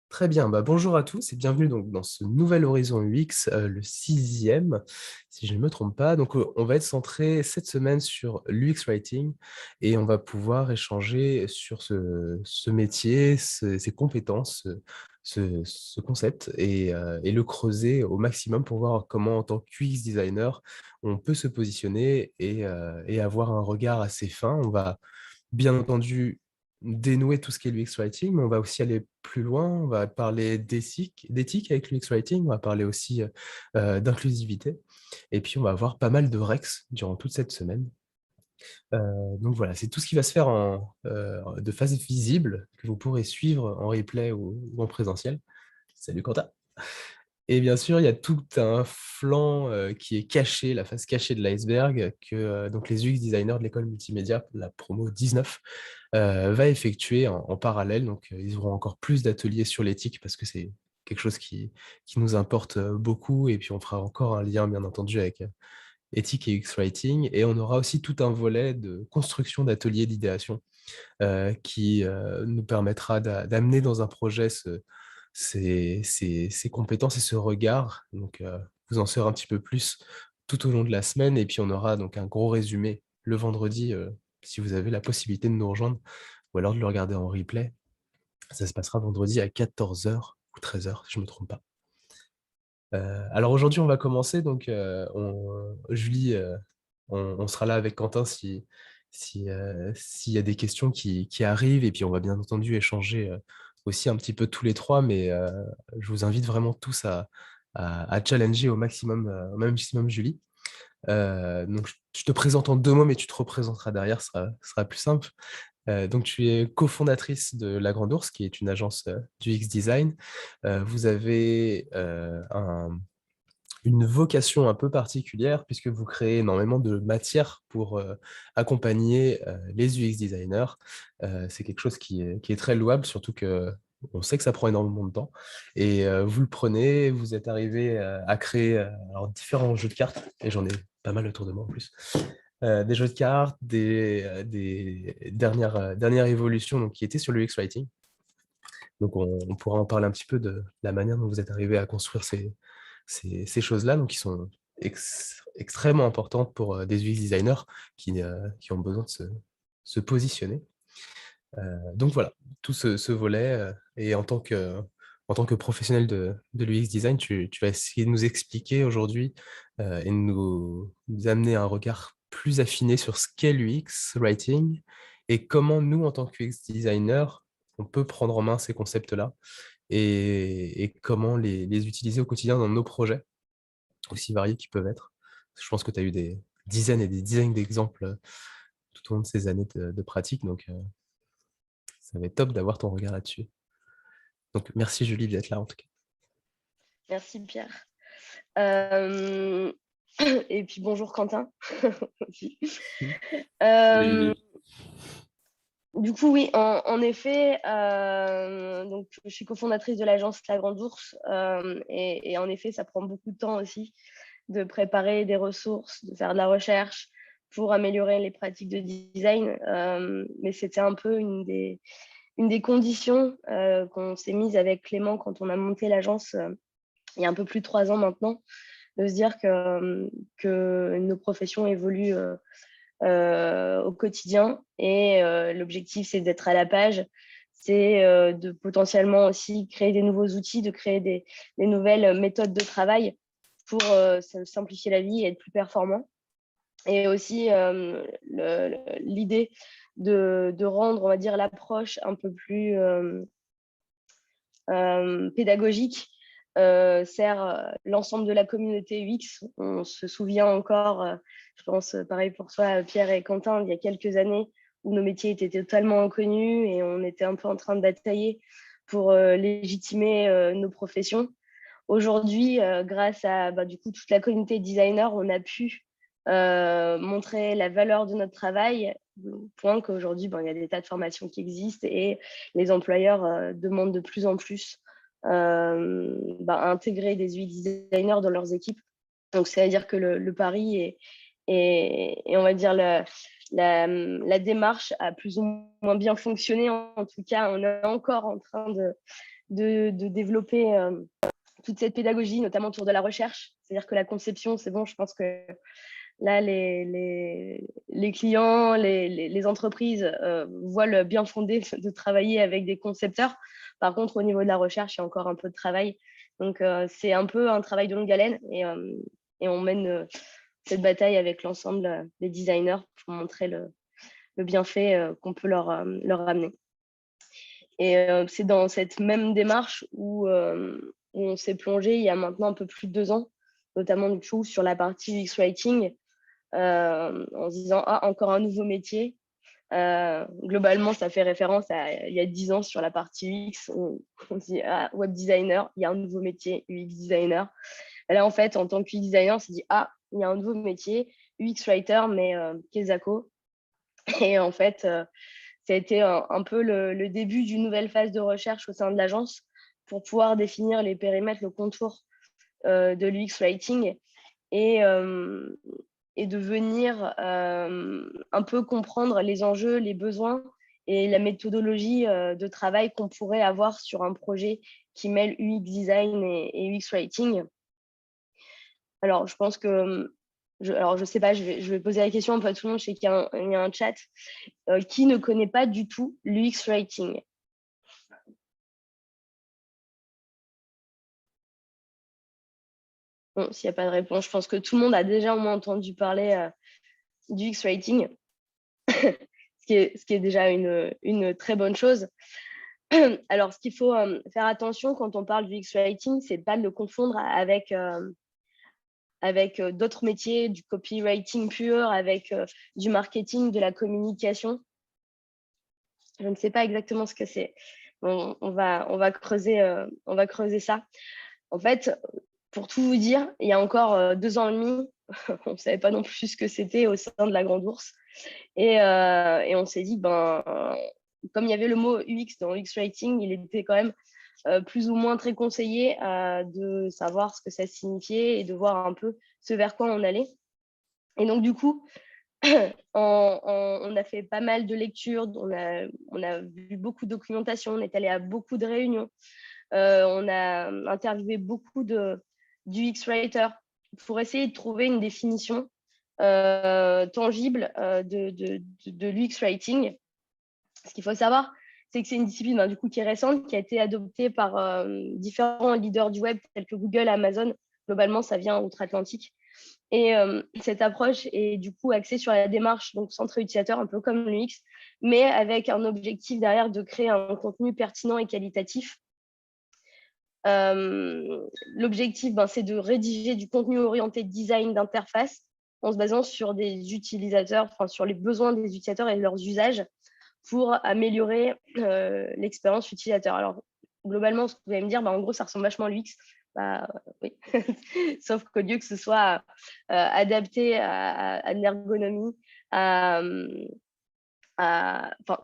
Très bien, bonjour à tous et bienvenue donc dans ce nouvel Horizon UX, le sixième, si je ne me trompe pas. Donc, on va être centré cette semaine sur l'UX Writing et on va pouvoir échanger sur ce métier, ces compétences, ce concept et le creuser au maximum pour voir comment, en tant qu'UX designer, on peut se positionner et avoir un regard assez fin. On va bien entendu dénouer tout ce qui est l'UX Writing, mais on va aussi aller plus loin, on va parler d'éthique avec l'UX Writing, on va parler aussi d'inclusivité, et puis on va avoir pas mal de Rex durant toute cette semaine. Donc voilà, c'est tout ce qui va se faire de phase visible, que vous pourrez suivre en replay ou en présentiel. Salut Quentin. Et bien sûr, il y a tout un flanc qui est caché, la face cachée de l'iceberg, que donc les UX designers de l'école multimédia, la promo 19, va effectuer en parallèle. Donc, ils auront encore plus d'ateliers sur l'éthique parce que c'est quelque chose qui nous importe beaucoup. Et puis, on fera encore un lien, bien entendu, avec éthique et UX-Writing. Et on aura aussi tout un volet de construction d'ateliers d'idéation qui nous permettra d'amener dans un projet ces compétences et ce regard. Donc, vous en saurez un petit peu plus tout au long de la semaine. Et puis, on aura donc un gros résumé le vendredi, si vous avez la possibilité de nous rejoindre, ou alors de le regarder en replay. Ça se passera vendredi à 14 h ou 13 h, si je ne me trompe pas. Alors aujourd'hui, on va commencer. Donc, Julie, on sera là avec Quentin s'il y a des questions qui arrivent. Et puis, on va bien entendu échanger aussi un petit peu tous les trois. Mais je vous invite vraiment tous à challenger au maximum Julie. Donc, je te présente en deux mots, mais tu te représenteras derrière, ce sera plus simple. Donc, tu es cofondatrice de La Grande Ourse, qui est une agence du X Design. Vous avez une vocation un peu particulière puisque vous créez énormément de matière pour accompagner les UX designers. C'est quelque chose qui est très louable, surtout que on sait que ça prend énormément de temps. Et vous le prenez, vous êtes arrivé à créer alors, différents jeux de cartes, et j'en ai pas mal autour de moi en plus. Des jeux de cartes, des dernières évolutions donc, qui étaient sur le UX Writing. Donc, on pourra en parler un petit peu de la manière dont vous êtes arrivé à construire ces choses-là, donc qui sont extrêmement importantes pour des UX designers qui ont besoin de se positionner. Donc voilà, tout ce volet. Et en tant que professionnel de l'UX design, tu vas essayer de nous expliquer aujourd'hui et de nous amener un regard plus affiné sur ce qu'est l'UX writing et comment nous, en tant que UX designer, on peut prendre en main ces concepts-là et comment les utiliser au quotidien dans nos projets, aussi variés qu'ils peuvent être. Je pense que tu as eu des dizaines et des dizaines d'exemples tout au long de ces années de pratique, donc ça va être top d'avoir ton regard là-dessus. Donc merci Julie d'être là en tout cas. Merci Pierre. Et puis bonjour Quentin aussi. Salut. Du coup, oui, en effet, donc, je suis cofondatrice de l'agence La Grande Ourse et en effet, ça prend beaucoup de temps aussi de préparer des ressources, de faire de la recherche pour améliorer les pratiques de design. Mais c'était un peu une des conditions qu'on s'est mise avec Clément quand on a monté l'agence il y a un peu plus de 3 ans maintenant, de se dire que nos professions évoluent au quotidien et l'objectif, c'est d'être à la page, c'est de potentiellement aussi créer des nouveaux outils, de créer des nouvelles méthodes de travail pour simplifier la vie et être plus performant. Et aussi l'idée de rendre, on va dire, l'approche un peu plus pédagogique sert l'ensemble de la communauté UX. On se souvient encore, je pense pareil pour toi, Pierre et Quentin, il y a quelques années où nos métiers étaient totalement inconnus et on était un peu en train de batailler pour légitimer nos professions. Aujourd'hui, grâce à du coup, toute la communauté designer, on a pu montrer la valeur de notre travail, au point qu'aujourd'hui, il y a des tas de formations qui existent et les employeurs demandent de plus en plus à intégrer des UI designers dans leurs équipes. Donc, c'est-à-dire que le pari et on va dire la démarche a plus ou moins bien fonctionné. En tout cas, on est encore en train de développer toute cette pédagogie, notamment autour de la recherche. C'est-à-dire que la conception, c'est bon, je pense que là, les clients, les entreprises voient le bien fondé de travailler avec des concepteurs. Par contre, au niveau de la recherche, il y a encore un peu de travail. Donc, c'est un peu un travail de longue haleine et on mène cette bataille avec l'ensemble des designers pour montrer le bienfait qu'on peut leur amener. Et c'est dans cette même démarche où on s'est plongé il y a maintenant un peu plus de 2 ans, notamment du coup sur la partie UX Writing, en se disant encore un nouveau métier. Globalement, ça fait référence à il y a 10 ans sur la partie UX. On se dit web designer, il y a un nouveau métier, UX designer. Et là, en fait, en tant que UX designer, on s'est dit il y a un nouveau métier, UX writer, mais Kezako. Et en fait, ça a été un peu le début d'une nouvelle phase de recherche au sein de l'agence pour pouvoir définir les périmètres, le contour de l'UX Writing et de venir un peu comprendre les enjeux, les besoins et la méthodologie de travail qu'on pourrait avoir sur un projet qui mêle UX Design et UX Writing. Alors, je pense que je sais pas, je vais poser la question un peu à tout le monde. Je sais qu'il y a un chat. Qui ne connaît pas du tout l'UX Writing? Bon, s'il n'y a pas de réponse, je pense que tout le monde a déjà au moins entendu parler du UX Writing, ce qui est déjà une très bonne chose. Alors, ce qu'il faut faire attention quand on parle du UX Writing, c'est de ne pas le confondre avec d'autres métiers, du copywriting pur, avec du marketing, de la communication. Je ne sais pas exactement ce que c'est. On va creuser ça. En fait, pour tout vous dire, il y a encore 2 ans et demi, on ne savait pas non plus ce que c'était au sein de la Grande Ourse. Et on s'est dit, comme il y avait le mot UX dans UX Writing, il était quand même plus ou moins très conseillé de savoir ce que ça signifiait et de voir un peu ce vers quoi on allait. Et donc, du coup, on a fait pas mal de lectures, on a vu beaucoup de documentation, on est allé à beaucoup de réunions, on a interviewé beaucoup du UX-Writer pour essayer de trouver une définition tangible de l'UX-Writing. Ce qu'il faut savoir, c'est que c'est une discipline du coup, qui est récente, qui a été adoptée par différents leaders du web tels que Google, Amazon. Globalement, ça vient outre-Atlantique. Et cette approche est du coup axée sur la démarche, donc centrée utilisateur, un peu comme l'UX, mais avec un objectif derrière de créer un contenu pertinent et qualitatif. L'objectif, c'est de rédiger du contenu orienté design d'interface en se basant sur des utilisateurs, enfin sur les besoins des utilisateurs et leurs usages pour améliorer l'expérience utilisateur. Alors, globalement, ce que vous allez me dire, en gros, ça ressemble vachement à l'UX. Oui. Sauf qu'au lieu que ce soit adapté à de l'ergonomie,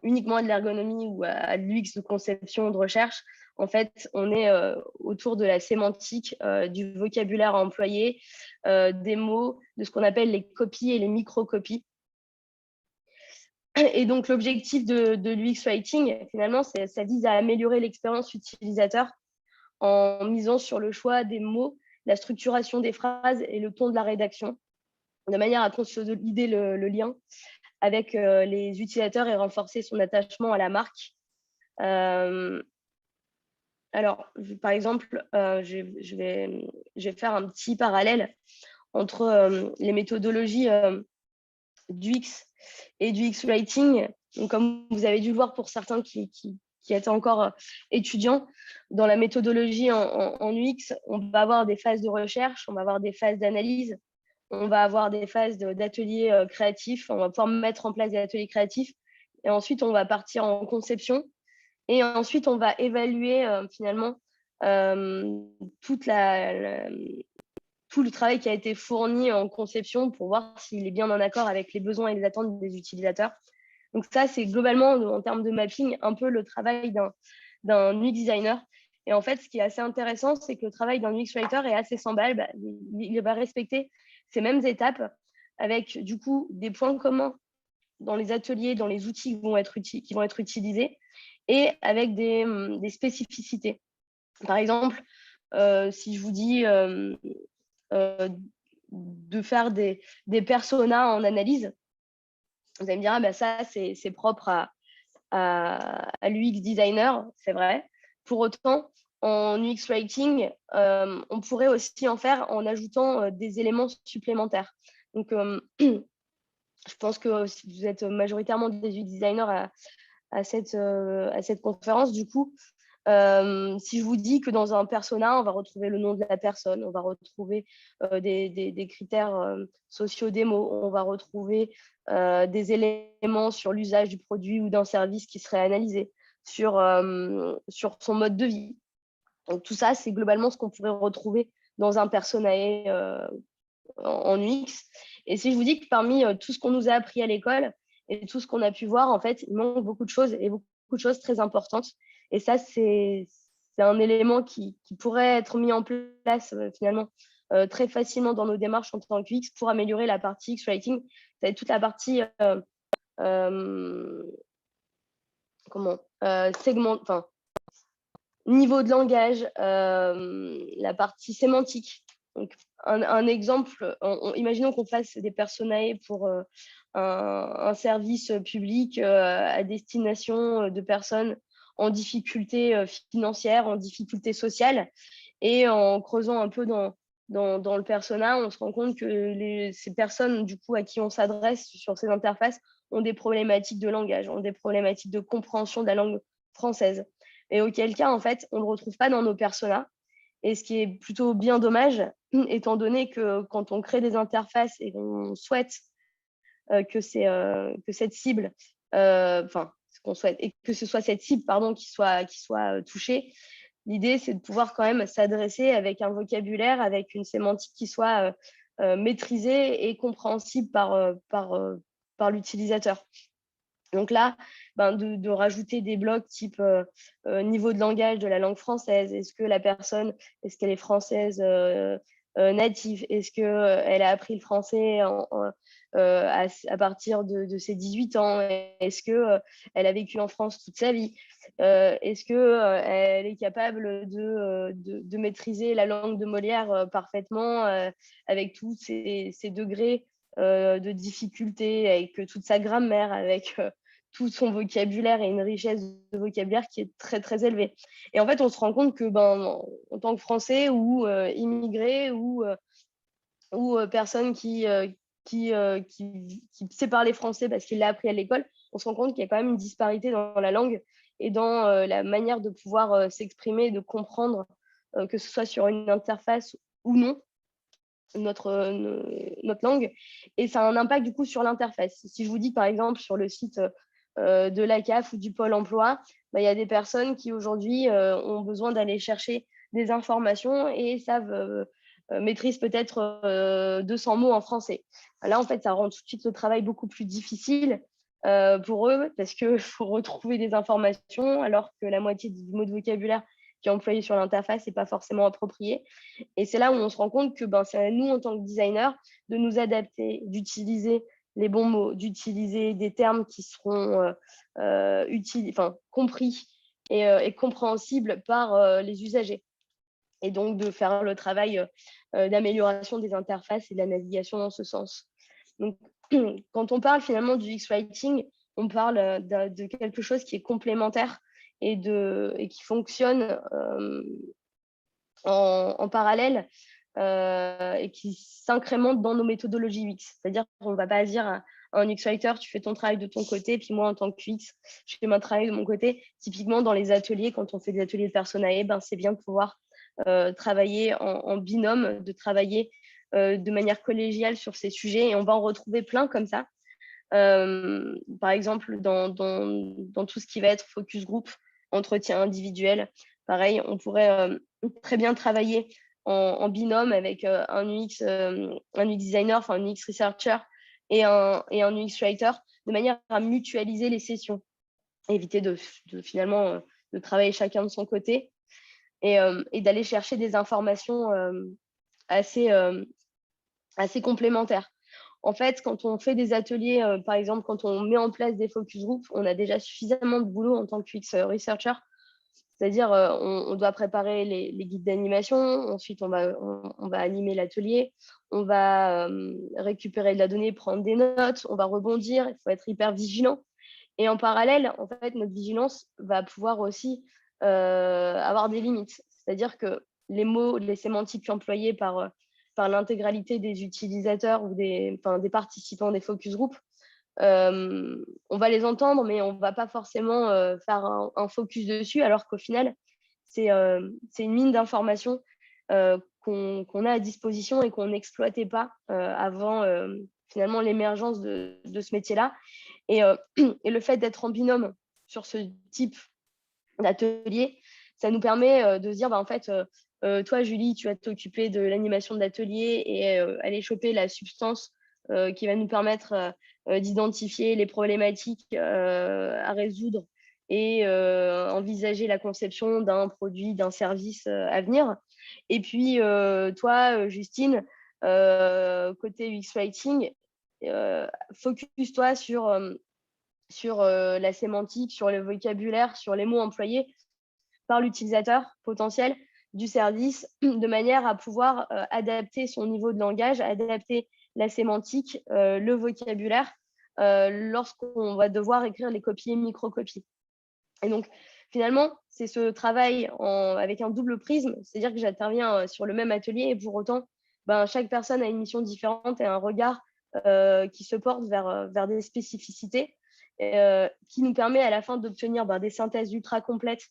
uniquement à de l'ergonomie ou à de l'UX de conception, de recherche, en fait, on est autour de la sémantique, du vocabulaire employé, des mots, de ce qu'on appelle les copies et les micro-copies. Et donc, l'objectif de l'UX Writing, finalement, ça vise à améliorer l'expérience utilisateur en misant sur le choix des mots, la structuration des phrases et le ton de la rédaction, de manière à consolider le lien avec les utilisateurs et renforcer son attachement à la marque. Alors, par exemple, je vais faire un petit parallèle entre les méthodologies du X et du X-Writing. Donc, comme vous avez dû le voir pour certains qui étaient encore étudiants, dans la méthodologie en UX, on va avoir des phases de recherche, on va avoir des phases d'analyse, on va avoir des phases d'ateliers créatifs, on va pouvoir mettre en place des ateliers créatifs, et ensuite on va partir en conception, et ensuite on va évaluer finalement tout le travail qui a été fourni en conception pour voir s'il est bien en accord avec les besoins et les attentes des utilisateurs. Donc ça, c'est globalement, en termes de mapping, un peu le travail d'un UX designer. Et en fait, ce qui est assez intéressant, c'est que le travail d'un UX writer est assez semblable. Il va respecter ces mêmes étapes avec du coup des points communs dans les ateliers, dans les outils qui vont être utilisés et avec des spécificités. Par exemple, si je vous dis de faire des personas en analyse, vous allez me dire, ah, bah, ça, c'est propre à l'UX designer, c'est vrai. Pour autant, en UX writing, on pourrait aussi en faire en ajoutant des éléments supplémentaires. Donc, je pense que si vous êtes majoritairement des UX designers à cette conférence, du coup, si je vous dis que dans un persona, on va retrouver le nom de la personne, on va retrouver des critères socio-démo, on va retrouver des éléments sur l'usage du produit ou d'un service qui serait analysé, sur son mode de vie. Donc, tout ça, c'est globalement ce qu'on pourrait retrouver dans un personae en UX. Et si je vous dis que parmi tout ce qu'on nous a appris à l'école et tout ce qu'on a pu voir, en fait, il manque beaucoup de choses et beaucoup de choses très importantes. Et ça, c'est un élément qui pourrait être mis en place finalement très facilement dans nos démarches en tant qu'UX pour améliorer la partie X-Writing. Ça va être toute la partie segment, enfin, niveau de langage, la partie sémantique. Donc, un exemple, imaginons qu'on fasse des personae pour un service public à destination de personnes en difficulté financière, en difficulté sociale. Et en creusant un peu dans le persona, on se rend compte que ces personnes, du coup, à qui on s'adresse sur ces interfaces, ont des problématiques de langage, ont des problématiques de compréhension de la langue française. Et auquel cas, en fait, on ne le retrouve pas dans nos personas. Et ce qui est plutôt bien dommage, étant donné que quand on crée des interfaces et qu'on souhaite que cette cible, enfin, qu'on souhaite, et que ce soit cette cible, pardon, qui soit touchée, l'idée, c'est de pouvoir quand même s'adresser avec un vocabulaire, avec une sémantique qui soit maîtrisée et compréhensible par l'utilisateur. Donc là, de rajouter des blocs type niveau de langage de la langue française. Est-ce que la personne, est-ce qu'elle est française native? Est-ce qu'elle a appris le français à partir de ses 18 ans? Est-ce qu'elle a vécu en France toute sa vie? Est-ce qu'elle est capable de maîtriser la langue de Molière parfaitement avec tous ses degrés de difficulté, avec toute sa grammaire, avec tout son vocabulaire et une richesse de vocabulaire qui est très, très élevée. Et en fait, on se rend compte que, en tant que Français ou immigré ou personne qui sait parler français parce qu'il l'a appris à l'école, on se rend compte qu'il y a quand même une disparité dans la langue et dans la manière de pouvoir s'exprimer, de comprendre, que ce soit sur une interface ou non, notre langue. Et ça a un impact du coup sur l'interface. Si je vous dis par exemple sur le site de l'ACAF ou du Pôle emploi, il y a des personnes qui aujourd'hui ont besoin d'aller chercher des informations et savent maîtrisent peut-être 200 mots en français. Là, en fait, ça rend tout de suite le travail beaucoup plus difficile pour eux parce qu'il faut retrouver des informations alors que la moitié du mot de vocabulaire qui est employé sur l'interface n'est pas forcément approprié. Et c'est là où on se rend compte que c'est à nous, en tant que designer, de nous adapter, d'utiliser les bons mots, d'utiliser des termes qui seront compris et compréhensibles par les usagers. Et donc, de faire le travail d'amélioration des interfaces et de la navigation dans ce sens. Donc, quand on parle finalement du X-Writing, on parle de quelque chose qui est complémentaire et qui fonctionne en parallèle et qui s'incrémente dans nos méthodologies UX. C'est-à-dire qu'on ne va pas dire à un UX-writer, tu fais ton travail de ton côté, puis moi, en tant que UX, je fais mon travail de mon côté. Typiquement, dans les ateliers, quand on fait des ateliers de personae, c'est bien de pouvoir travailler en binôme, de travailler de manière collégiale sur ces sujets. Et on va en retrouver plein comme ça. Par exemple, dans tout ce qui va être focus group, entretien individuel, pareil, on pourrait très bien travailler en binôme avec un UX designer, enfin un UX researcher et un UX writer, de manière à mutualiser les sessions, éviter de finalement de travailler chacun de son côté et d'aller chercher des informations assez complémentaires. En fait, quand on fait des ateliers, par exemple, quand on met en place des focus group, on a déjà suffisamment de boulot en tant que UX researcher C'est-à-dire, on doit préparer les guides d'animation, ensuite on va animer l'atelier, on va récupérer de la donnée, prendre des notes, on va rebondir, il faut être hyper vigilant. Et en parallèle, en fait, notre vigilance va pouvoir aussi avoir des limites. C'est-à-dire que les mots, les sémantiques employées par l'intégralité des utilisateurs ou des participants des focus group, on va les entendre, mais on ne va pas forcément faire un focus dessus, alors qu'au final, c'est une mine d'informations qu'on a à disposition et qu'on n'exploitait pas avant finalement l'émergence de ce métier-là. Et le fait d'être en binôme sur ce type d'atelier, ça nous permet de se dire, en fait, toi, Julie, tu vas t'occuper de l'animation de l'atelier et aller choper la substance qui va nous permettre d'identifier les problématiques à résoudre et envisager la conception d'un produit, d'un service à venir. Et puis, toi, Justine, côté UX Writing, focus-toi sur la sémantique, sur le vocabulaire, sur les mots employés par l'utilisateur potentiel du service, de manière à pouvoir adapter son niveau de langage, adapter la sémantique, le vocabulaire, lorsqu'on va devoir écrire les copies et micro-copies. Et donc, finalement, c'est ce travail avec un double prisme, c'est-à-dire que j'interviens sur le même atelier et pour autant, chaque personne a une mission différente et un regard qui se porte vers des spécificités qui nous permet à la fin d'obtenir des synthèses ultra complètes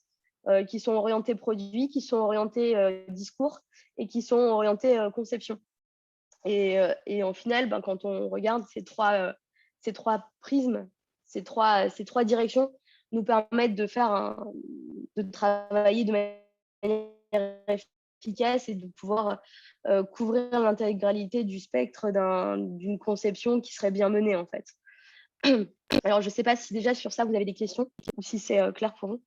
qui sont orientées produits, qui sont orientées discours et qui sont orientées conception. Et en final, quand on regarde ces trois prismes, ces trois directions, nous permettent de travailler de manière efficace et de pouvoir couvrir l'intégralité du spectre d'une conception qui serait bien menée, en fait. Alors, je ne sais pas si déjà sur ça, vous avez des questions ou si c'est clair pour vous.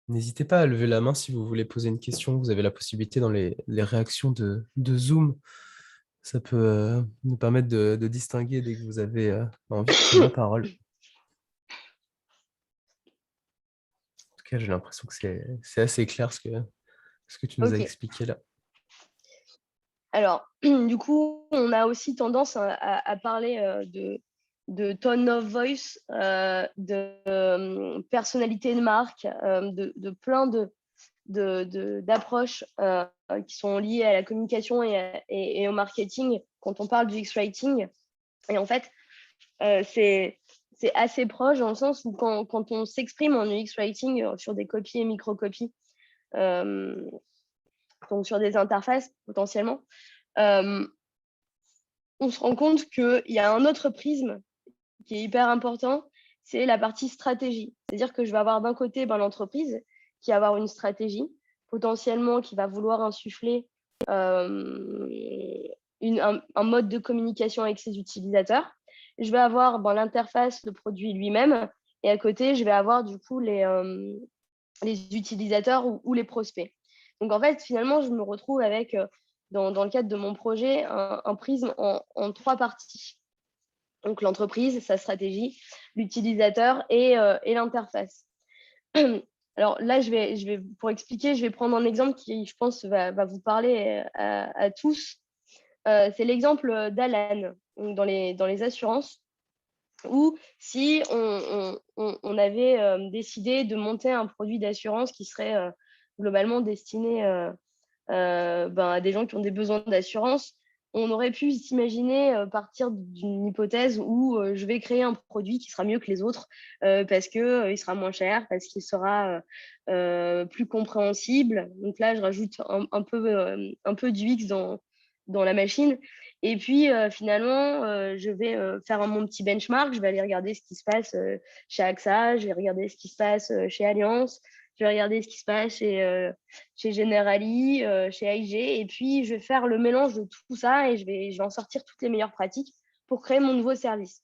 N'hésitez pas à lever la main si vous voulez poser une question. Vous avez la possibilité dans les réactions de Zoom. Ça peut nous permettre de distinguer dès que vous avez envie de prendre la parole. En tout cas, j'ai l'impression que c'est assez clair ce que tu nous as expliqué là. Alors, du coup, on a aussi tendance à parler de tone of voice, de personnalité de marque, de plein d'approches qui sont liées à la communication et au marketing quand on parle du X-Writing. Et en fait, c'est assez proche dans le sens où quand on s'exprime en UX Writing sur des copies et micro-copies, donc sur des interfaces potentiellement, on se rend compte qu'il y a un autre prisme qui est hyper important, c'est la partie stratégie. C'est-à-dire que je vais avoir d'un côté l'entreprise qui va avoir une stratégie, potentiellement qui va vouloir insuffler un mode de communication avec ses utilisateurs. Je vais avoir l'interface, le produit lui-même, et à côté, je vais avoir du coup les utilisateurs ou les prospects. Donc en fait, finalement, je me retrouve avec, dans le cadre de mon projet, un prisme en trois parties. Donc l'entreprise, sa stratégie, l'utilisateur et l'interface. Alors là, pour expliquer, je vais prendre un exemple qui, je pense, va vous parler à tous. C'est l'exemple d'Alan dans les assurances, où si on avait décidé de monter un produit d'assurance qui serait globalement destiné à des gens qui ont des besoins d'assurance, on aurait pu s'imaginer partir d'une hypothèse où je vais créer un produit qui sera mieux que les autres parce qu'il sera moins cher, parce qu'il sera plus compréhensible. Donc là, je rajoute un peu d'UX dans la machine. Et puis, finalement, je vais faire mon petit benchmark. Je vais aller regarder ce qui se passe chez AXA, je vais regarder ce qui se passe chez Allianz, je vais regarder ce qui se passe chez Generali, chez AIG. Et puis, je vais faire le mélange de tout ça et je vais en sortir toutes les meilleures pratiques pour créer mon nouveau service.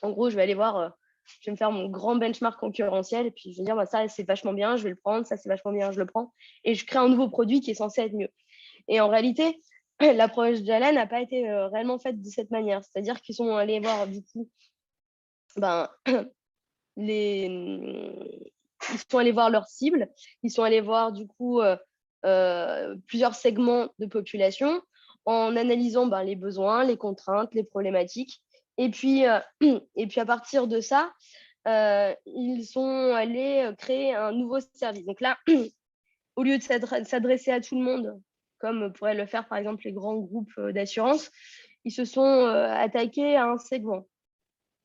En gros, je vais aller voir, je vais me faire mon grand benchmark concurrentiel et puis je vais dire, ça, c'est vachement bien, je vais le prendre, ça, c'est vachement bien, je le prends. Et je crée un nouveau produit qui est censé être mieux. Et en réalité, l'approche d'Alan n'a pas été réellement faite de cette manière. C'est-à-dire qu'ils sont allés voir du coup, ben, les, ils sont allés voir leurs cibles, ils sont allés voir du coup plusieurs segments de population en analysant les besoins, les contraintes, les problématiques. Et puis, et puis à partir de ça, ils sont allés créer un nouveau service. Donc là, au lieu de s'adresser à tout le monde, comme pourraient le faire par exemple les grands groupes d'assurance, ils se sont attaqués à un segment.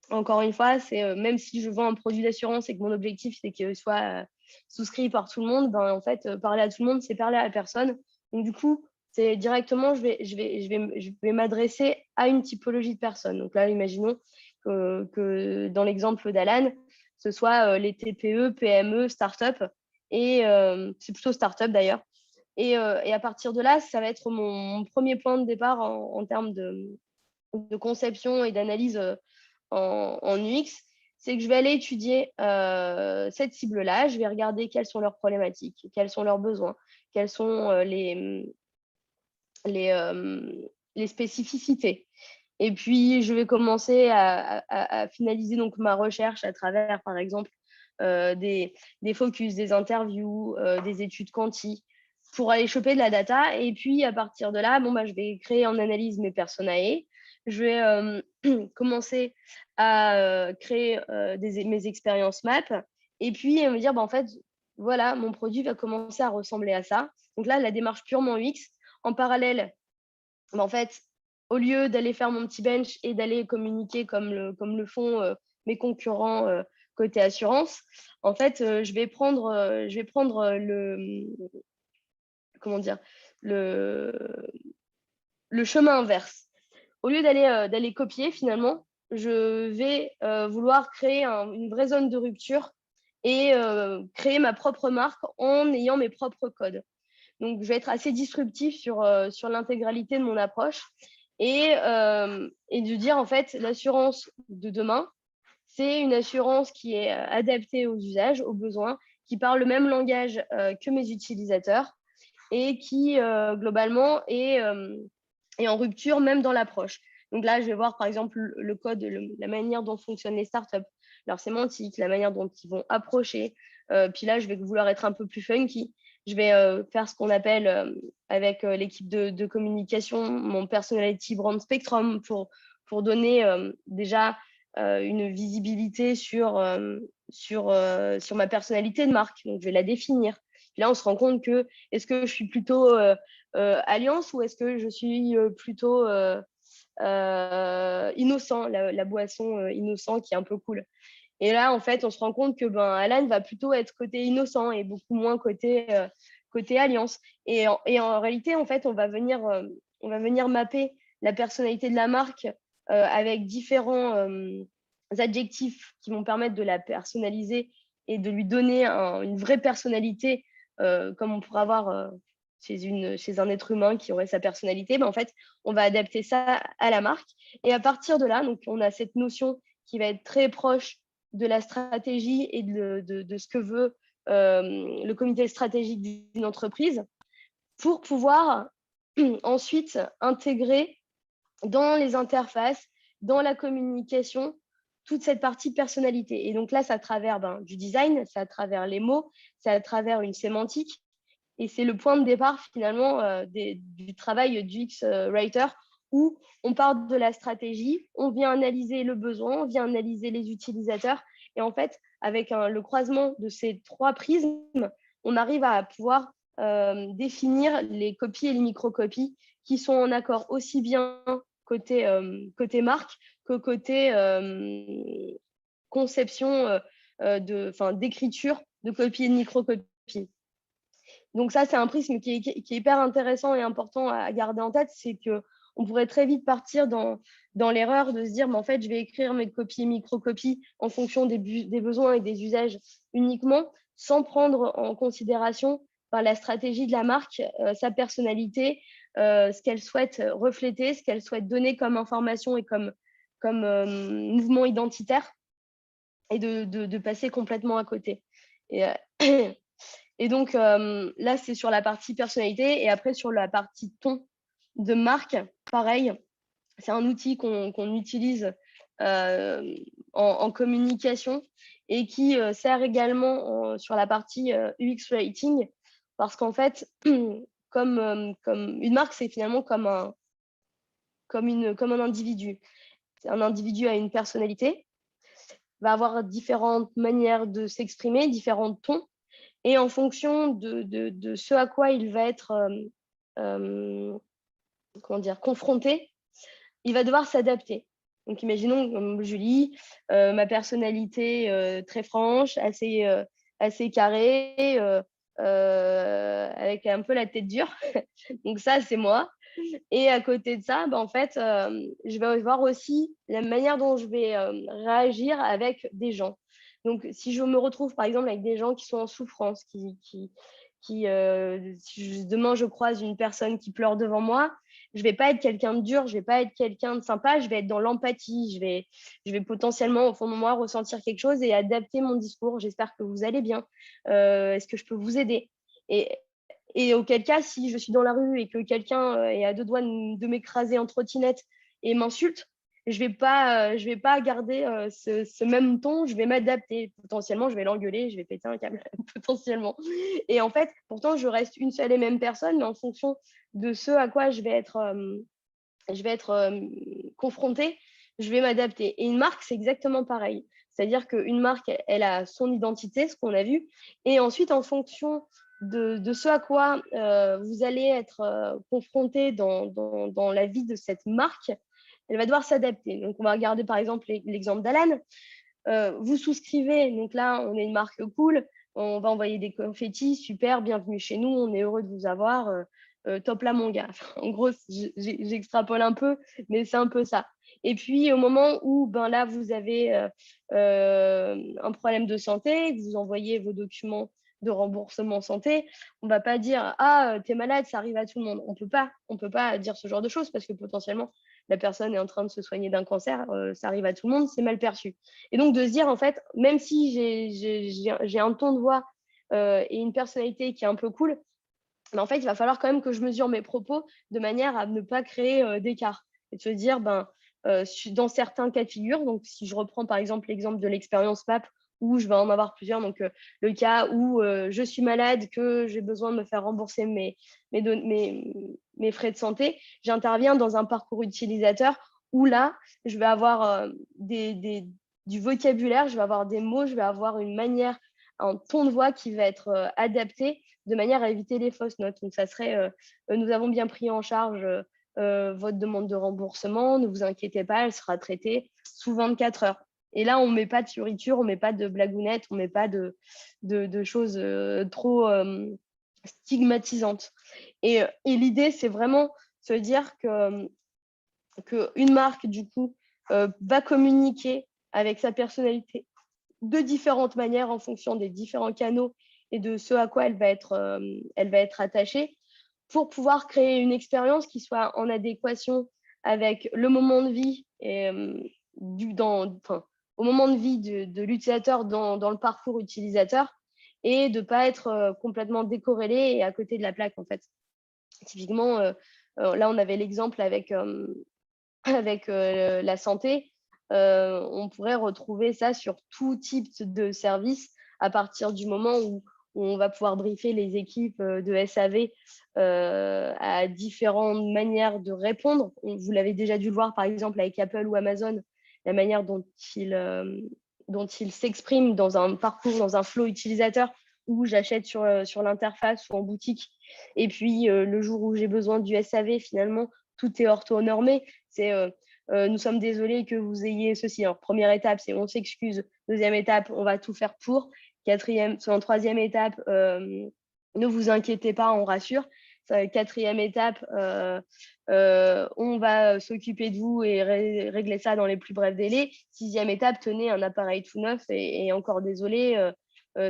Encore une fois, c'est même si je vends un produit d'assurance et que mon objectif c'est qu'il soit souscrit par tout le monde, en fait, parler à tout le monde, c'est parler à personne. Donc du coup, c'est directement, je vais m'adresser à une typologie de personnes. Donc là, imaginons que dans l'exemple d'Alan, ce soit les TPE, PME, start-up, et c'est plutôt start-up d'ailleurs. Et à partir de là, ça va être mon premier point de départ en termes de conception et d'analyse en UX, c'est que je vais aller étudier cette cible-là, je vais regarder quelles sont leurs problématiques, quels sont leurs besoins, quelles sont les spécificités. Et puis, je vais commencer à finaliser donc ma recherche à travers, par exemple, des focus, des interviews, des études quanti, pour aller choper de la data. Et puis, à partir de là, je vais créer en analyse mes personae. Je vais commencer à créer mes expériences map. Et puis, me dire, en fait, voilà, mon produit va commencer à ressembler à ça. Donc là, la démarche purement UX. En parallèle, en fait, au lieu d'aller faire mon petit bench et d'aller communiquer comme le font mes concurrents côté assurance, en fait, je vais prendre comment dire, le, le chemin inverse. Au lieu d'aller copier, finalement, je vais vouloir créer une vraie zone de rupture et créer ma propre marque en ayant mes propres codes. Donc, je vais être assez disruptif sur l'intégralité de mon approche et de dire, en fait, l'assurance de demain, c'est une assurance qui est adaptée aux usages, aux besoins, qui parle le même langage que mes utilisateurs et qui, globalement, est en rupture même dans l'approche. Donc là, je vais voir, par exemple, le code, la manière dont fonctionnent les startups, leur sémantique, la manière dont ils vont approcher. Puis là, je vais vouloir être un peu plus funky. Je vais faire ce qu'on appelle, avec l'équipe de communication, mon personality brand spectrum pour donner déjà une visibilité sur ma personnalité de marque. Donc, je vais la définir. Puis là, on se rend compte que est-ce que je suis plutôt alliance ou est-ce que je suis plutôt innocent, la boisson innocent qui est un peu cool. Et là, en fait, on se rend compte que Alan va plutôt être côté innocent et beaucoup moins côté alliance. Et en réalité, en fait, on va venir mapper la personnalité de la marque avec différents adjectifs qui vont permettre de la personnaliser et de lui donner une vraie personnalité comme on pourrait avoir chez un être humain qui aurait sa personnalité. En fait, on va adapter ça à la marque. Et à partir de là, donc, on a cette notion qui va être très proche de la stratégie et de ce que veut le comité stratégique d'une entreprise pour pouvoir ensuite intégrer dans les interfaces, dans la communication, toute cette partie personnalité. Et donc là, c'est à travers du design, c'est à travers les mots, c'est à travers une sémantique. Et c'est le point de départ finalement du travail du X-Writer où on part de la stratégie, on vient analyser le besoin, on vient analyser les utilisateurs. Et en fait, avec le croisement de ces trois prismes, on arrive à pouvoir définir les copies et les microcopies qui sont en accord aussi bien côté marque que côté conception d'écriture de copies et de microcopies. Donc ça, c'est un prisme qui est hyper intéressant et important à garder en tête, c'est qu'on pourrait très vite partir dans l'erreur de se dire, en fait, je vais écrire mes copies et microcopies en fonction des besoins et des usages uniquement, sans prendre en considération la stratégie de la marque, sa personnalité, ce qu'elle souhaite refléter, ce qu'elle souhaite donner comme information et comme mouvement identitaire, et de passer complètement à côté. Et donc, là, c'est sur la partie personnalité et après sur la partie ton. de marque, pareil, c'est un outil qu'on utilise en communication et qui sert également sur la partie UX Rating parce qu'en fait, comme une marque, c'est finalement comme un individu. Un individu a une personnalité, va avoir différentes manières de s'exprimer, différents tons, et en fonction de ce à quoi il va être confronté, il va devoir s'adapter. Donc, imaginons comme Julie, ma personnalité très franche, assez carrée, avec un peu la tête dure. Donc ça, c'est moi. Et à côté de ça, en fait, je vais voir aussi la manière dont je vais réagir avec des gens. Donc, si je me retrouve, par exemple, avec des gens qui sont en souffrance, si demain je croise une personne qui pleure devant moi, je vais pas être quelqu'un de dur, je vais pas être quelqu'un de sympa, je vais être dans l'empathie, je vais potentiellement au fond de moi ressentir quelque chose et adapter mon discours. J'espère que vous allez bien. Est-ce que je peux vous aider? Et, et auquel cas, si je suis dans la rue et que quelqu'un est à deux doigts de m'écraser en trottinette et m'insulte, je vais pas garder ce même ton, je vais m'adapter. Potentiellement, je vais l'engueuler, je vais péter un câble, potentiellement. Et en fait, pourtant, je reste une seule et même personne, mais en fonction de ce à quoi je vais être confrontée, je vais m'adapter. Et une marque, c'est exactement pareil. C'est-à-dire qu'une marque, elle a son identité, ce qu'on a vu, et ensuite, en fonction de ce à quoi vous allez être confronté dans la vie de cette marque, elle va devoir s'adapter. Donc, on va regarder par exemple l'exemple d'Alan. Vous souscrivez, donc là, on est une marque cool, on va envoyer des confettis, super, bienvenue chez nous, on est heureux de vous avoir, top là mon gars. En gros, j'extrapole un peu, mais c'est un peu ça. Et puis, au moment où là, vous avez un problème de santé, que vous envoyez vos documents de remboursement santé, on ne va pas dire ah t'es malade, ça arrive à tout le monde. On peut pas dire ce genre de choses parce que potentiellement la personne est en train de se soigner d'un cancer, ça arrive à tout le monde, c'est mal perçu. Et donc de se dire en fait, même si j'ai un ton de voix et une personnalité qui est un peu cool, mais en fait il va falloir quand même que je mesure mes propos de manière à ne pas créer d'écart et de se dire dans certains cas de figure, donc si je reprends par exemple l'exemple de l'expérience MAP où je vais en avoir plusieurs, donc le cas où je suis malade, que j'ai besoin de me faire rembourser mes frais de santé, j'interviens dans un parcours utilisateur où là, je vais avoir du vocabulaire, je vais avoir des mots, je vais avoir une manière, un ton de voix qui va être adapté de manière à éviter les fausses notes. Donc, ça serait nous avons bien pris en charge votre demande de remboursement, ne vous inquiétez pas, elle sera traitée sous 24 heures. Et là, on ne met pas de fioriture, on ne met pas de blagounettes, on ne met pas de choses trop stigmatisantes. Et l'idée, c'est vraiment se dire qu'une marque, du coup, va communiquer avec sa personnalité de différentes manières en fonction des différents canaux et de ce à quoi elle va être attachée pour pouvoir créer une expérience qui soit en adéquation avec le moment de vie et au moment de vie de l'utilisateur dans le parcours utilisateur et de ne pas être complètement décorrélé et à côté de la plaque en fait. Typiquement, là on avait l'exemple avec la santé, on pourrait retrouver ça sur tout type de service à partir du moment où on va pouvoir briefer les équipes de SAV à différentes manières de répondre. Vous l'avez déjà dû le voir, par exemple, avec Apple ou Amazon, la manière dont ils s'expriment dans un parcours, dans un flow utilisateur où j'achète sur l'interface ou en boutique. Et puis, le jour où j'ai besoin du SAV, finalement, tout est orthonormé. C'est nous sommes désolés que vous ayez ceci. Alors, première étape, c'est on s'excuse. Deuxième étape, on va tout faire pour. Troisième étape, ne vous inquiétez pas, on rassure. Quatrième étape, on va s'occuper de vous et régler ça dans les plus brefs délais. Sixième étape, tenez un appareil tout neuf et encore désolé,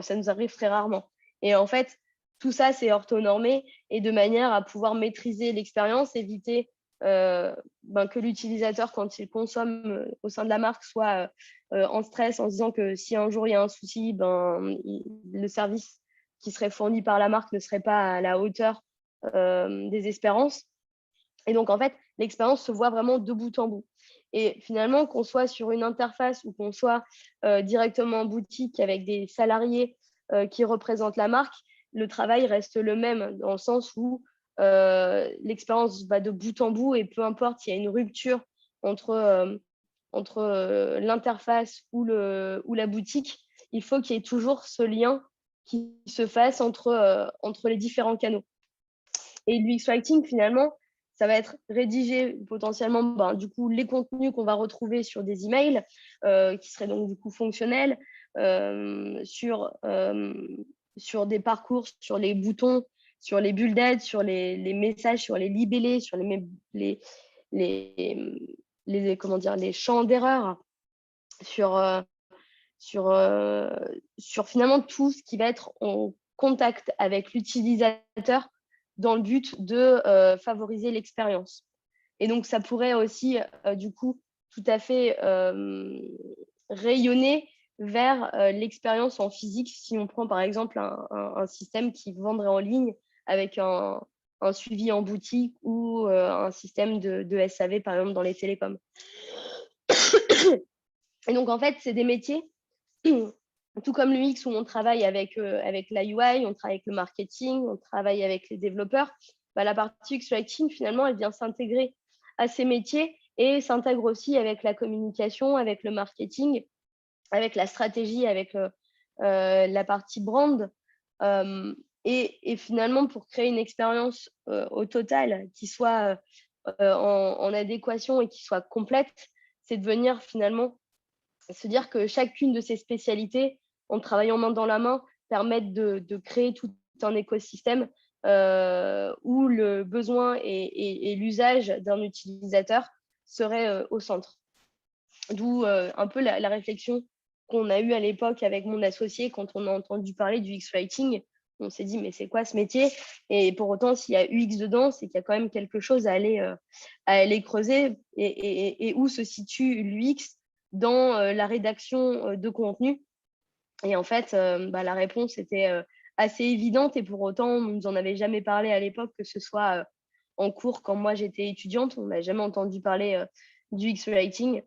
ça nous arrive très rarement. Et en fait, tout ça, c'est orthonormé et de manière à pouvoir maîtriser l'expérience, éviter que l'utilisateur, quand il consomme au sein de la marque, soit en stress en se disant que si un jour il y a un souci, le service qui serait fourni par la marque ne serait pas à la hauteur des espérances. Et donc, en fait, l'expérience se voit vraiment de bout en bout. Et finalement, qu'on soit sur une interface ou qu'on soit directement en boutique avec des salariés qui représentent la marque, le travail reste le même dans le sens où l'expérience va de bout en bout et peu importe s'il y a une rupture entre l'interface ou la boutique, il faut qu'il y ait toujours ce lien qui se fasse entre les différents canaux. Et l'UX Writing, finalement, ça va être rédiger potentiellement du coup, les contenus qu'on va retrouver sur des emails qui seraient donc du coup fonctionnels, sur des parcours, sur les boutons, sur les bulles d'aide, sur les messages, sur les libellés, sur les champs d'erreur, sur finalement tout ce qui va être en contact avec l'utilisateur dans le but de favoriser l'expérience. Et donc, ça pourrait aussi, du coup, tout à fait rayonner vers l'expérience en physique si on prend, par exemple, un système qui vendrait en ligne avec un suivi en boutique ou un système de SAV, par exemple, dans les télécoms. Et donc, en fait, c'est des métiers tout comme l'UX où on travaille avec la UI, on travaille avec le marketing, on travaille avec les développeurs, la partie UX Writing, finalement, elle vient s'intégrer à ces métiers et s'intègre aussi avec la communication, avec le marketing, avec la stratégie, avec la partie brand. Et finalement, pour créer une expérience au total qui soit en adéquation et qui soit complète, c'est de venir finalement se dire que chacune de ces spécialités, en travaillant main dans la main, permettent de créer tout un écosystème où le besoin et l'usage d'un utilisateur seraient au centre. D'où un peu la réflexion qu'on a eue à l'époque avec mon associé quand on a entendu parler du X-Writing. On s'est dit, mais c'est quoi ce métier? Et pour autant, s'il y a UX dedans, c'est qu'il y a quand même quelque chose à aller creuser. Et où se situe l'UX dans la rédaction de contenu? Et en fait, la réponse était assez évidente. Et pour autant, on ne nous en avait jamais parlé à l'époque, que ce soit en cours quand moi j'étais étudiante. On n'a jamais entendu parler du X-Writing.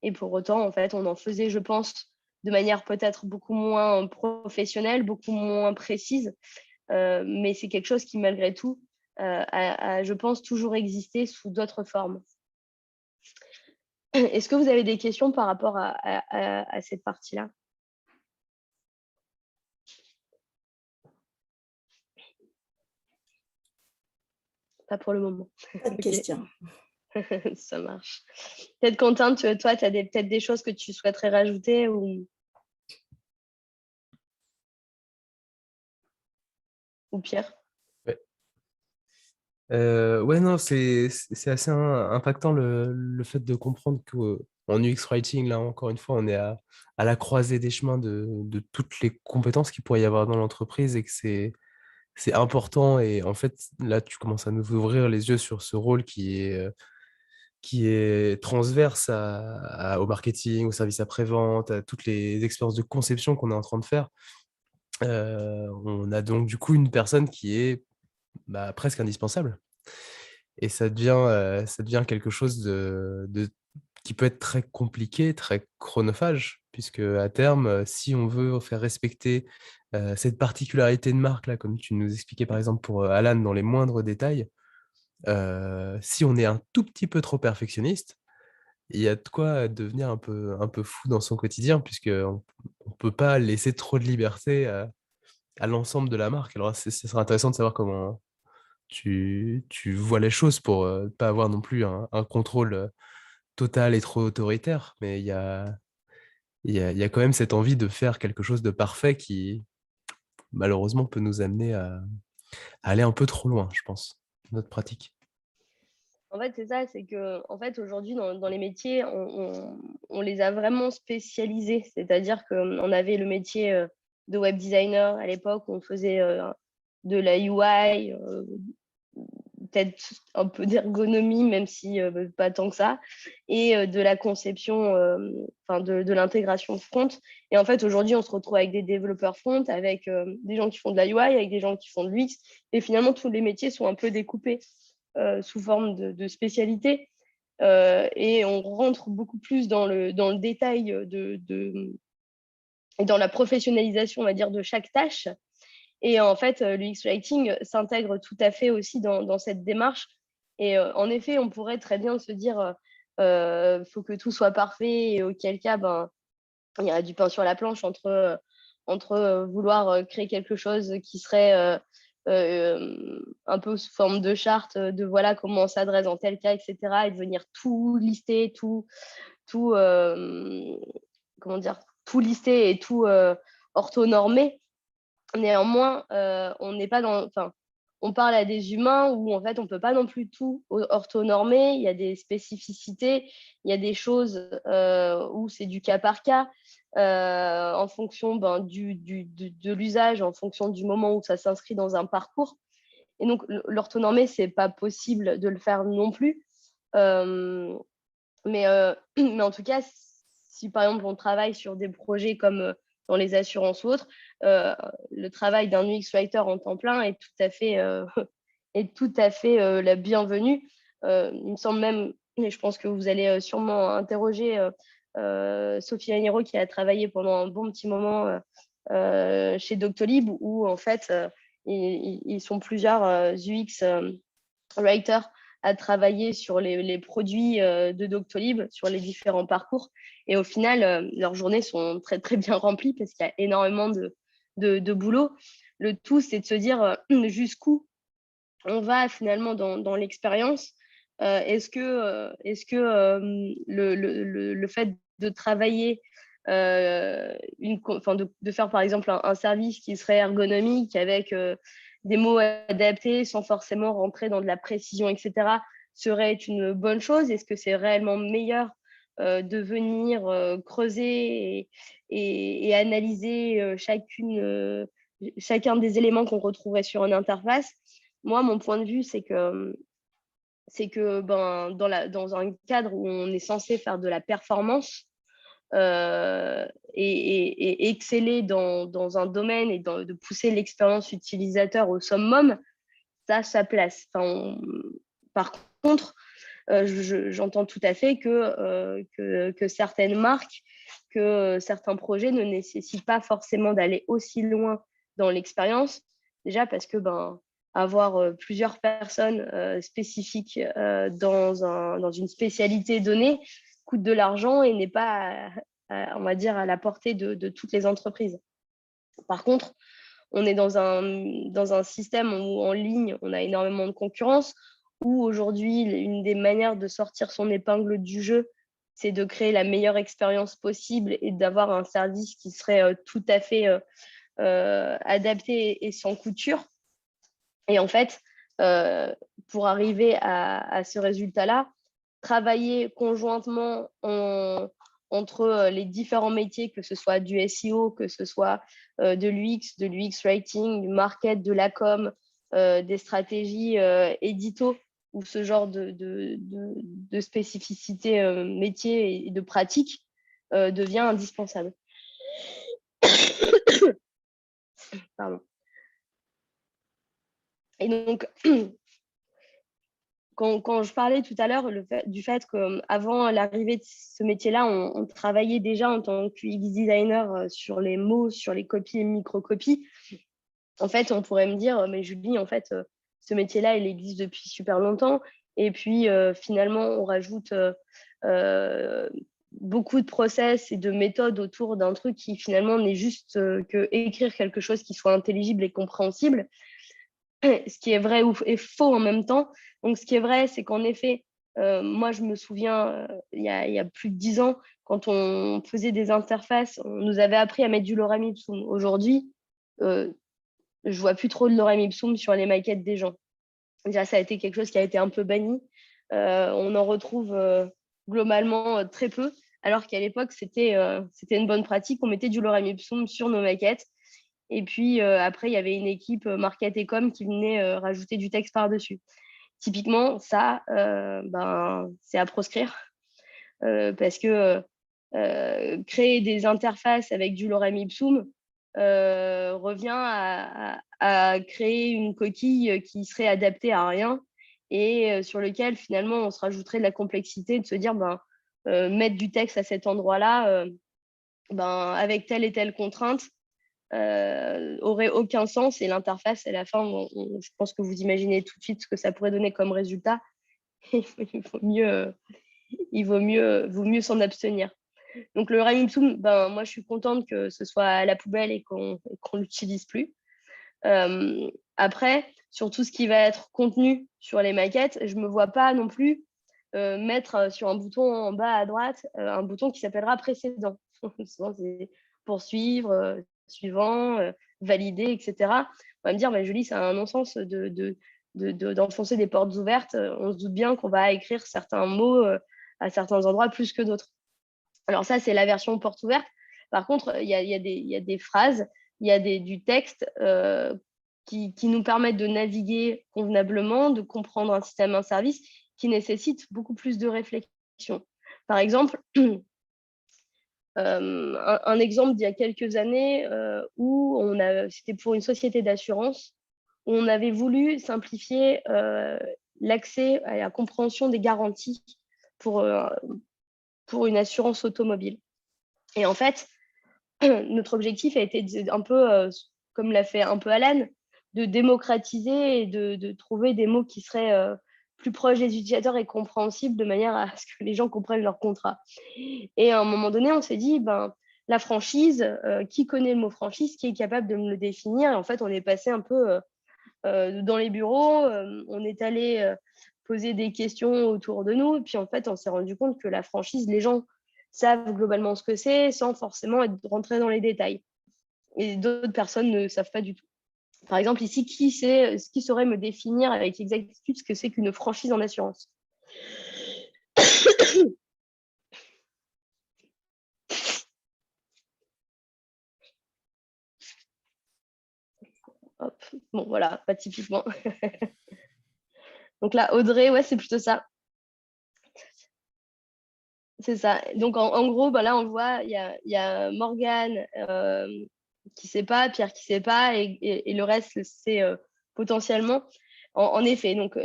Et pour autant, en fait, on en faisait, je pense, de manière peut-être beaucoup moins professionnelle, beaucoup moins précise. Mais c'est quelque chose qui, malgré tout, a, je pense, toujours existé sous d'autres formes. Est-ce que vous avez des questions par rapport à cette partie-là? Pas pour le moment. Pas de questions. Ça marche. Peut-être Quentin, toi, tu as peut-être des choses que tu souhaiterais rajouter ou Pierre? Ouais, non, c'est assez impactant le fait de comprendre qu'en UX Writing, là, encore une fois, on est à la croisée des chemins de toutes les compétences qu'il pourrait y avoir dans l'entreprise et que c'est important. Et en fait, là, tu commences à nous ouvrir les yeux sur ce rôle qui est transverse au marketing, au service après-vente, à toutes les expériences de conception qu'on est en train de faire. On a donc du coup une personne qui est presque indispensable. Et ça devient quelque chose qui peut être très compliqué, très chronophage, puisque à terme, si on veut faire respecter cette particularité de marque, là, comme tu nous expliquais par exemple pour Alan dans les moindres détails, si on est un tout petit peu trop perfectionniste, il y a de quoi devenir un peu fou dans son quotidien, puisqu'on ne peut pas laisser trop de liberté à l'ensemble de la marque. Alors, ce serait intéressant de savoir comment tu vois les choses pour pas avoir non plus un contrôle total et trop autoritaire. Mais il y a quand même cette envie de faire quelque chose de parfait qui, malheureusement, peut nous amener à aller un peu trop loin, je pense, dans notre pratique. En fait, c'est ça, c'est que en fait, aujourd'hui, dans les métiers, on les a vraiment spécialisés. C'est-à-dire qu'on avait le métier de web designer à l'époque, on faisait de la UI, peut-être un peu d'ergonomie, même si pas tant que ça, et de la conception, de l'intégration front. Et en fait, aujourd'hui, on se retrouve avec des développeurs front, avec des gens qui font de la UI, avec des gens qui font de l'UX, et finalement, tous les métiers sont un peu découpés sous forme de spécialité. Et on rentre beaucoup plus dans le détail et dans la professionnalisation, on va dire, de chaque tâche. Et en fait, l'UX Writing s'intègre tout à fait aussi dans cette démarche. Et en effet, on pourrait très bien se dire, faut que tout soit parfait, et auquel cas, ben, il y a du pain sur la planche entre vouloir créer quelque chose qui serait un peu sous forme de charte, de voilà comment on s'adresse dans tel cas, etc., et de venir tout lister, tout comment dire, tout lister et tout orthonormer. Néanmoins, on n'est pas dans, enfin, on parle à des humains où en fait on peut pas non plus tout orthonormer. Il y a des spécificités, il y a des choses où c'est du cas par cas, en fonction de l'usage, en fonction du moment où ça s'inscrit dans un parcours. Et donc l'orthonormer, c'est pas possible de le faire non plus. Mais en tout cas, si par exemple on travaille sur des projets comme dans les assurances ou autres, le travail d'un UX writer en temps plein est tout à fait, la bienvenue. Il me semble même, et je pense que vous allez sûrement interroger Sophie Agnero, qui a travaillé pendant un bon petit moment chez Doctolib, où en fait ils sont plusieurs UX writers à travailler sur les produits de Doctolib, sur les différents parcours. Et au final, leurs journées sont très, très bien remplies parce qu'il y a énormément de boulot. Le tout, c'est de se dire jusqu'où on va finalement dans l'expérience. Est-ce que le fait de travailler, de faire par exemple un service qui serait ergonomique avec des mots adaptés sans forcément rentrer dans de la précision, etc., serait une bonne chose? Est-ce que c'est réellement meilleur de venir creuser et analyser chacun des éléments qu'on retrouverait sur une interface? Moi, mon point de vue, c'est que ben, dans un cadre où on est censé faire de la performance et exceller dans un domaine et de pousser l'expérience utilisateur au summum, ça a sa place. Par contre, j'entends tout à fait que certaines marques, que certains projets ne nécessitent pas forcément d'aller aussi loin dans l'expérience. Déjà parce que avoir plusieurs personnes spécifiques dans une spécialité donnée coûte de l'argent et n'est pas, on va dire, à la portée de toutes les entreprises. Par contre, on est dans un système où en ligne, on a énormément de concurrence, où aujourd'hui, une des manières de sortir son épingle du jeu, c'est de créer la meilleure expérience possible et d'avoir un service qui serait tout à fait adapté et sans couture. Et en fait, pour arriver à ce résultat-là, travailler conjointement entre les différents métiers, que ce soit du SEO, que ce soit de l'UX writing, du market, de la com, des stratégies édito, ou ce genre de spécificité métier et de pratique devient indispensable. Pardon. Et donc, quand je parlais tout à l'heure du fait qu'avant l'arrivée de ce métier-là, on travaillait déjà en tant que UX designer sur les mots, sur les copies et micro-copies. En fait, on pourrait me dire, mais Julie, en fait, ce métier-là, il existe depuis super longtemps. Et puis, finalement, on rajoute beaucoup de process et de méthodes autour d'un truc qui, finalement, n'est juste que écrire quelque chose qui soit intelligible et compréhensible. Ce qui est vrai et faux en même temps. Donc, ce qui est vrai, c'est qu'en effet, moi, je me souviens, il y a plus de 10 ans, quand on faisait des interfaces, on nous avait appris à mettre du lorem ipsum. Aujourd'hui, je vois plus trop de lorem ipsum sur les maquettes des gens. Déjà, ça a été quelque chose qui a été un peu banni. On en retrouve globalement très peu, alors qu'à l'époque, c'était une bonne pratique. On mettait du lorem ipsum sur nos maquettes. Et puis après, il y avait une équipe market et com qui venait rajouter du texte par-dessus. Typiquement, ça, c'est à proscrire parce que créer des interfaces avec du lorem ipsum revient à créer une coquille qui serait adaptée à rien et sur lequel finalement on se rajouterait de la complexité de se dire mettre du texte à cet endroit-là, avec telle et telle contrainte, aurait aucun sens, et l'interface à la fin, je pense que vous imaginez tout de suite ce que ça pourrait donner comme résultat. Il vaut mieux s'en abstenir. Donc le Ramipsum, moi je suis contente que ce soit à la poubelle et qu'on l'utilise plus. Après, sur tout ce qui va être contenu sur les maquettes, je me vois pas non plus mettre sur un bouton en bas à droite un bouton qui s'appellera précédent. Souvent, c'est poursuivre, suivant, valider, etc. On va me dire, Julie, ça a un non-sens d'enfoncer des portes ouvertes. On se doute bien qu'on va écrire certains mots à certains endroits plus que d'autres. Alors ça, c'est la version porte ouverte. Par contre, il y a des phrases, il y a du texte qui nous permettent de naviguer convenablement, de comprendre un système, un service, qui nécessite beaucoup plus de réflexion. Par exemple, un exemple d'il y a quelques années où c'était pour une société d'assurance, où on avait voulu simplifier l'accès à la compréhension des garanties pour une assurance automobile. Et en fait, notre objectif a été un peu, comme l'a fait un peu Alan, de démocratiser et de trouver des mots qui seraient plus proches des utilisateurs et compréhensibles, de manière à ce que les gens comprennent leur contrat. Et à un moment donné, on s'est dit, la franchise, qui connaît le mot franchise, qui est capable de me le définir? Et en fait, on est passé un peu dans les bureaux, on est allé poser des questions autour de nous, et puis en fait, on s'est rendu compte que la franchise, les gens savent globalement ce que c'est, sans forcément être rentrés dans les détails. Et d'autres personnes ne savent pas du tout. Par exemple, ici, qui saurait me définir avec exactitude ce que c'est qu'une franchise en assurance? Hop. Bon, voilà, pas typiquement. Donc là, Audrey, ouais, c'est plutôt ça. C'est ça. Donc, en gros, là, on le voit, il y a Morgane qui ne sait pas, Pierre qui ne sait pas, et le reste, c'est potentiellement. En effet, donc,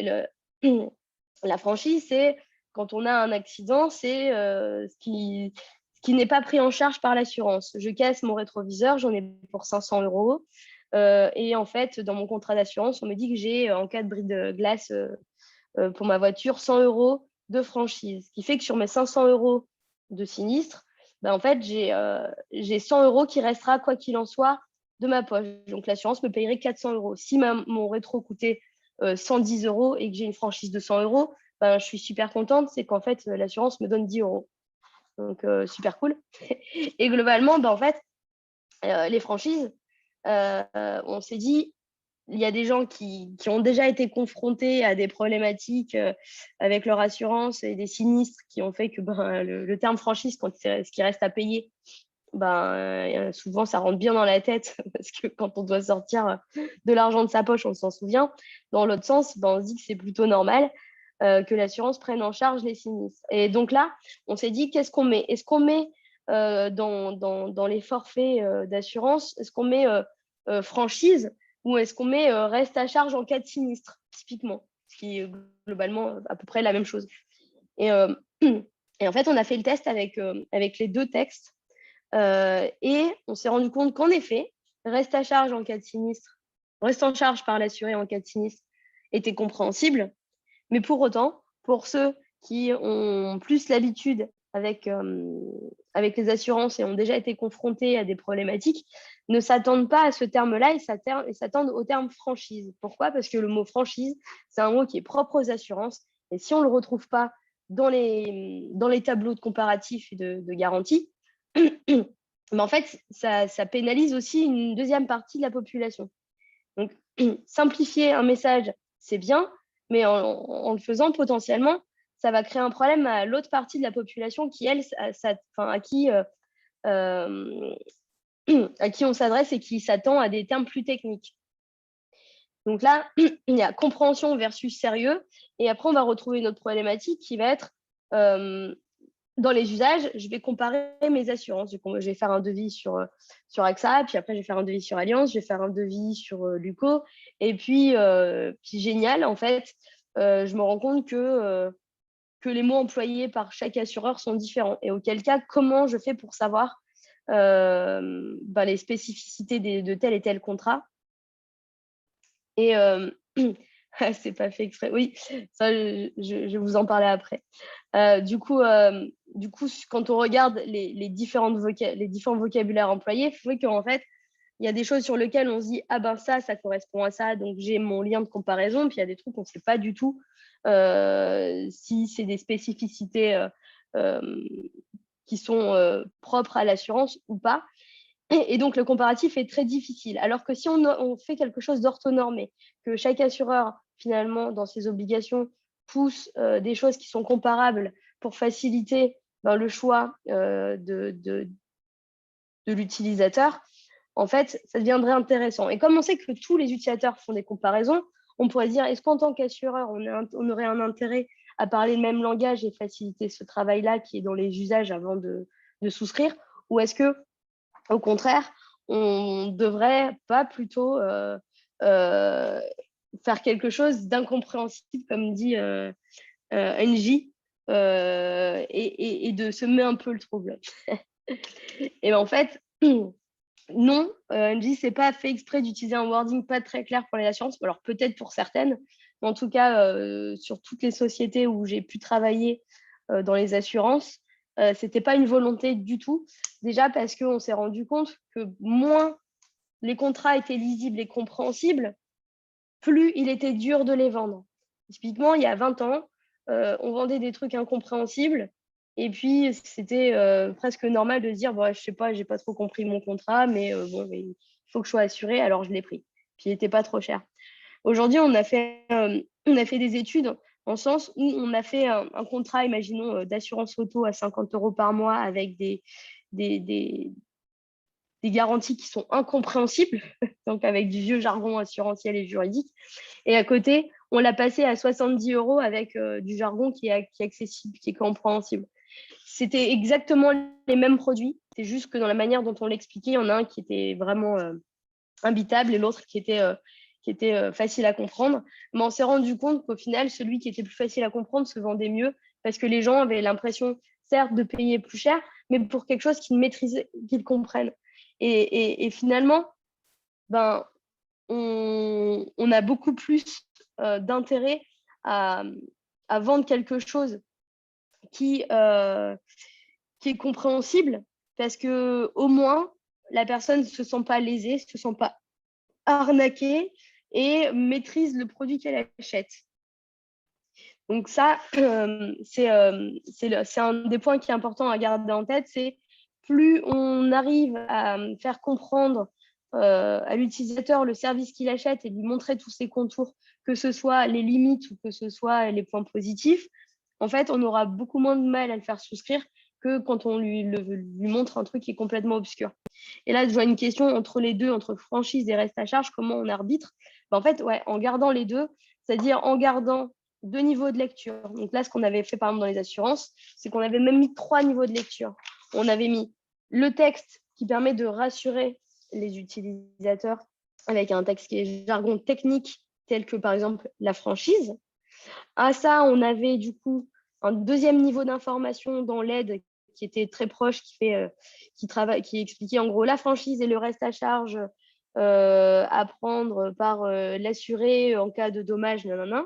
la franchise, c'est quand on a un accident, c'est ce qui n'est pas pris en charge par l'assurance. Je casse mon rétroviseur, j'en ai pour 500 €. Et en fait, dans mon contrat d'assurance, on me dit que j'ai, en cas de bris de glace pour ma voiture, 100 € de franchise. Ce qui fait que sur mes 500 € de sinistre, en fait, j'ai 100 € qui restera, quoi qu'il en soit, de ma poche. Donc, l'assurance me payerait 400 €. Si mon rétro coûtait 110 € et que j'ai une franchise de 100 €, je suis super contente. C'est qu'en fait, l'assurance me donne 10 €. Donc, super cool. Et globalement, en fait, les franchises, on s'est dit, il y a des gens qui ont déjà été confrontés à des problématiques avec leur assurance et des sinistres qui ont fait que le terme franchise, quand c'est ce qui reste à payer, souvent ça rentre bien dans la tête parce que quand on doit sortir de l'argent de sa poche, on s'en souvient. Dans l'autre sens, on se dit que c'est plutôt normal que l'assurance prenne en charge les sinistres. Et donc là, on s'est dit, qu'est-ce qu'on met? Est-ce qu'on met dans les forfaits d'assurance, est-ce qu'on met franchise, ou est-ce qu'on met reste à charge en cas de sinistre, typiquement, ce qui est globalement à peu près la même chose. Et en fait, on a fait le test avec les deux textes et on s'est rendu compte qu'en effet, reste à charge en cas de sinistre, reste en charge par l'assuré en cas de sinistre, était compréhensible. Mais pour autant, pour ceux qui ont plus l'habitude avec les assurances et ont déjà été confrontés à des problématiques, ne s'attendent pas à ce terme-là et s'attendent au terme franchise. Pourquoi? Parce que le mot franchise, c'est un mot qui est propre aux assurances, et si on ne le retrouve pas dans les tableaux de comparatifs et de garantie, en fait, ça pénalise aussi une deuxième partie de la population. Donc, simplifier un message, c'est bien, mais en le faisant, potentiellement, ça va créer un problème à l'autre partie de la population qui, elle, à qui on s'adresse et qui s'attend à des termes plus techniques. Donc là, il y a compréhension versus sérieux. Et après, on va retrouver une autre problématique qui va être dans les usages, je vais comparer mes assurances. Je vais faire un devis sur AXA, puis après, je vais faire un devis sur Allianz, je vais faire un devis sur Luco. Et puis génial, en fait, je me rends compte que les mots employés par chaque assureur sont différents. Et auquel cas, comment je fais pour savoir les spécificités de tel et tel contrat. Et c'est pas fait exprès. Oui, ça, je vais vous en parler après. Du coup, quand on regarde les différents vocabulaires employés, il faut qu'en fait, il y a des choses sur lesquelles on se dit ah ben ça correspond à ça, donc j'ai mon lien de comparaison. Puis il y a des trucs qu'on ne sait pas du tout si c'est des spécificités qui sont propres à l'assurance ou pas. Et donc, le comparatif est très difficile. Alors que si on fait quelque chose d'orthonormé, que chaque assureur, finalement, dans ses obligations, pousse des choses qui sont comparables pour faciliter le choix de l'utilisateur, en fait, ça deviendrait intéressant. Et comme on sait que tous les utilisateurs font des comparaisons, on pourrait dire, est-ce qu'en tant qu'assureur, on aurait un intérêt à parler le même langage et faciliter ce travail-là qui est dans les usages avant de souscrire, ou est-ce que au contraire, on ne devrait pas plutôt faire quelque chose d'incompréhensible, comme dit NJ, et de semer un peu le trouble. Et en fait, non, NJ, c'est pas fait exprès d'utiliser un wording pas très clair pour les assurances. Alors peut-être pour certaines, mais en tout cas, sur toutes les sociétés où j'ai pu travailler dans les assurances, c'était pas une volonté du tout. Déjà parce qu'on s'est rendu compte que moins les contrats étaient lisibles et compréhensibles, plus il était dur de les vendre. Typiquement, il y a 20 ans, on vendait des trucs incompréhensibles. Et puis, c'était presque normal de se dire, bon, je sais pas, j'ai pas trop compris mon contrat, mais il faut que je sois assurée, alors je l'ai pris. Puis, il n'était pas trop cher. Aujourd'hui, on a fait des études en sens où on a fait un contrat, imaginons, d'assurance auto à 50 € par mois avec des garanties qui sont incompréhensibles, donc avec du vieux jargon assurantiel et juridique. Et à côté, on l'a passé à 70 € avec du jargon qui est accessible, qui est compréhensible. C'était exactement les mêmes produits, c'est juste que dans la manière dont on l'expliquait, il y en a un qui était vraiment imbitable et l'autre qui était facile à comprendre. Mais on s'est rendu compte qu'au final, celui qui était plus facile à comprendre se vendait mieux parce que les gens avaient l'impression, certes, de payer plus cher, mais pour quelque chose qu'ils maîtrisaient, qu'ils comprennent. Et finalement, on a beaucoup plus d'intérêt à vendre quelque chose qui est compréhensible parce qu'au moins, la personne ne se sent pas lésée, ne se sent pas arnaquée et maîtrise le produit qu'elle achète. Donc ça, c'est un des points qui est important à garder en tête, c'est plus on arrive à faire comprendre à l'utilisateur le service qu'il achète et lui montrer tous ses contours, que ce soit les limites ou que ce soit les points positifs, en fait, on aura beaucoup moins de mal à le faire souscrire que quand on lui montre un truc qui est complètement obscur. Et là, je vois une question entre les deux, entre franchise et reste à charge, comment on arbitre. En fait, ouais, en gardant les deux, c'est-à-dire en gardant 2 niveaux de lecture. Donc là, ce qu'on avait fait par exemple dans les assurances, c'est qu'on avait même mis 3 niveaux de lecture. On avait mis le texte qui permet de rassurer les utilisateurs avec un texte qui est jargon technique tel que par exemple la franchise. À ça, on avait du coup un deuxième niveau d'information dans l'aide qui était très proche, qui expliquait en gros la franchise et le reste à charge à prendre par l'assuré en cas de dommage, nanana.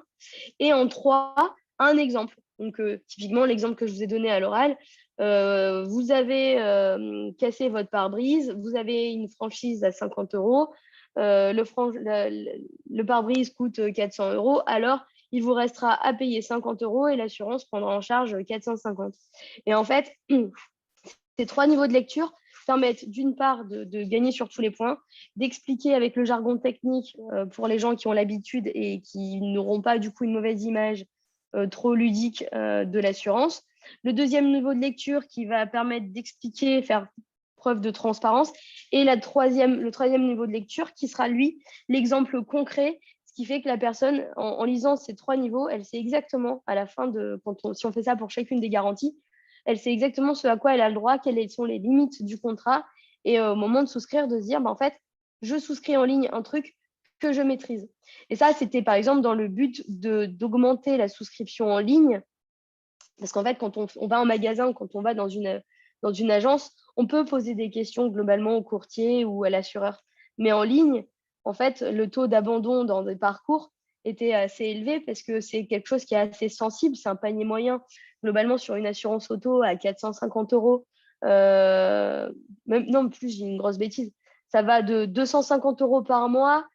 Et en 3, un exemple. Donc, typiquement, l'exemple que je vous ai donné à l'oral, vous avez cassé votre pare-brise, vous avez une franchise à 50 €, le pare-brise coûte 400 €, alors il vous restera à payer 50 € et l'assurance prendra en charge 450. Et en fait, ces 3 niveaux de lecture permettent d'une part de gagner sur tous les points, d'expliquer avec le jargon technique pour les gens qui ont l'habitude et qui n'auront pas du coup une mauvaise image trop ludique de l'assurance. Le deuxième niveau de lecture qui va permettre d'expliquer, faire preuve de transparence. Et le troisième niveau de lecture qui sera, lui, l'exemple concret, ce qui fait que la personne, en lisant ces 3 niveaux, elle sait exactement à la fin si on fait ça pour chacune des garanties, elle sait exactement ce à quoi elle a le droit, quelles sont les limites du contrat, et au moment de souscrire, de se dire, en fait, je souscris en ligne un truc que je maîtrise. Et ça, c'était par exemple dans le but d'augmenter la souscription en ligne. Parce qu'en fait, quand on va en magasin ou quand on va dans une agence, on peut poser des questions globalement au courtier ou à l'assureur. Mais en ligne, en fait, le taux d'abandon dans des parcours était assez élevé parce que c'est quelque chose qui est assez sensible. C'est un panier moyen, globalement, sur une assurance auto à 450 €. Non, plus, j'ai une grosse bêtise. Ça va de 250 € par mois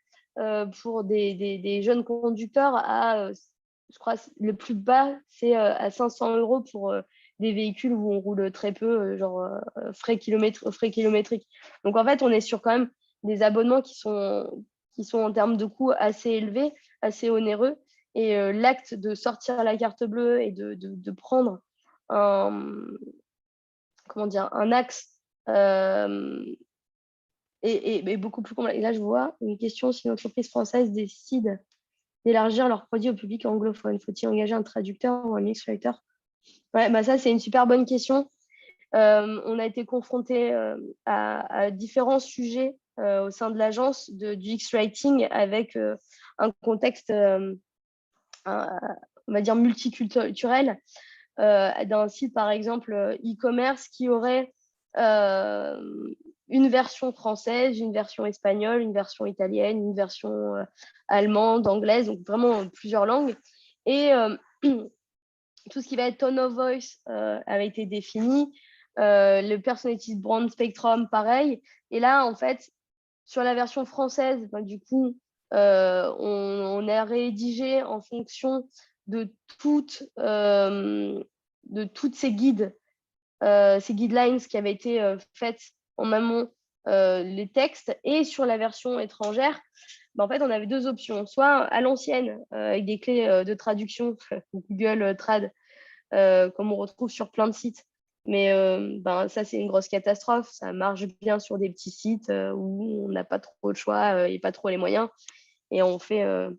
pour des jeunes conducteurs à, je crois, le plus bas, c'est à 500 € pour des véhicules où on roule très peu, genre frais kilométriques. Donc, en fait, on est sur quand même des abonnements qui sont en termes de coûts assez élevés, assez onéreux. Et l'acte de sortir la carte bleue et de prendre un axe est beaucoup plus complexe. Et là, je vois une question: si une entreprise française décide d'élargir leurs produits au public anglophone, faut-il engager un traducteur ou un UX-writer? Ouais, bah ça, c'est une super bonne question. On a été confronté à différents sujets au sein de l'agence du UX-writing avec un contexte, on va dire, multiculturel, d'un site, par exemple, e-commerce qui aurait une version française, une version espagnole, une version italienne, une version allemande, anglaise, donc vraiment plusieurs langues. Et tout ce qui va être tone of voice avait été défini, le personality brand spectrum, pareil. Et là, en fait, sur la version française, du coup, on a rédigé en fonction de toutes ces guides, ces guidelines qui avaient été faites en amont, les textes. Et sur la version étrangère, en fait, on avait deux options. Soit à l'ancienne, avec des clés de traduction, Google Trad, comme on retrouve sur plein de sites. Mais ça, c'est une grosse catastrophe. Ça marche bien sur des petits sites où on n'a pas trop le choix et pas trop les moyens. Et on fait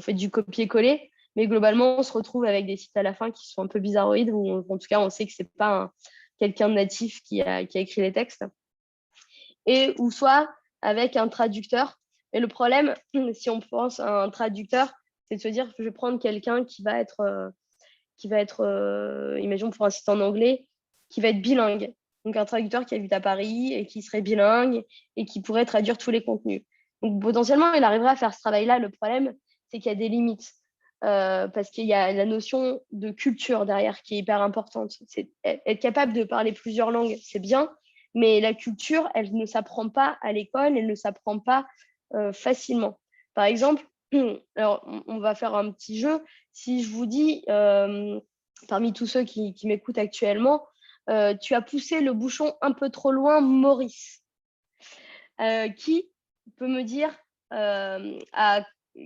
du copier-coller. Mais globalement, on se retrouve avec des sites à la fin qui sont un peu bizarroïdes, où en tout cas, on sait que ce n'est pas quelqu'un de natif qui a écrit les textes. Et ou soit avec un traducteur. Et le problème, si on pense à un traducteur, c'est de se dire que je vais prendre quelqu'un qui va être, imaginons pour un site en anglais, qui va être bilingue. Donc, un traducteur qui habite à Paris et qui serait bilingue et qui pourrait traduire tous les contenus. Donc, potentiellement, il arriverait à faire ce travail-là. Le problème, c'est qu'il y a des limites parce qu'il y a la notion de culture derrière qui est hyper importante. C'est être capable de parler plusieurs langues, c'est bien, mais la culture, elle ne s'apprend pas à l'école, elle ne s'apprend pas facilement. Par exemple, alors, on va faire un petit jeu. Si je vous dis, parmi tous ceux qui m'écoutent actuellement, tu as poussé le bouchon un peu trop loin, Maurice. Qui peut me dire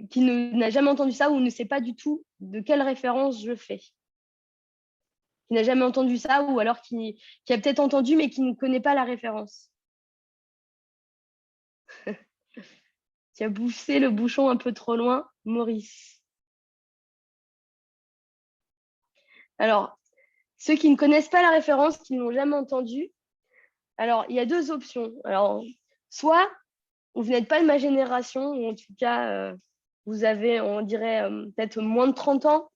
qui n'a jamais entendu ça ou ne sait pas du tout de quelle référence je fais? Qui n'a jamais entendu ça ou alors qui a peut-être entendu mais qui ne connaît pas la référence? Tu as poussé le bouchon un peu trop loin, Maurice. Alors, ceux qui ne connaissent pas la référence, qui ne l'ont jamais entendue, alors, il y a deux options. Alors, soit vous n'êtes pas de ma génération, ou en tout cas, vous avez, on dirait, peut-être moins de 30 ans.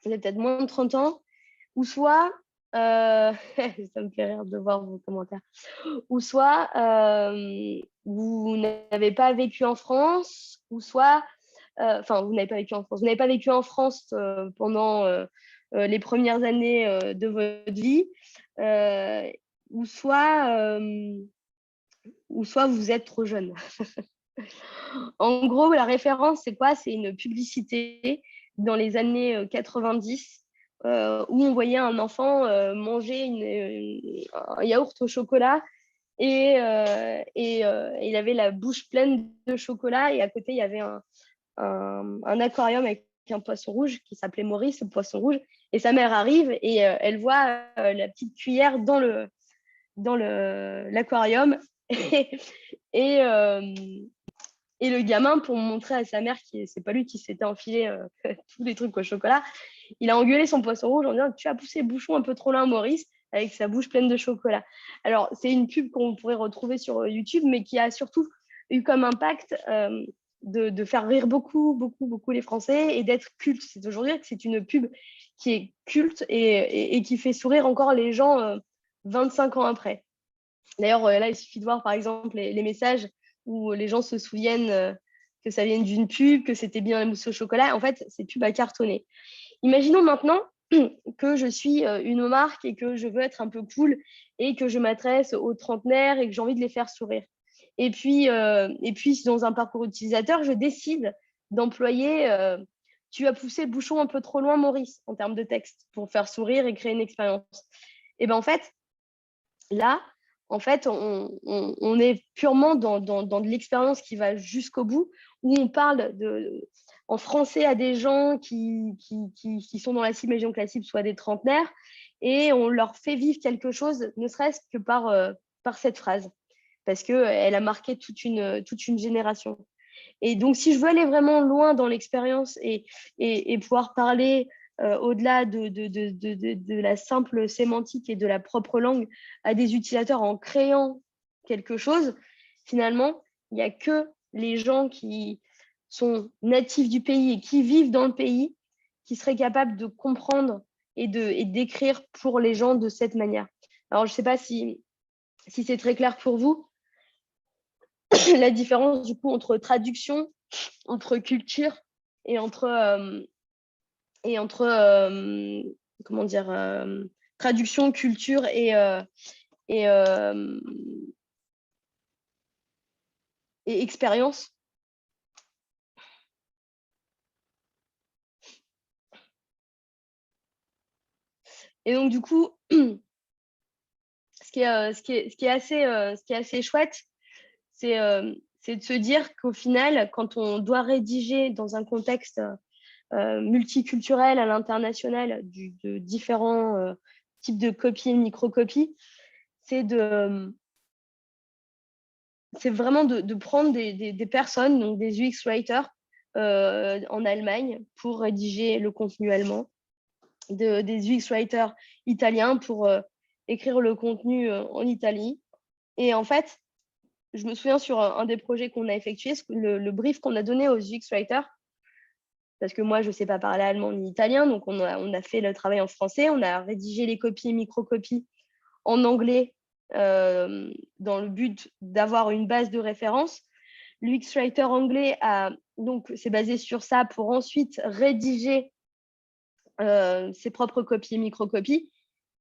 Vous avez peut-être moins de 30 ans. Ou soit, ça me fait rire de voir vos commentaires. Ou soit, vous n'avez pas vécu en France, ou soit, vous n'avez pas vécu en France. Vous n'avez pas vécu en France pendant les premières années de votre vie. Ou soit vous êtes trop jeune. En gros, la référence, c'est quoi? C'est une publicité dans les années 90 où on voyait un enfant manger un yaourt au chocolat et il avait la bouche pleine de chocolat et à côté, il y avait un aquarium avec un poisson rouge qui s'appelait Maurice, le poisson rouge. Et sa mère arrive et elle voit la petite cuillère dans l'aquarium et le gamin, pour montrer à sa mère que c'est pas lui qui s'était enfilé tous les trucs au chocolat, il a engueulé son poisson rouge en disant: tu as poussé le bouchon un peu trop loin, Maurice, avec sa bouche pleine de chocolat. Alors, c'est une pub qu'on pourrait retrouver sur YouTube, mais qui a surtout eu comme impact de faire rire beaucoup, beaucoup, beaucoup les Français et d'être culte. C'est aujourd'hui que c'est une pub qui est culte et qui fait sourire encore les gens 25 ans après. D'ailleurs, là, il suffit de voir, par exemple, les messages où les gens se souviennent que ça vienne d'une pub, que c'était bien la mousse au chocolat. En fait, ces pubs a cartonné. Imaginons maintenant que je suis une marque et que je veux être un peu cool et que je m'adresse aux trentenaires et que j'ai envie de les faire sourire. Et puis, dans un parcours utilisateur, je décide d'employer tu as poussé le bouchon un peu trop loin, Maurice, en termes de texte, pour faire sourire et créer une expérience. Et bien, en fait, là, en fait, on est purement dans de l'expérience qui va jusqu'au bout, où on parle en français à des gens qui sont dans la cible, imaginons que la cible soit des trentenaires, et on leur fait vivre quelque chose, ne serait-ce que par cette phrase, parce qu'elle a marqué toute une génération. Et donc, si je veux aller vraiment loin dans l'expérience et pouvoir parler au-delà de la simple sémantique et de la propre langue à des utilisateurs en créant quelque chose, finalement, il n'y a que les gens qui sont natifs du pays et qui vivent dans le pays qui seraient capables de comprendre et d'écrire pour les gens de cette manière. Alors, je ne sais pas si c'est très clair pour vous, la différence du coup entre traduction, entre culture et entre comment dire, traduction, culture et expérience. Et donc du coup, ce qui est assez chouette, c'est de se dire qu'au final, quand on doit rédiger dans un contexte multiculturel à l'international de différents types de copies et microcopies, c'est vraiment de prendre des personnes, donc des UX writers en Allemagne pour rédiger le contenu allemand, des UX writers italiens pour écrire le contenu en Italie. Et en fait, je me souviens sur un des projets qu'on a effectué, le brief qu'on a donné aux UX writers, parce que moi, je ne sais pas parler allemand ni italien, donc on a fait le travail en français, on a rédigé les copies et microcopies en anglais dans le but d'avoir une base de référence. L'UX Writer anglais s'est basé sur ça pour ensuite rédiger ses propres copies et microcopies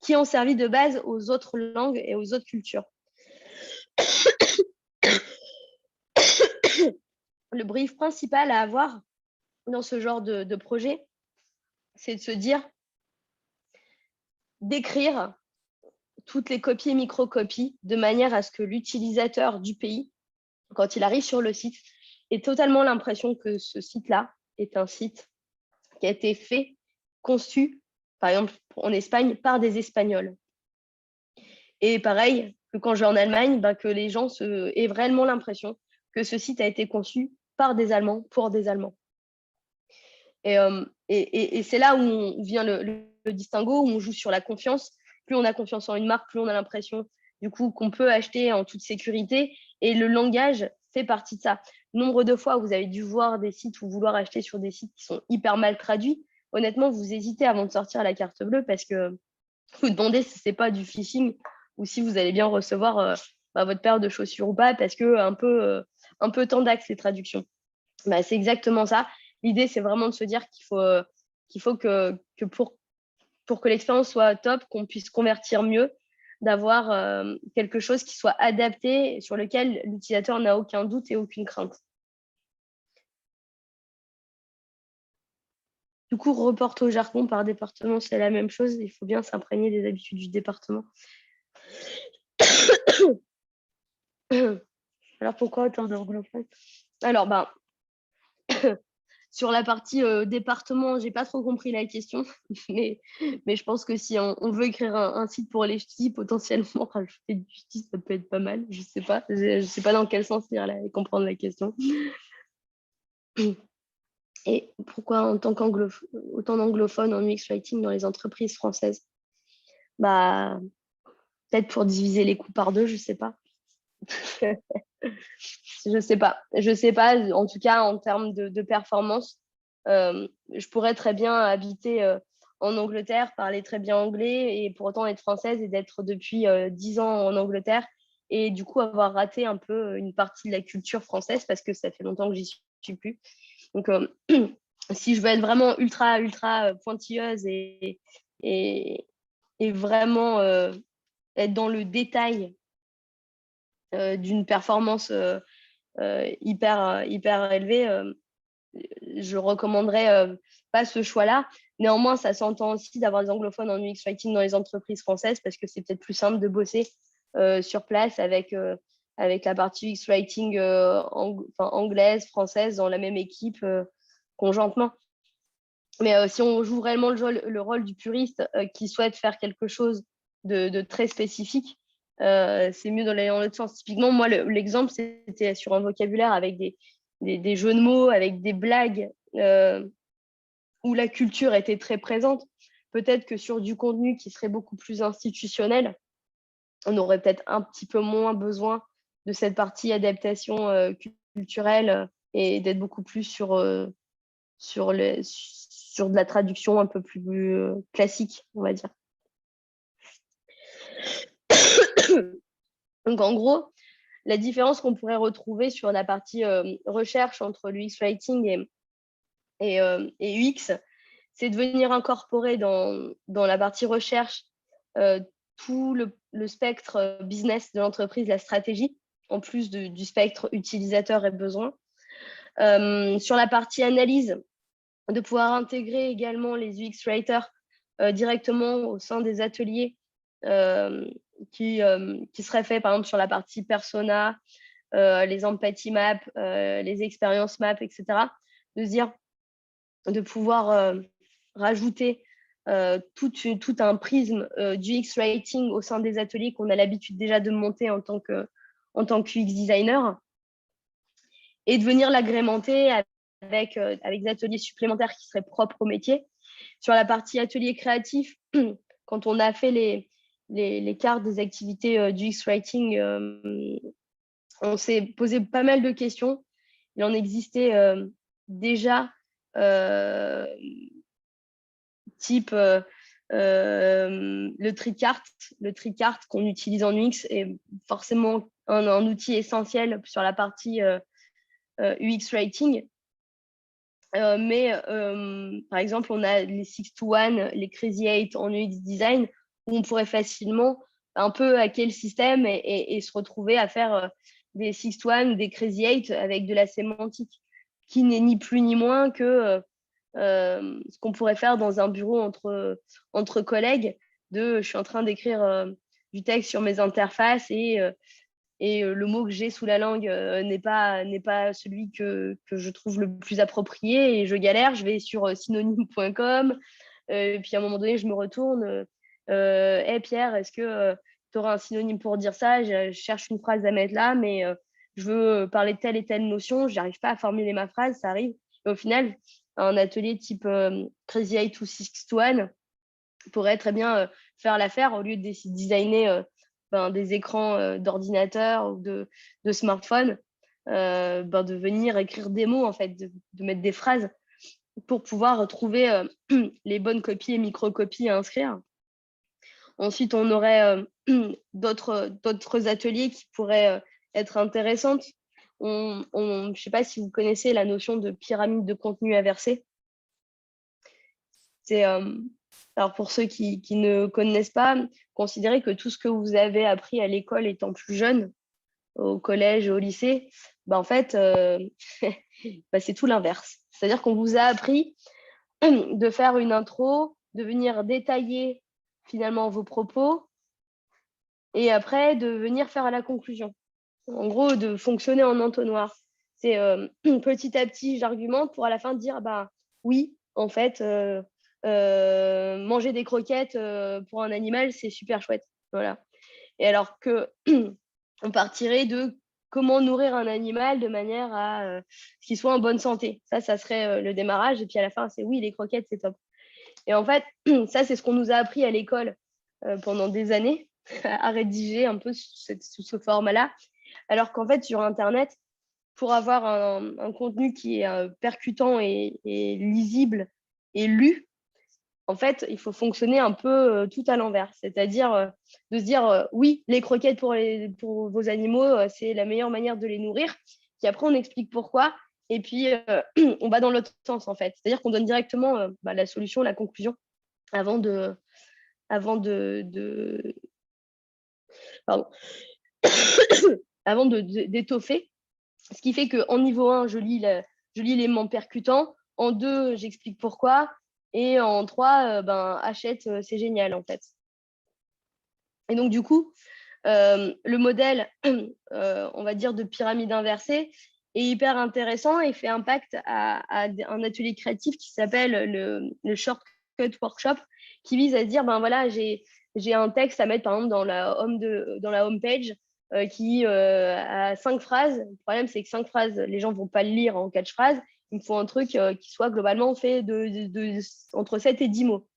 qui ont servi de base aux autres langues et aux autres cultures. Le brief principal à avoir dans ce genre de projet, c'est de se dire, d'écrire toutes les copies et microcopies de manière à ce que l'utilisateur du pays, quand il arrive sur le site, ait totalement l'impression que ce site-là est un site qui a été fait, conçu, par exemple en Espagne, par des Espagnols. Et pareil, que quand je vais en Allemagne, que les gens aient vraiment l'impression que ce site a été conçu par des Allemands, pour des Allemands. Et c'est là où vient le distinguo, où on joue sur la confiance. Plus on a confiance en une marque, plus on a l'impression du coup qu'on peut acheter en toute sécurité. Et le langage fait partie de ça. Nombre de fois, vous avez dû voir des sites ou vouloir acheter sur des sites qui sont hyper mal traduits. Honnêtement, vous hésitez avant de sortir la carte bleue parce que vous demandez si ce n'est pas du phishing ou si vous allez bien recevoir votre paire de chaussures ou pas, parce que un peu tendax les traductions. C'est exactement ça. L'idée, c'est vraiment de se dire qu'il faut que pour que l'expérience soit top, qu'on puisse convertir mieux, d'avoir quelque chose qui soit adapté, sur lequel l'utilisateur n'a aucun doute et aucune crainte. Du coup, reporte au jargon par département, c'est la même chose. Il faut bien s'imprégner des habitudes du département. Alors, pourquoi autant d'anglophones ? Alors, sur la partie département, je n'ai pas trop compris la question, mais je pense que si on veut écrire un site pour les ch'tis, potentiellement rajouter du ch'ti, ça peut être pas mal. Je ne sais pas dans quel sens lire et comprendre la question. Et pourquoi autant d'anglophones en UX Writing dans les entreprises françaises ? Peut-être pour diviser les coûts par deux, je ne sais pas. Je sais pas. En tout cas, en termes de performance, je pourrais très bien habiter en Angleterre, parler très bien anglais et pour autant être française et d'être depuis 10 ans en Angleterre et du coup avoir raté un peu une partie de la culture française parce que ça fait longtemps que j'y suis plus. Donc, si je veux être vraiment ultra, ultra pointilleuse et, et vraiment être dans le détail d'une performance hyper élevée, je recommanderais pas ce choix-là. Néanmoins, ça s'entend aussi d'avoir des anglophones en UX Writing dans les entreprises françaises parce que c'est peut-être plus simple de bosser sur place avec la partie UX Writing anglaise, française dans la même équipe conjointement. Mais si on joue réellement le rôle du puriste qui souhaite faire quelque chose de très spécifique, c'est mieux d'aller dans l'autre sens. Typiquement, moi, l'exemple, c'était sur un vocabulaire avec des jeux de mots, avec des blagues où la culture était très présente. Peut-être que sur du contenu qui serait beaucoup plus institutionnel, on aurait peut-être un petit peu moins besoin de cette partie adaptation culturelle et d'être beaucoup plus sur de la traduction un peu plus classique, on va dire. Donc, en gros, la différence qu'on pourrait retrouver sur la partie recherche entre l'UX Writing et UX, c'est de venir incorporer dans la partie recherche tout le spectre business de l'entreprise, la stratégie, en plus du spectre utilisateur et besoin. Sur la partie analyse, de pouvoir intégrer également les UX writers directement au sein des ateliers qui seraient faits, par exemple, sur la partie persona, les empathy maps, les expérience maps, etc. De pouvoir rajouter tout un prisme du UX writing au sein des ateliers qu'on a l'habitude déjà de monter en tant que UX designer et de venir l'agrémenter avec des ateliers supplémentaires qui seraient propres au métier. Sur la partie atelier créatif, quand on a fait les cartes des activités du X-Writing, on s'est posé pas mal de questions. Il en existait déjà type le tricart qu'on utilise en UX est forcément un outil essentiel sur la partie UX Writing. Mais par exemple, on a les 6 to 1, les Crazy 8 en UX Design, où on pourrait facilement un peu hacker le système et se retrouver à faire des 6 to 1 ou des Crazy 8 avec de la sémantique, qui n'est ni plus ni moins que ce qu'on pourrait faire dans un bureau entre collègues, je suis en train d'écrire du texte sur mes interfaces et le mot que j'ai sous la langue n'est pas celui que je trouve le plus approprié et je galère, je vais sur synonyme.com et puis à un moment donné, je me retourne. Hey Pierre, est-ce que tu auras un synonyme pour dire ça? Je cherche une phrase à mettre là, mais je veux parler de telle et telle notion, je n'arrive pas à formuler ma phrase, ça arrive. Et au final, un atelier type Crazy 8 ou 6 to 1 pourrait très bien faire l'affaire au lieu de designer des écrans d'ordinateur ou de smartphone, de venir écrire des mots, en fait, de mettre des phrases pour pouvoir trouver les bonnes copies et micro-copies à inscrire. Ensuite, on aurait d'autres ateliers qui pourraient être intéressantes. Je ne sais pas si vous connaissez la notion de pyramide de contenu inversé. C'est alors pour ceux qui ne connaissent pas, considérez que tout ce que vous avez appris à l'école étant plus jeune, au collège, au lycée, en fait, c'est tout l'inverse. C'est-à-dire qu'on vous a appris de faire une intro, de venir détailler finalement vos propos et après de venir faire à la conclusion. En gros, de fonctionner en entonnoir. C'est petit à petit, j'argumente pour à la fin dire oui, en fait, manger des croquettes pour un animal, c'est super chouette. Voilà. Et alors que on partirait de comment nourrir un animal de manière à ce qu'il soit en bonne santé. Ça serait le démarrage. Et puis à la fin, c'est oui, les croquettes, c'est top. Et en fait, ça, c'est ce qu'on nous a appris à l'école pendant des années, à rédiger un peu sous ce format-là. Alors qu'en fait, sur Internet, pour avoir un contenu qui est percutant et lisible et lu, en fait, il faut fonctionner un peu tout à l'envers. C'est-à-dire de se dire, oui, les croquettes pour vos animaux, c'est la meilleure manière de les nourrir. Puis après, on explique pourquoi. Et puis, on va dans l'autre sens, en fait. C'est-à-dire qu'on donne directement la solution, la conclusion, avant de, pardon, avant d'étoffer. Ce qui fait qu'en niveau 1, je lis l'élément percutant. En 2, j'explique pourquoi. Et en 3, achète, c'est génial, en fait. Et donc, du coup, le modèle, on va dire, de pyramide inversée est hyper intéressant et fait impact à un atelier créatif qui s'appelle le Shortcut Workshop, qui vise à se dire, ben voilà, j'ai un texte à mettre, par exemple, dans la home page qui a 5 phrases. Le problème, c'est que 5 phrases, les gens ne vont pas le lire en 4 phrases. Il me faut un truc qui soit globalement fait entre 7 et 10 mots.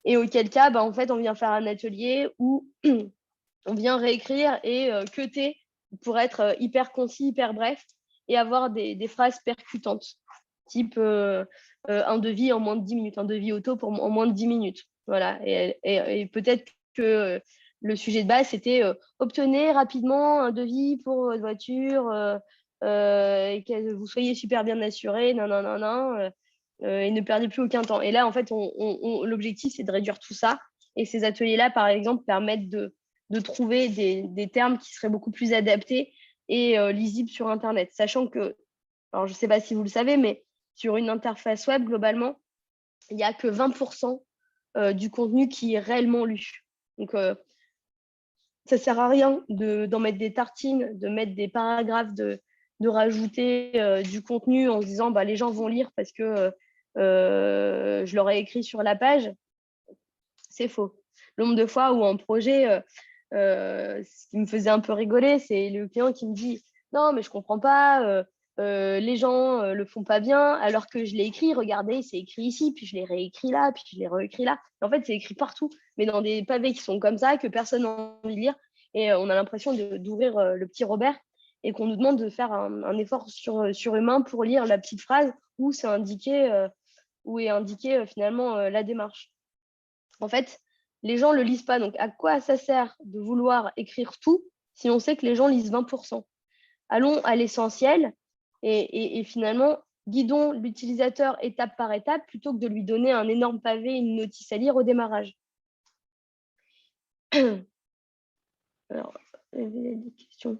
Et auquel cas, en fait, on vient faire un atelier où on vient réécrire et cutter pour être hyper concis, hyper bref et avoir des phrases percutantes, type un devis en moins de 10 minutes, un devis auto en moins de 10 minutes. Voilà. Et peut-être que le sujet de base, c'était obtenez rapidement un devis pour votre voiture et que vous soyez super bien assuré, et ne perdez plus aucun temps. Et là, en fait, l'objectif, c'est de réduire tout ça. Et ces ateliers-là, par exemple, permettent de trouver des termes qui seraient beaucoup plus adaptés et lisibles sur Internet. Sachant que, alors je ne sais pas si vous le savez, mais sur une interface web, globalement, il n'y a que 20% du contenu qui est réellement lu. Donc, ça ne sert à rien d'en mettre des tartines, de mettre des paragraphes, de rajouter du contenu en se disant les gens vont lire parce que je leur ai écrit sur la page. C'est faux. Le nombre de fois où en projet, ce qui me faisait un peu rigoler, c'est le client qui me dit non, mais je comprends pas, les gens le font pas bien, alors que je l'ai écrit, regardez, c'est écrit ici, puis je l'ai réécrit là, puis je l'ai réécrit là. Et en fait, c'est écrit partout, mais dans des pavés qui sont comme ça, que personne n'a envie de lire. Et on a l'impression d'ouvrir le petit Robert et qu'on nous demande de faire un effort surhumain pour lire la petite phrase où c'est indiqué, où est indiqué finalement la démarche. En fait, les gens ne le lisent pas. Donc, à quoi ça sert de vouloir écrire tout si on sait que les gens lisent 20%? Allons à l'essentiel et finalement, guidons l'utilisateur étape par étape plutôt que de lui donner un énorme pavé, une notice à lire au démarrage. Alors, il y avait des questions.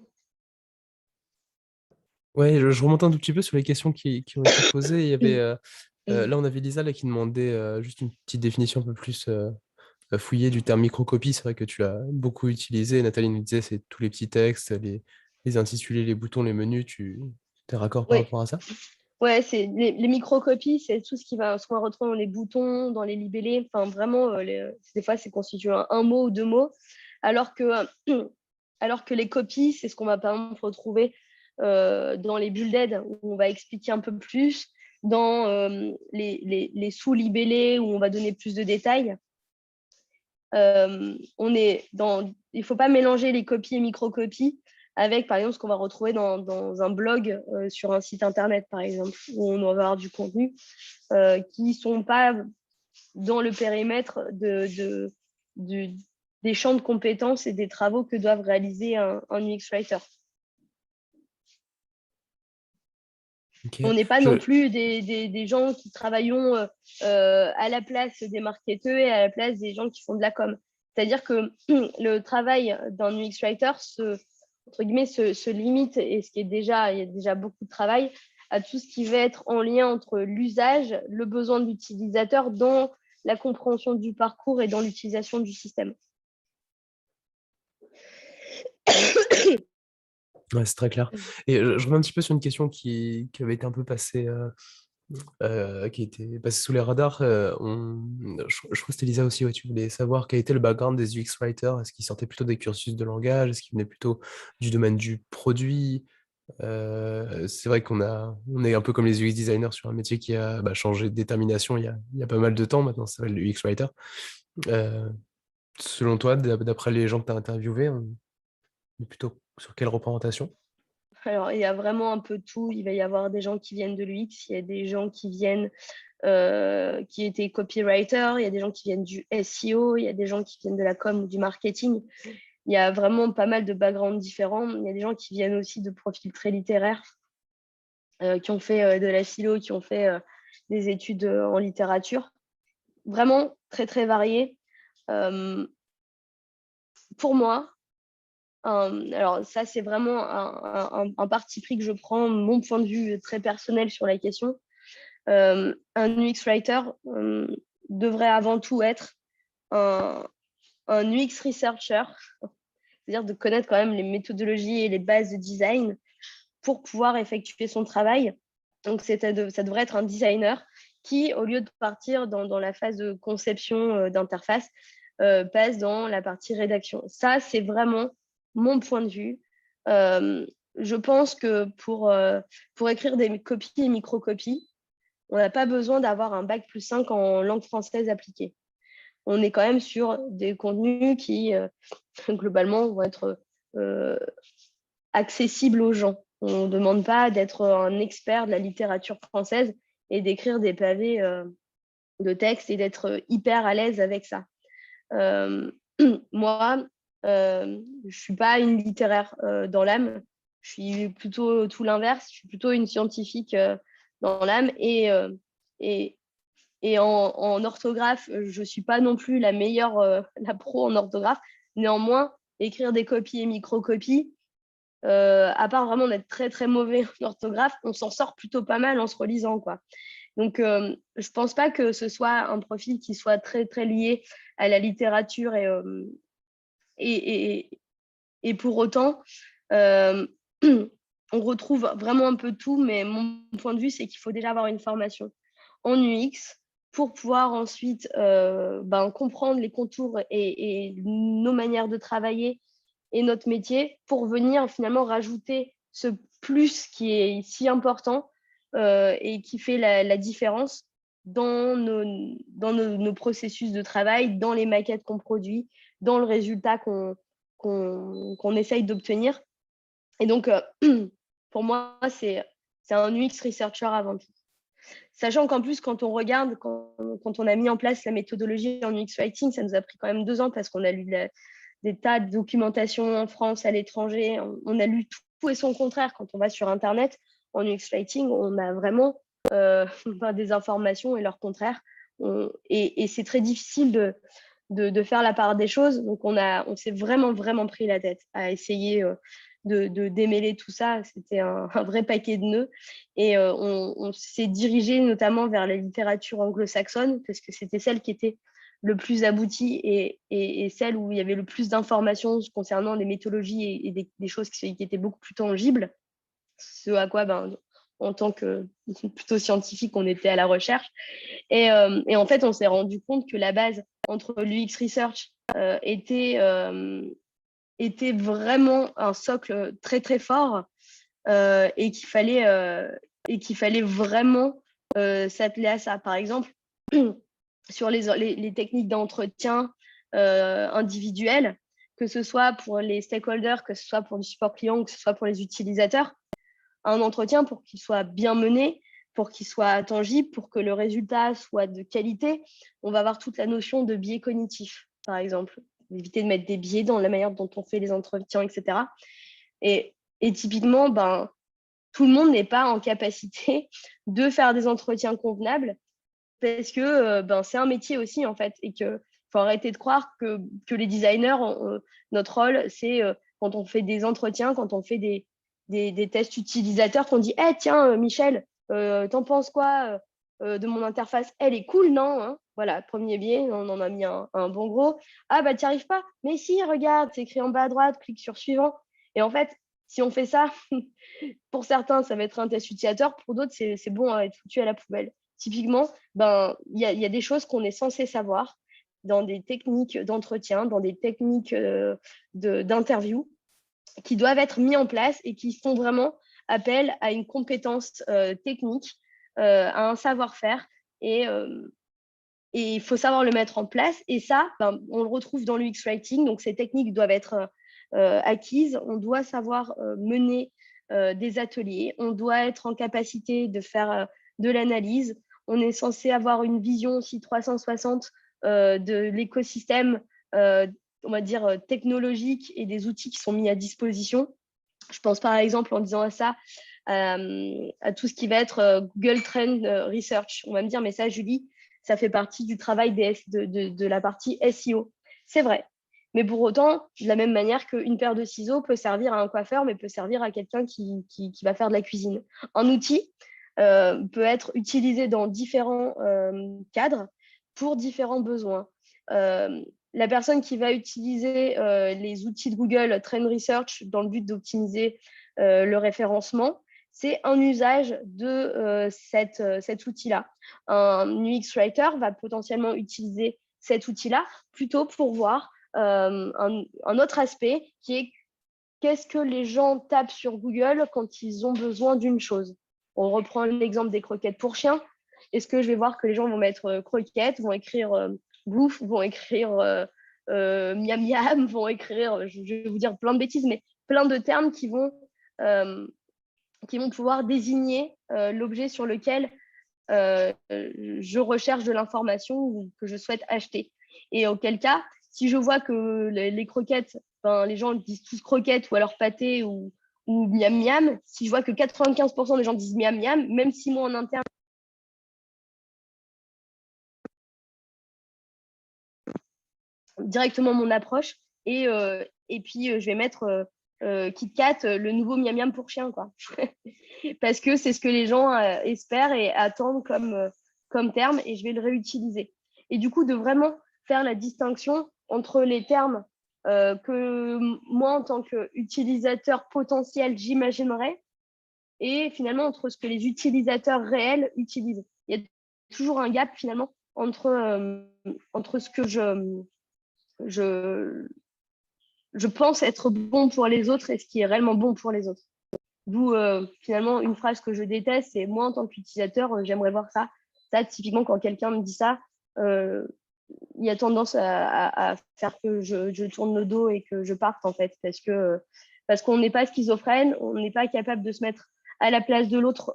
Ouais, je remonte un tout petit peu sur les questions qui ont été posées. Il y avait, là, on avait Lisa là, qui demandait juste une petite définition un peu plus fouillée du terme microcopie. C'est vrai que tu l'as beaucoup utilisé. Nathalie nous disait c'est tous les petits textes, les intitulés, les boutons, les menus. Tu es raccord par Oui, rapport à ça? ouais, c'est les microcopies, c'est tout ce qu'on va retrouver dans les boutons, dans les libellés. Enfin, vraiment, des fois, c'est constitué un mot ou deux mots. Alors que, alors que les copies, c'est ce qu'on va par exemple retrouver dans les bulles d'aide, où on va expliquer un peu plus, dans les sous-libellés, où on va donner plus de détails. Il ne faut pas mélanger les copies et microcopies avec, par exemple, ce qu'on va retrouver dans un blog sur un site internet, par exemple, où on va avoir du contenu qui ne sont pas dans le périmètre des champs de compétences et des travaux que doivent réaliser un UX Writer. Okay. On n'est pas non plus des gens qui travaillons à la place des marketeurs et à la place des gens qui font de la com. C'est-à-dire que le travail d'un UX Writer entre guillemets, se limite, et il y a déjà beaucoup de travail, à tout ce qui va être en lien entre l'usage, le besoin de l'utilisateur dans la compréhension du parcours et dans l'utilisation du système. Ouais, c'est très clair. Et je reviens un petit peu sur une question qui avait été un peu passée, qui était passée sous les radars. Je crois que c'était Lisa aussi, ouais, tu voulais savoir quel était le background des UX writers. Est-ce qu'ils sortaient plutôt des cursus de langage? Est-ce qu'ils venaient plutôt du domaine du produit? C'est vrai on est un peu comme les UX designers sur un métier qui a changé de détermination il y a pas mal de temps maintenant, ça s'appelle le UX writer. Selon toi, d'après les gens que tu as interviewés, on est plutôt Sur quelle représentation? Alors, il y a vraiment un peu de tout. Il va y avoir des gens qui viennent de l'UX, il y a des gens qui viennent, qui étaient copywriters, il y a des gens qui viennent du SEO, il y a des gens qui viennent de la com ou du marketing. Il y a vraiment pas mal de backgrounds différents. Il y a des gens qui viennent aussi de profils très littéraires, qui ont fait de la philo, qui ont fait des études en littérature. Vraiment très, très varié. Pour moi, alors ça, c'est vraiment un parti pris que je prends, mon point de vue très personnel sur la question. Un UX writer devrait avant tout être un UX researcher, c'est-à-dire de connaître quand même les méthodologies et les bases de design pour pouvoir effectuer son travail. Donc, ça devrait être un designer qui, au lieu de partir dans la phase de conception d'interface, passe dans la partie rédaction. Ça, c'est vraiment mon point de vue. Je pense que pour écrire des copies et microcopies, on n'a pas besoin d'avoir un bac plus 5 en langue française appliquée. On est quand même sur des contenus qui, globalement, vont être accessibles aux gens. On ne demande pas d'être un expert de la littérature française et d'écrire des pavés de texte et d'être hyper à l'aise avec ça. Moi, je ne suis pas une littéraire dans l'âme. Je suis plutôt tout l'inverse. Je suis plutôt une scientifique dans l'âme. Et en orthographe, je ne suis pas non plus la meilleure, la pro en orthographe. Néanmoins, écrire des copies et micro-copies, à part vraiment d'être très, très mauvais en orthographe, on s'en sort plutôt pas mal en se relisant, quoi. Donc, je ne pense pas que ce soit un profil qui soit très, très lié à la littérature et pour autant, on retrouve vraiment un peu tout, mais mon point de vue, c'est qu'il faut déjà avoir une formation en UX pour pouvoir ensuite comprendre les contours et nos manières de travailler et notre métier pour venir finalement rajouter ce plus qui est si important et qui fait la différence dans nos processus de travail, dans les maquettes qu'on produit, dans le résultat qu'on essaye d'obtenir. Et donc, pour moi, c'est un UX researcher avant tout. Sachant qu'en plus, quand on regarde, quand on a mis en place la méthodologie en UX Writing, ça nous a pris quand même 2 ans parce qu'on a lu des tas de documentation en France, à l'étranger. On a lu tout et son contraire. Quand on va sur Internet, en UX Writing, on a vraiment des informations et leur contraire. Et c'est très difficile de faire la part des choses. Donc, on s'est vraiment, vraiment pris la tête à essayer de démêler tout ça. C'était un vrai paquet de nœuds. Et on s'est dirigé notamment vers la littérature anglo-saxonne parce que c'était celle qui était le plus aboutie et celle où il y avait le plus d'informations concernant les méthodologies et des choses qui étaient beaucoup plus tangibles. Ce à quoi, en tant que plutôt scientifique, on était à la recherche. Et en fait, on s'est rendu compte que la base entre l'UX Research était vraiment un socle très, très fort et qu'il fallait vraiment s'atteler à ça. Par exemple, sur les techniques d'entretien individuel, que ce soit pour les stakeholders, que ce soit pour le support client, que ce soit pour les utilisateurs, un entretien pour qu'il soit bien mené, pour qu'il soit tangible, pour que le résultat soit de qualité, on va avoir toute la notion de biais cognitif, par exemple. Éviter de mettre des biais dans la manière dont on fait les entretiens, etc. Et typiquement, tout le monde n'est pas en capacité de faire des entretiens convenables parce que c'est un métier aussi, en fait, et qu'il faut arrêter de croire que les designers, notre rôle, c'est quand on fait des entretiens, quand on fait des tests utilisateurs, qu'on dit hey, « tiens, Michel, t'en penses quoi de mon interface? Elle est cool, non hein ?» Voilà, premier biais, on en a mis un bon gros. « Ah, t'y arrives pas? Mais si, regarde, c'est écrit en bas à droite, clique sur suivant. » Et en fait, si on fait ça, pour certains, ça va être un test utilisateur. Pour d'autres, c'est bon à être foutu à la poubelle. Typiquement, il y a des choses qu'on est censé savoir dans des techniques d'entretien, dans des techniques d'interview qui doivent être mis en place et qui font vraiment appel à une compétence technique, à un savoir-faire et il faut savoir le mettre en place. Et ça, on le retrouve dans l'UX Writing. Donc, ces techniques doivent être acquises. On doit savoir mener des ateliers. On doit être en capacité de faire de l'analyse. On est censé avoir une vision aussi 360 de l'écosystème, on va dire, technologique et des outils qui sont mis à disposition. Je pense par exemple, en disant ça, à tout ce qui va être Google Trend Research. On va me dire, mais ça, Julie, ça fait partie du travail de la partie SEO. C'est vrai. Mais pour autant, de la même manière qu'une paire de ciseaux peut servir à un coiffeur, mais peut servir à quelqu'un qui va faire de la cuisine. Un outil peut être utilisé dans différents cadres pour différents besoins. La personne qui va utiliser les outils de Google Trend Research dans le but d'optimiser le référencement, c'est un usage de cet outil-là. Un UX Writer va potentiellement utiliser cet outil-là plutôt pour voir un autre aspect qui est qu'est-ce que les gens tapent sur Google quand ils ont besoin d'une chose. On reprend l'exemple des croquettes pour chiens. Est-ce que je vais voir que les gens vont mettre croquettes, vont écrire bouffe, vont écrire miam miam, vont écrire, je vais vous dire plein de bêtises, mais plein de termes qui vont pouvoir désigner l'objet sur lequel je recherche de l'information ou que je souhaite acheter. Et auquel cas, si je vois que les croquettes, les gens disent tous croquettes ou alors pâté ou miam miam, si je vois que 95% des gens disent miam miam, même si moi en interne, directement mon approche et puis je vais mettre Kit Kat, le nouveau miam miam pour chien, quoi. Parce que c'est ce que les gens espèrent et attendent comme terme et je vais le réutiliser. Et du coup, de vraiment faire la distinction entre les termes que moi, en tant qu'utilisateur potentiel, j'imaginerais et finalement entre ce que les utilisateurs réels utilisent. Il y a toujours un gap finalement entre ce que je pense être bon pour les autres et ce qui est réellement bon pour les autres. D'où finalement une phrase que je déteste, c'est moi en tant qu'utilisateur, j'aimerais voir ça. Ça, typiquement, quand quelqu'un me dit ça, il y a tendance à faire que je tourne le dos et que je parte en fait, parce qu'on n'est pas schizophrène, on n'est pas capable de se mettre à la place de l'autre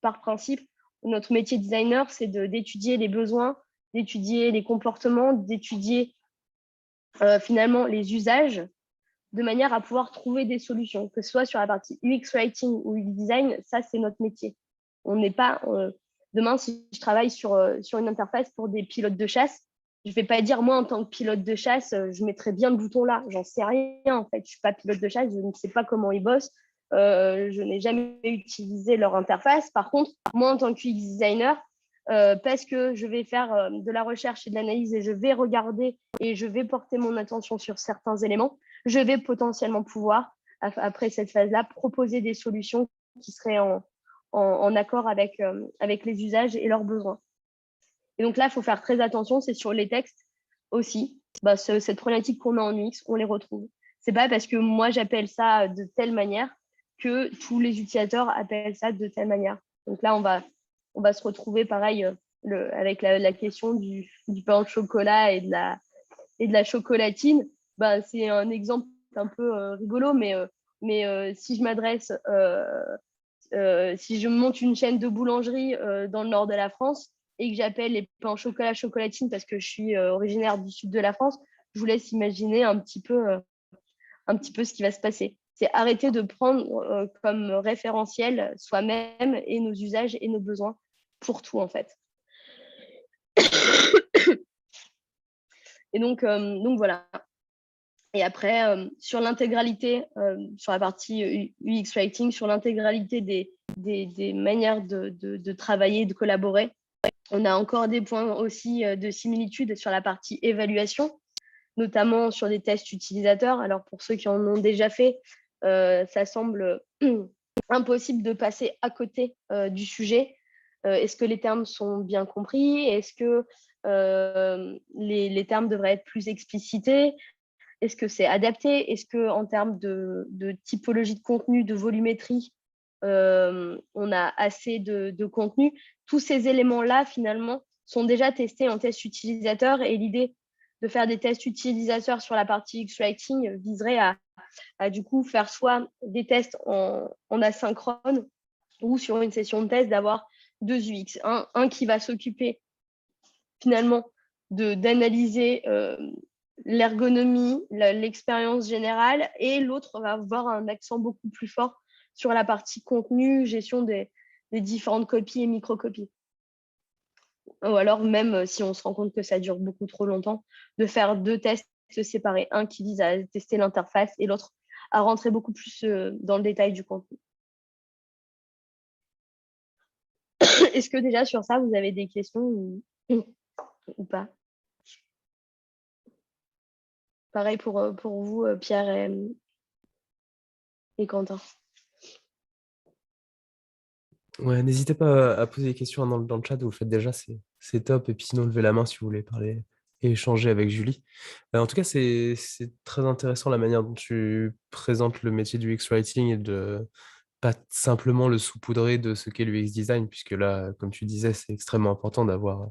par principe. Notre métier de designer, c'est d'étudier les besoins, d'étudier les comportements, d'étudier finalement les usages de manière à pouvoir trouver des solutions, que ce soit sur la partie UX Writing ou UX Design, ça, c'est notre métier. On n'est pas... demain, si je travaille sur une interface pour des pilotes de chasse, je ne vais pas dire, moi, en tant que pilote de chasse, je mettrai bien le bouton là. J'en sais rien, en fait. Je ne suis pas pilote de chasse, je ne sais pas comment ils bossent. Je n'ai jamais utilisé leur interface. Par contre, moi, en tant que UX designer, parce que je vais faire de la recherche et de l'analyse et je vais regarder et je vais porter mon attention sur certains éléments, je vais potentiellement pouvoir, après cette phase-là, proposer des solutions qui seraient en accord avec les usages et leurs besoins. Et donc là, il faut faire très attention, c'est sur les textes aussi. Cette problématique qu'on a en UX, on les retrouve. Ce n'est pas parce que moi, j'appelle ça de telle manière que tous les utilisateurs appellent ça de telle manière. Donc là, on va se retrouver pareil avec la question du pain au chocolat et de la chocolatine. C'est un exemple un peu rigolo, mais si je m'adresse, si je monte une chaîne de boulangerie dans le nord de la France et que j'appelle les pains au chocolat chocolatine parce que je suis originaire du sud de la France, je vous laisse imaginer un petit peu ce qui va se passer. C'est arrêter de prendre comme référentiel soi-même et nos usages et nos besoins pour tout, en fait. Et donc voilà. Et après, sur l'intégralité, sur la partie UX Writing, sur l'intégralité des manières de travailler, de collaborer, on a encore des points aussi de similitude sur la partie évaluation, notamment sur des tests utilisateurs. Alors, pour ceux qui en ont déjà fait, ça semble impossible de passer à côté du sujet. Est-ce que les termes sont bien compris? Est-ce que les termes devraient être plus explicités? Est-ce que c'est adapté? Est-ce qu'en termes de typologie de contenu, de volumétrie, on a assez de contenu? Tous ces éléments-là, finalement, sont déjà testés en test utilisateur et l'idée de faire des tests utilisateurs sur la partie UX-Writing viserait à du coup faire soit des tests en asynchrone ou sur une session de test d'avoir 2 UX. Un qui va s'occuper finalement d'analyser l'ergonomie, l'expérience générale, et l'autre va avoir un accent beaucoup plus fort sur la partie contenu, gestion des différentes copies et microcopies. Ou alors même si on se rend compte que ça dure beaucoup trop longtemps, de faire 2 tests séparés, un qui vise à tester l'interface et l'autre à rentrer beaucoup plus dans le détail du contenu. Est-ce que déjà sur ça, vous avez des questions ou pas? Pareil pour vous, Pierre et Quentin. Ouais, n'hésitez pas à poser des questions dans le chat, vous le faites déjà, c'est top. Et puis sinon, levez la main si vous voulez parler et échanger avec Julie. En tout cas, c'est très intéressant la manière dont tu présentes le métier du UX-Writing et de pas simplement le saupoudrer de ce qu'est l'UX design, puisque là, comme tu disais, c'est extrêmement important d'avoir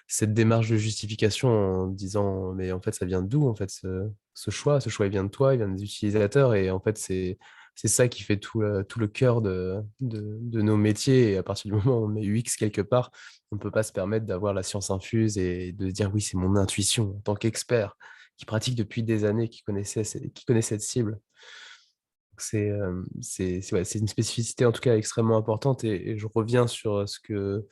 cette démarche de justification en disant, mais en fait, ça vient d'où, en fait, ce choix? Ce choix, il vient de toi, il vient des utilisateurs, et en fait, c'est ça qui fait tout le cœur de nos métiers. Et à partir du moment où on met UX quelque part, on ne peut pas se permettre d'avoir la science infuse et de se dire, oui, c'est mon intuition en tant qu'expert qui pratique depuis des années, qui connaît cette cible. C'est une spécificité en tout cas extrêmement importante et je reviens sur ce que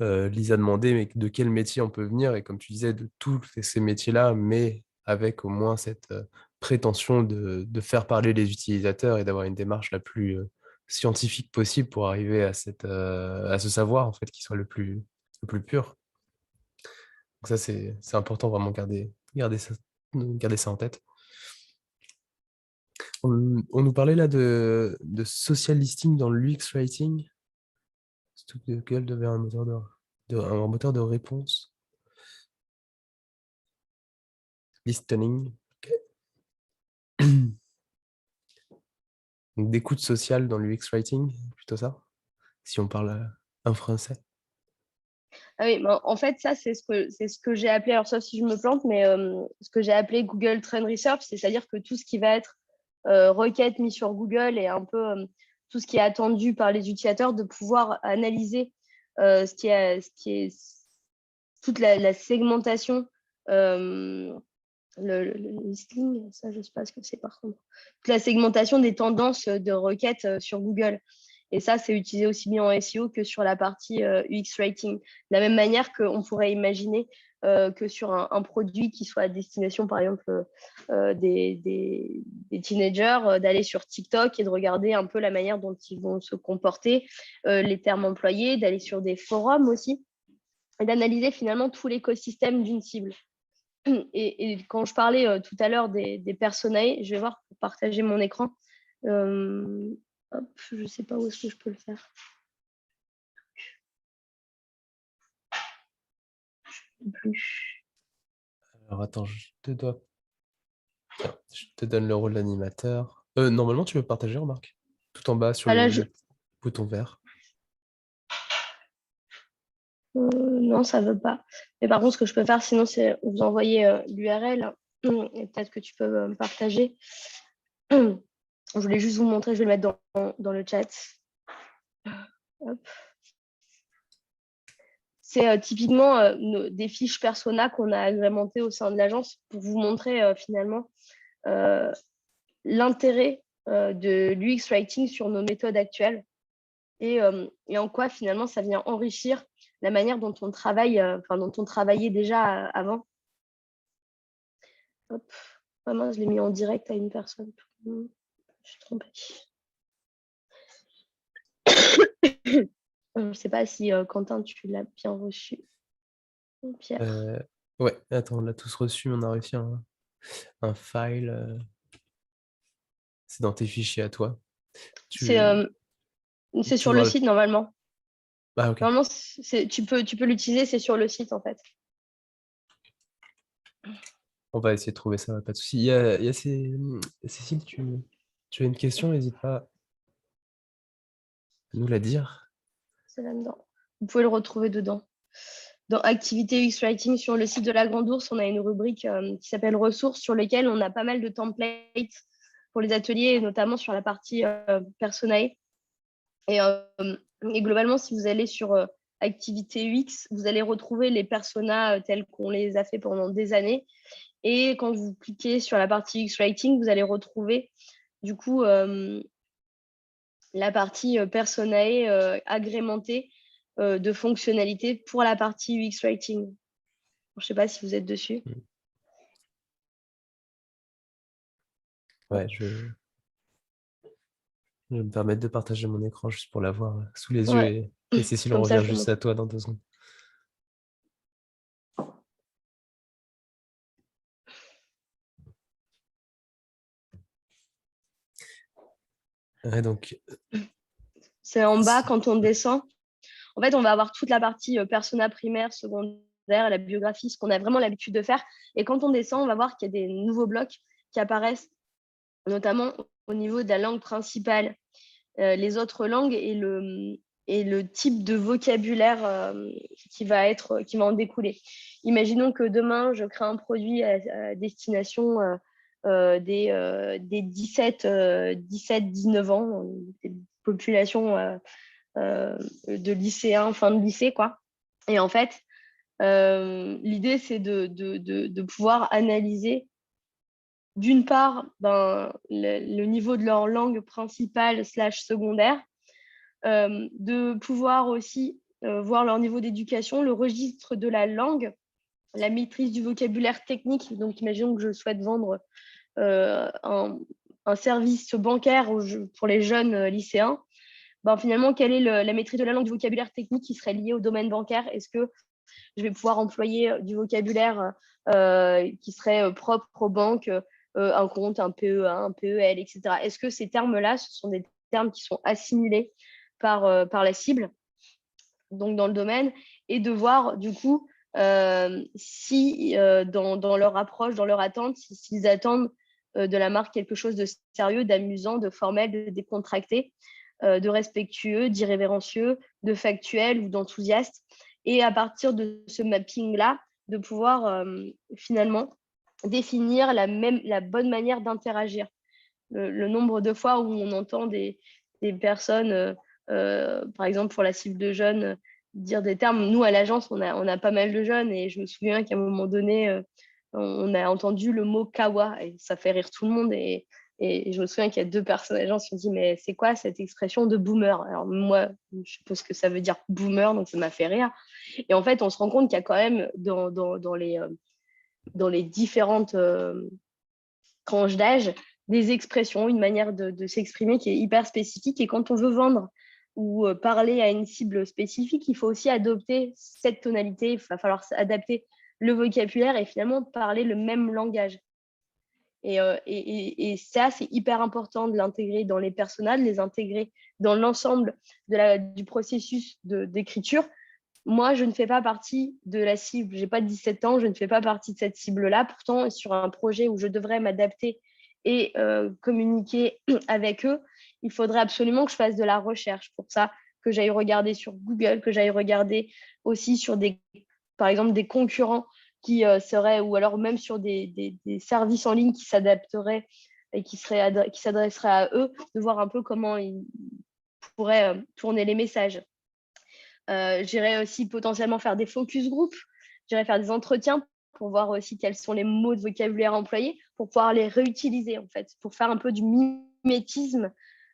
Lisa demandait, mais de quel métier on peut venir et comme tu disais, de tous ces métiers-là, mais avec au moins cette prétention de faire parler les utilisateurs et d'avoir une démarche la plus scientifique possible pour arriver à ce savoir en fait qui soit le plus pur. Donc ça, c'est important vraiment garder ça en tête. On nous parlait là de social listing dans l'UX Writing. Surtout que Google devait un un moteur de réponse. Listening. Ok. Donc, d'écoute sociale dans l'UX Writing, plutôt ça, si on parle un français. Ah oui, bah, en fait, ça, c'est ce que j'ai appelé, alors sauf si je me plante, mais ce que j'ai appelé Google Trend Research, c'est-à-dire que tout ce qui va être requête mise sur Google et un peu tout ce qui est attendu par les utilisateurs, de pouvoir analyser ce qui est toute la segmentation, le listing, ça, je ne sais pas ce que c'est par contre, toute la segmentation des tendances de requêtes sur Google. Et ça, c'est utilisé aussi bien en SEO que sur la partie UX Rating. De la même manière qu'on pourrait imaginer que sur un produit qui soit à destination, par exemple, des teenagers, d'aller sur TikTok et de regarder un peu la manière dont ils vont se comporter, les termes employés, d'aller sur des forums aussi, et d'analyser finalement tout l'écosystème d'une cible. Et quand je parlais tout à l'heure des personae, je vais voir pour partager mon écran. Hop, je ne sais pas où est-ce que je peux le faire. Plus. Alors attends, je te donne le rôle d'animateur. Normalement, tu peux partager, remarque. Tout en bas sur Ah là, le bouton vert. non, ça ne veut pas. Mais par contre, ce que je peux faire, sinon, c'est vous envoyer l'URL et peut-être que tu peux me partager. Je voulais juste vous montrer, je vais le mettre dans le chat. Hop. C'est typiquement des fiches persona qu'on a agrémentées au sein de l'agence pour vous montrer finalement l'intérêt de l'UX Writing sur nos méthodes actuelles et en quoi finalement ça vient enrichir la manière dont on travaille, dont on travaillait déjà avant. Hop. Vraiment, je l'ai mis en direct à une personne. Je suis trompée. Je ne sais pas si Quentin, tu l'as bien reçu. Pierre. Ouais, attends, on l'a tous reçu, on a reçu un file. C'est dans tes fichiers à toi. C'est Tu sur le vois. site normalement. Ah, ok. Normalement, tu peux l'utiliser, c'est sur le site en fait. On va essayer de trouver ça, pas de souci. Il y a Cécile, tu as une question, n'hésite pas à nous la dire. C'est là-dedans. Vous pouvez le retrouver dedans. dans Activité UX Writing sur le site de La Grande Ourse, on a une rubrique qui s'appelle Ressources sur lesquelles on a pas mal de templates pour les ateliers, notamment sur la partie Personae. Et globalement, si vous allez sur Activité UX, vous allez retrouver les personas tels qu'on les a fait pendant des années. Et quand vous cliquez sur la partie UX Writing, vous allez retrouver du coup la partie Personae agrémentée de fonctionnalités pour la partie UX Writing. Je ne sais pas si vous êtes dessus. Ouais, je vais me permettre de partager mon écran juste pour l'avoir sous les yeux Ouais. et Cécile, on Comme ça, revient je vous juste à montre. toi dans 2 secondes. Ouais, donc, C'est en bas quand on descend. En fait, on va avoir toute la partie persona primaire, secondaire, la biographie, ce qu'on a vraiment l'habitude de faire. Et quand on descend, on va voir qu'il y a des nouveaux blocs qui apparaissent, notamment au niveau de la langue principale, les autres langues et le type de vocabulaire qui va en découler. Imaginons que demain, je crée un produit à destination des 17-19 ans, des populations de lycéens, fin de lycée, quoi. Et en fait, l'idée, c'est de pouvoir analyser, d'une part, le niveau de leur langue principale / secondaire, de pouvoir aussi voir leur niveau d'éducation, le registre de la langue, la maîtrise du vocabulaire technique. Donc, imaginons que je souhaite vendre un service bancaire pour les jeunes lycéens. Finalement, quelle est la maîtrise de la langue, du vocabulaire technique qui serait lié au domaine bancaire? Est-ce que je vais pouvoir employer du vocabulaire qui serait propre aux banques, un compte, un PEA, un PEL, etc. Est-ce que ces termes-là, ce sont des termes qui sont assimilés par la cible, donc dans le domaine, et de voir du coup si dans leur approche, dans leur attente, s'ils attendent de la marque quelque chose de sérieux, d'amusant, de formel, de décontracté, de respectueux, d'irrévérencieux, de factuel ou d'enthousiaste. Et à partir de ce mapping-là, de pouvoir finalement définir la bonne manière d'interagir. Le nombre de fois où on entend des personnes, par exemple pour la cible de jeunes, dire des termes. Nous, à l'agence, on a pas mal de jeunes et je me souviens qu'à un moment donné, on a entendu le mot kawa et ça fait rire tout le monde. Et je me souviens qu'il y a 2 personnes à l'agence qui ont dit mais c'est quoi cette expression de boomer? Alors moi, je suppose que ça veut dire boomer, donc ça m'a fait rire. Et en fait, on se rend compte qu'il y a quand même dans les différentes tranches d'âge des expressions, une manière de s'exprimer qui est hyper spécifique. Et quand on veut vendre ou parler à une cible spécifique, il faut aussi adopter cette tonalité. Il va falloir adapter le vocabulaire et finalement parler le même langage. Et ça, c'est hyper important de l'intégrer dans les personnages, de les intégrer dans l'ensemble du processus d'écriture. Moi, je ne fais pas partie de la cible. Je n'ai pas 17 ans, je ne fais pas partie de cette cible-là. Pourtant, sur un projet où je devrais m'adapter et communiquer avec eux, il faudrait absolument que je fasse de la recherche. Pour ça, que j'aille regarder sur Google, que j'aille regarder aussi sur par exemple, des concurrents qui seraient, ou alors même sur des services en ligne qui s'adapteraient et qui s'adresseraient à eux, de voir un peu comment ils pourraient tourner les messages. J'irai aussi potentiellement faire des focus group, j'irai faire des entretiens pour voir aussi quels sont les mots de vocabulaire employés, pour pouvoir les réutiliser en fait, pour faire un peu du mimétisme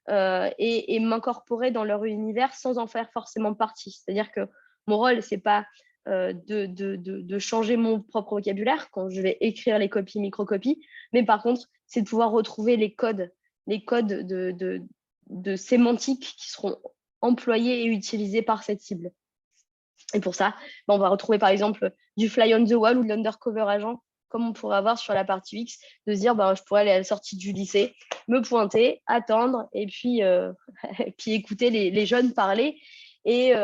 et m'incorporer dans leur univers sans en faire forcément partie. C'est-à-dire que mon rôle, c'est pas de changer mon propre vocabulaire quand je vais écrire les copies, micro-copies, mais par contre, c'est de pouvoir retrouver les codes de sémantique qui seront employés et utilisés par cette cible. Et pour ça, on va retrouver par exemple du fly on the wall ou de l'undercover agent, comme on pourrait avoir sur la partie UX, de se dire je pourrais aller à la sortie du lycée, me pointer, attendre et puis, et puis écouter les jeunes parler et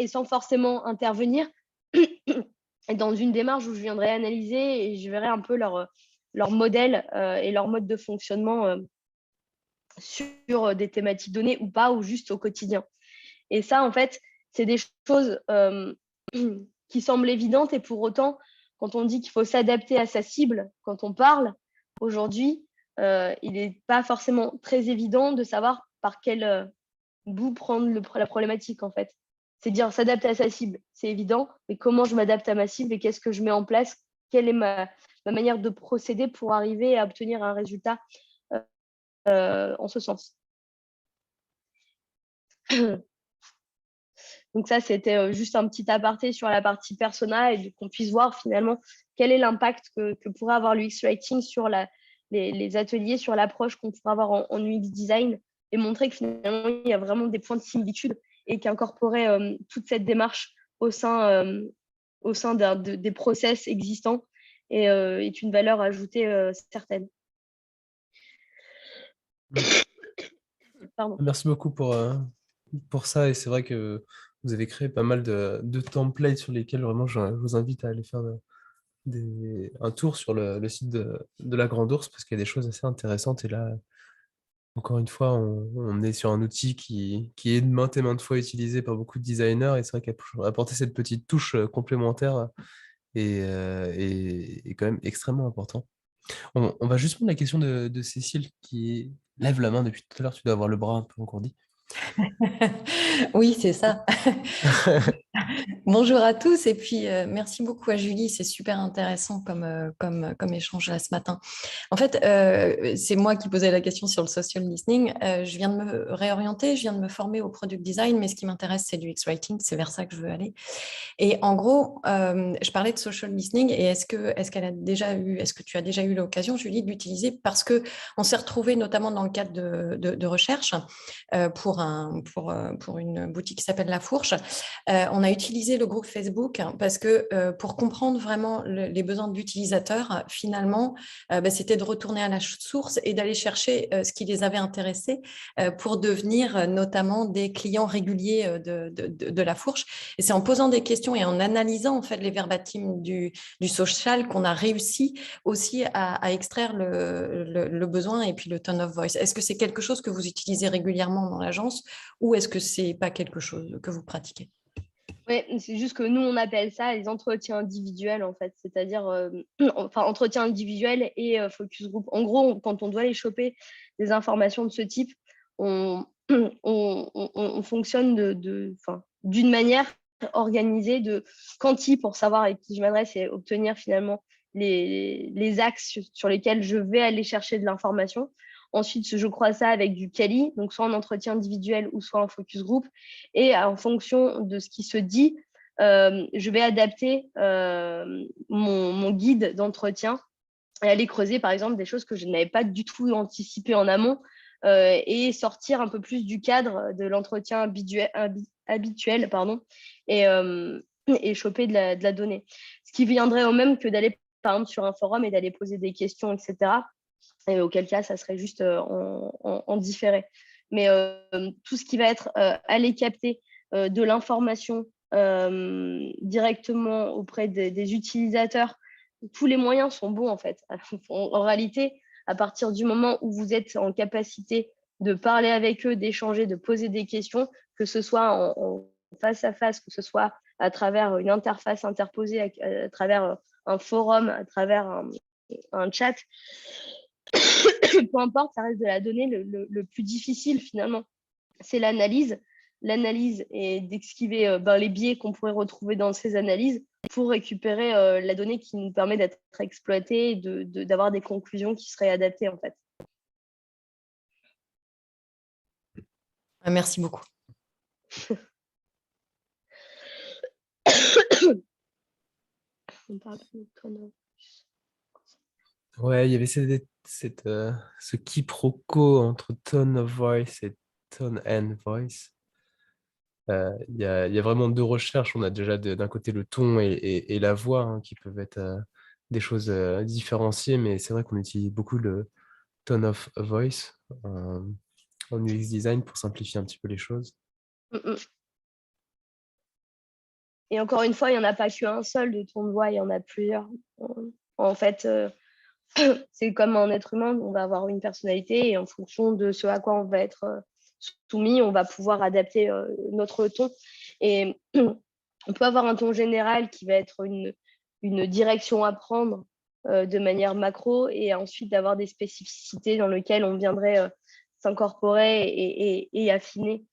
sans forcément intervenir. Et dans une démarche où je viendrai analyser et je verrai un peu leur modèle et leur mode de fonctionnement sur des thématiques données ou pas, ou juste au quotidien. Et ça, en fait, c'est des choses qui semble évidente. Et pour autant, quand on dit qu'il faut s'adapter à sa cible, quand on parle, aujourd'hui, il n'est pas forcément très évident de savoir par quel bout prendre la problématique, en fait. C'est dire s'adapter à sa cible, c'est évident, mais comment je m'adapte à ma cible et qu'est-ce que je mets en place? Quelle est ma manière de procéder pour arriver à obtenir un résultat en ce sens? Donc ça, c'était juste un petit aparté sur la partie persona et qu'on puisse voir finalement quel est l'impact que pourrait avoir l'UX Writing sur les ateliers, sur l'approche qu'on pourrait avoir en UX design et montrer que finalement, il y a vraiment des points de similitude et qu'incorporer toute cette démarche au sein des process existants est une valeur ajoutée certaine. Pardon. Merci beaucoup pour ça. Et c'est vrai que vous avez créé pas mal de templates sur lesquels vraiment je vous invite à aller faire un tour sur le site de la Grande Ourse parce qu'il y a des choses assez intéressantes. Et là, encore une fois, on est sur un outil qui est maintes et maintes fois utilisé par beaucoup de designers. Et c'est vrai qu'apporter cette petite touche complémentaire est quand même extrêmement important. On va juste prendre la question de Cécile qui lève la main depuis tout à l'heure. Tu dois avoir le bras un peu engourdi. Oui, c'est ça. Bonjour à tous et puis merci beaucoup à Julie, c'est super intéressant comme échange là ce matin. En fait, c'est moi qui posais la question sur le social listening. Je viens de me réorienter, je viens de me former au product design, mais ce qui m'intéresse, c'est l'UX writing, c'est vers ça que je veux aller. Et en gros, je parlais de social listening et est-ce que tu as déjà eu l'occasion, Julie, de l'utiliser parce que on s'est retrouvés notamment dans le cadre de recherche pour une boutique qui s'appelle La Fourche. On a utilisé le groupe Facebook parce que pour comprendre vraiment les besoins de l'utilisateur, finalement, c'était de retourner à la source et d'aller chercher ce qui les avait intéressés pour devenir notamment des clients réguliers de La Fourche. Et c'est en posant des questions et en analysant en fait les verbatims du social qu'on a réussi aussi à extraire le besoin et puis le tone of voice. Est-ce que c'est quelque chose que vous utilisez régulièrement dans l'agence ou est-ce que c'est pas quelque chose que vous pratiquez? Oui, c'est juste que nous, on appelle ça les entretiens individuels, en fait. C'est-à-dire, enfin, entretiens individuels et focus group. En gros, quand on doit aller choper des informations de ce type, on fonctionne d'une manière organisée de quanti pour savoir avec qui je m'adresse et obtenir finalement les axes sur lesquels je vais aller chercher de l'information. Ensuite, je crois ça avec du quali, donc soit en entretien individuel ou soit en focus group. Et en fonction de ce qui se dit, je vais adapter mon guide d'entretien et aller creuser, par exemple, des choses que je n'avais pas du tout anticipées en amont et sortir un peu plus du cadre de l'entretien habituel et choper de la donnée. Ce qui viendrait au même que d'aller, par exemple, sur un forum et d'aller poser des questions, etc. Et auquel cas, ça serait juste en différé. Mais tout ce qui va être aller capter de l'information directement auprès des utilisateurs, tous les moyens sont bons en fait. En réalité, à partir du moment où vous êtes en capacité de parler avec eux, d'échanger, de poser des questions, que ce soit en face à face, que ce soit à travers une interface interposée, à travers un forum, à travers un chat, peu importe, ça reste de la donnée. Le plus difficile finalement, c'est l'analyse et d'esquiver les biais qu'on pourrait retrouver dans ces analyses pour récupérer la donnée qui nous permet d'être exploitée et d'avoir des conclusions qui seraient adaptées en fait. Merci beaucoup. On parle de tone. Ouais, il y avait ce quiproquo entre tone of voice et tone and voice. Il y a vraiment deux recherches. On a déjà d'un côté le ton et la voix hein, qui peuvent être des choses différenciées, mais c'est vrai qu'on utilise beaucoup le tone of voice en UX design pour simplifier un petit peu les choses. Et encore une fois, il n'y en a pas qu'un seul de ton de voix, il y en a plusieurs. En fait, c'est comme un être humain, on va avoir une personnalité et en fonction de ce à quoi on va être soumis, on va pouvoir adapter notre ton. Et On peut avoir un ton général qui va être une direction à prendre de manière macro, et ensuite d'avoir des spécificités dans lesquelles on viendrait s'incorporer et affiner.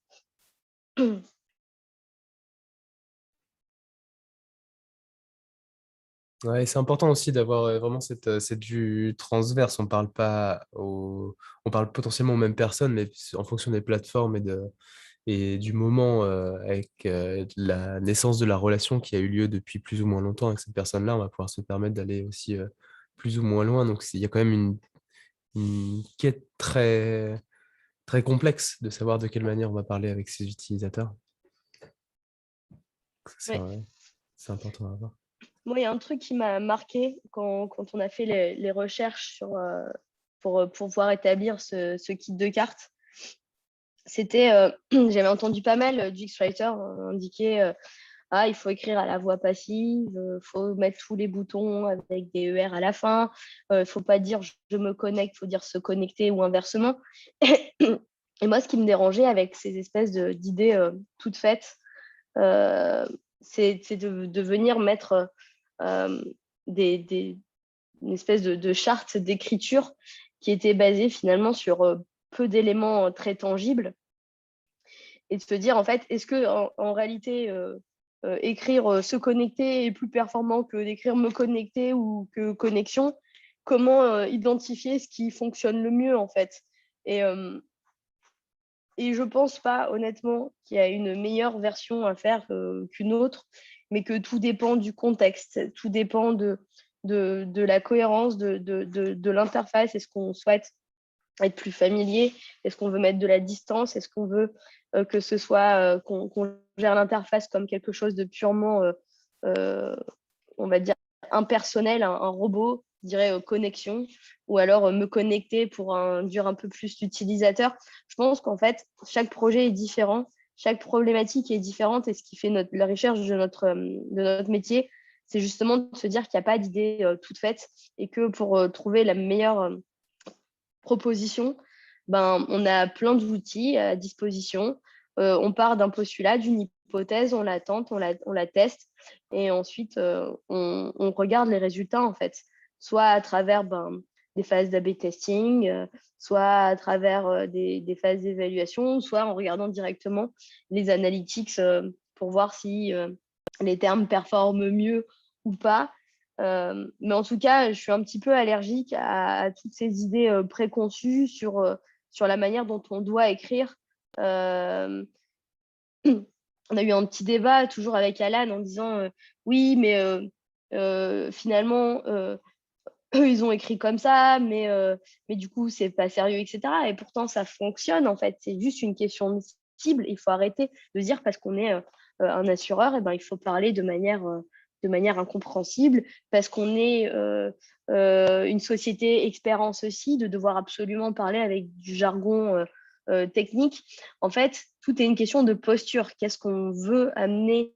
Ouais, c'est important aussi d'avoir vraiment cette vue transverse. On parle potentiellement aux mêmes personnes, mais en fonction des plateformes et du moment avec la naissance de la relation qui a eu lieu depuis plus ou moins longtemps avec cette personne-là, on va pouvoir se permettre d'aller aussi plus ou moins loin. Donc, il y a quand même une quête très, très complexe de savoir de quelle manière on va parler avec ses utilisateurs. C'est Ouais. c'est important à voir. Moi, il y a un truc qui m'a marqué quand on a fait les recherches pour pouvoir établir ce kit de cartes. C'était, j'avais entendu pas mal d'UX-Writer indiquer il faut écrire à la voix passive, il faut mettre tous les boutons avec des ER à la fin, il ne faut pas dire je me connecte, il faut dire se connecter ou inversement. Et moi, ce qui me dérangeait avec ces espèces d'idées toutes faites, c'est de venir mettre une espèce de charte d'écriture qui était basée finalement sur peu d'éléments très tangibles, et de se dire, en fait, est-ce que en réalité, écrire se connecter est plus performant que d'écrire me connecter ou que connexion? Comment identifier ce qui fonctionne le mieux, en fait? Et je pense pas, honnêtement, qu'il y a une meilleure version à faire qu'une autre, mais que tout dépend du contexte, tout dépend de la cohérence de l'interface. Est-ce qu'on souhaite être plus familier? Est-ce qu'on veut mettre de la distance? Est-ce qu'on veut que ce soit qu'on gère l'interface comme quelque chose de purement, on va dire, impersonnel, un robot, je dirais connexion, ou alors me connecter pour induire un peu plus l'utilisateur? Je pense qu'en fait, chaque projet est différent, chaque problématique est différente, et ce qui fait la recherche de notre métier, c'est justement de se dire qu'il n'y a pas d'idée toute faite, et que pour trouver la meilleure proposition, on a plein d'outils à disposition. On part d'un postulat, d'une hypothèse, on la tente, on la teste, et ensuite on regarde les résultats, en fait, soit à travers des phases d'A/B testing, soit à travers des phases d'évaluation, soit en regardant directement les analytics pour voir si les termes performent mieux ou pas. Mais en tout cas, je suis un petit peu allergique à toutes ces idées préconçues sur la manière dont on doit écrire. On a eu un petit débat toujours avec Alan en disant oui, mais finalement, eux, ils ont écrit comme ça, mais du coup, c'est pas sérieux, etc. Et pourtant, ça fonctionne, en fait. C'est juste une question de cible. Il faut arrêter de dire parce qu'on est un assureur, et il faut parler de manière incompréhensible, parce qu'on est une société expert en ceci, de devoir absolument parler avec du jargon technique. En fait, tout est une question de posture. Qu'est-ce qu'on veut amener,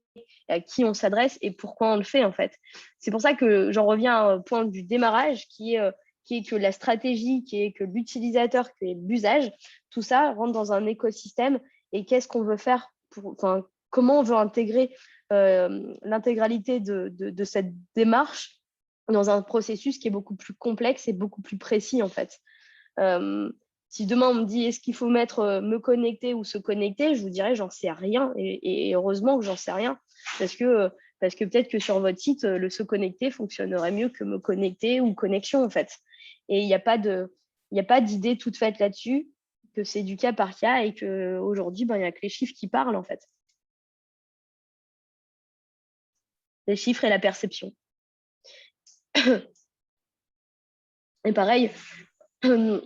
à qui on s'adresse et pourquoi on le fait, en fait. C'est pour ça que j'en reviens au point du démarrage, qui est que la stratégie, qui est que l'utilisateur, qui est l'usage, tout ça rentre dans un écosystème. Et qu'est-ce qu'on veut faire comment on veut intégrer l'intégralité de cette démarche dans un processus qui est beaucoup plus complexe et beaucoup plus précis, en fait. Si demain on me dit est-ce qu'il faut mettre me connecter ou se connecter, je vous dirais j'en sais rien, et heureusement que j'en sais rien, parce que peut-être que sur votre site le se connecter fonctionnerait mieux que me connecter ou connexion, en fait. Et il n'y a pas d'idée toute faite là-dessus, que c'est du cas par cas, et qu'aujourd'hui il n'y a que les chiffres qui parlent, en fait. Les chiffres et la perception. Et pareil, on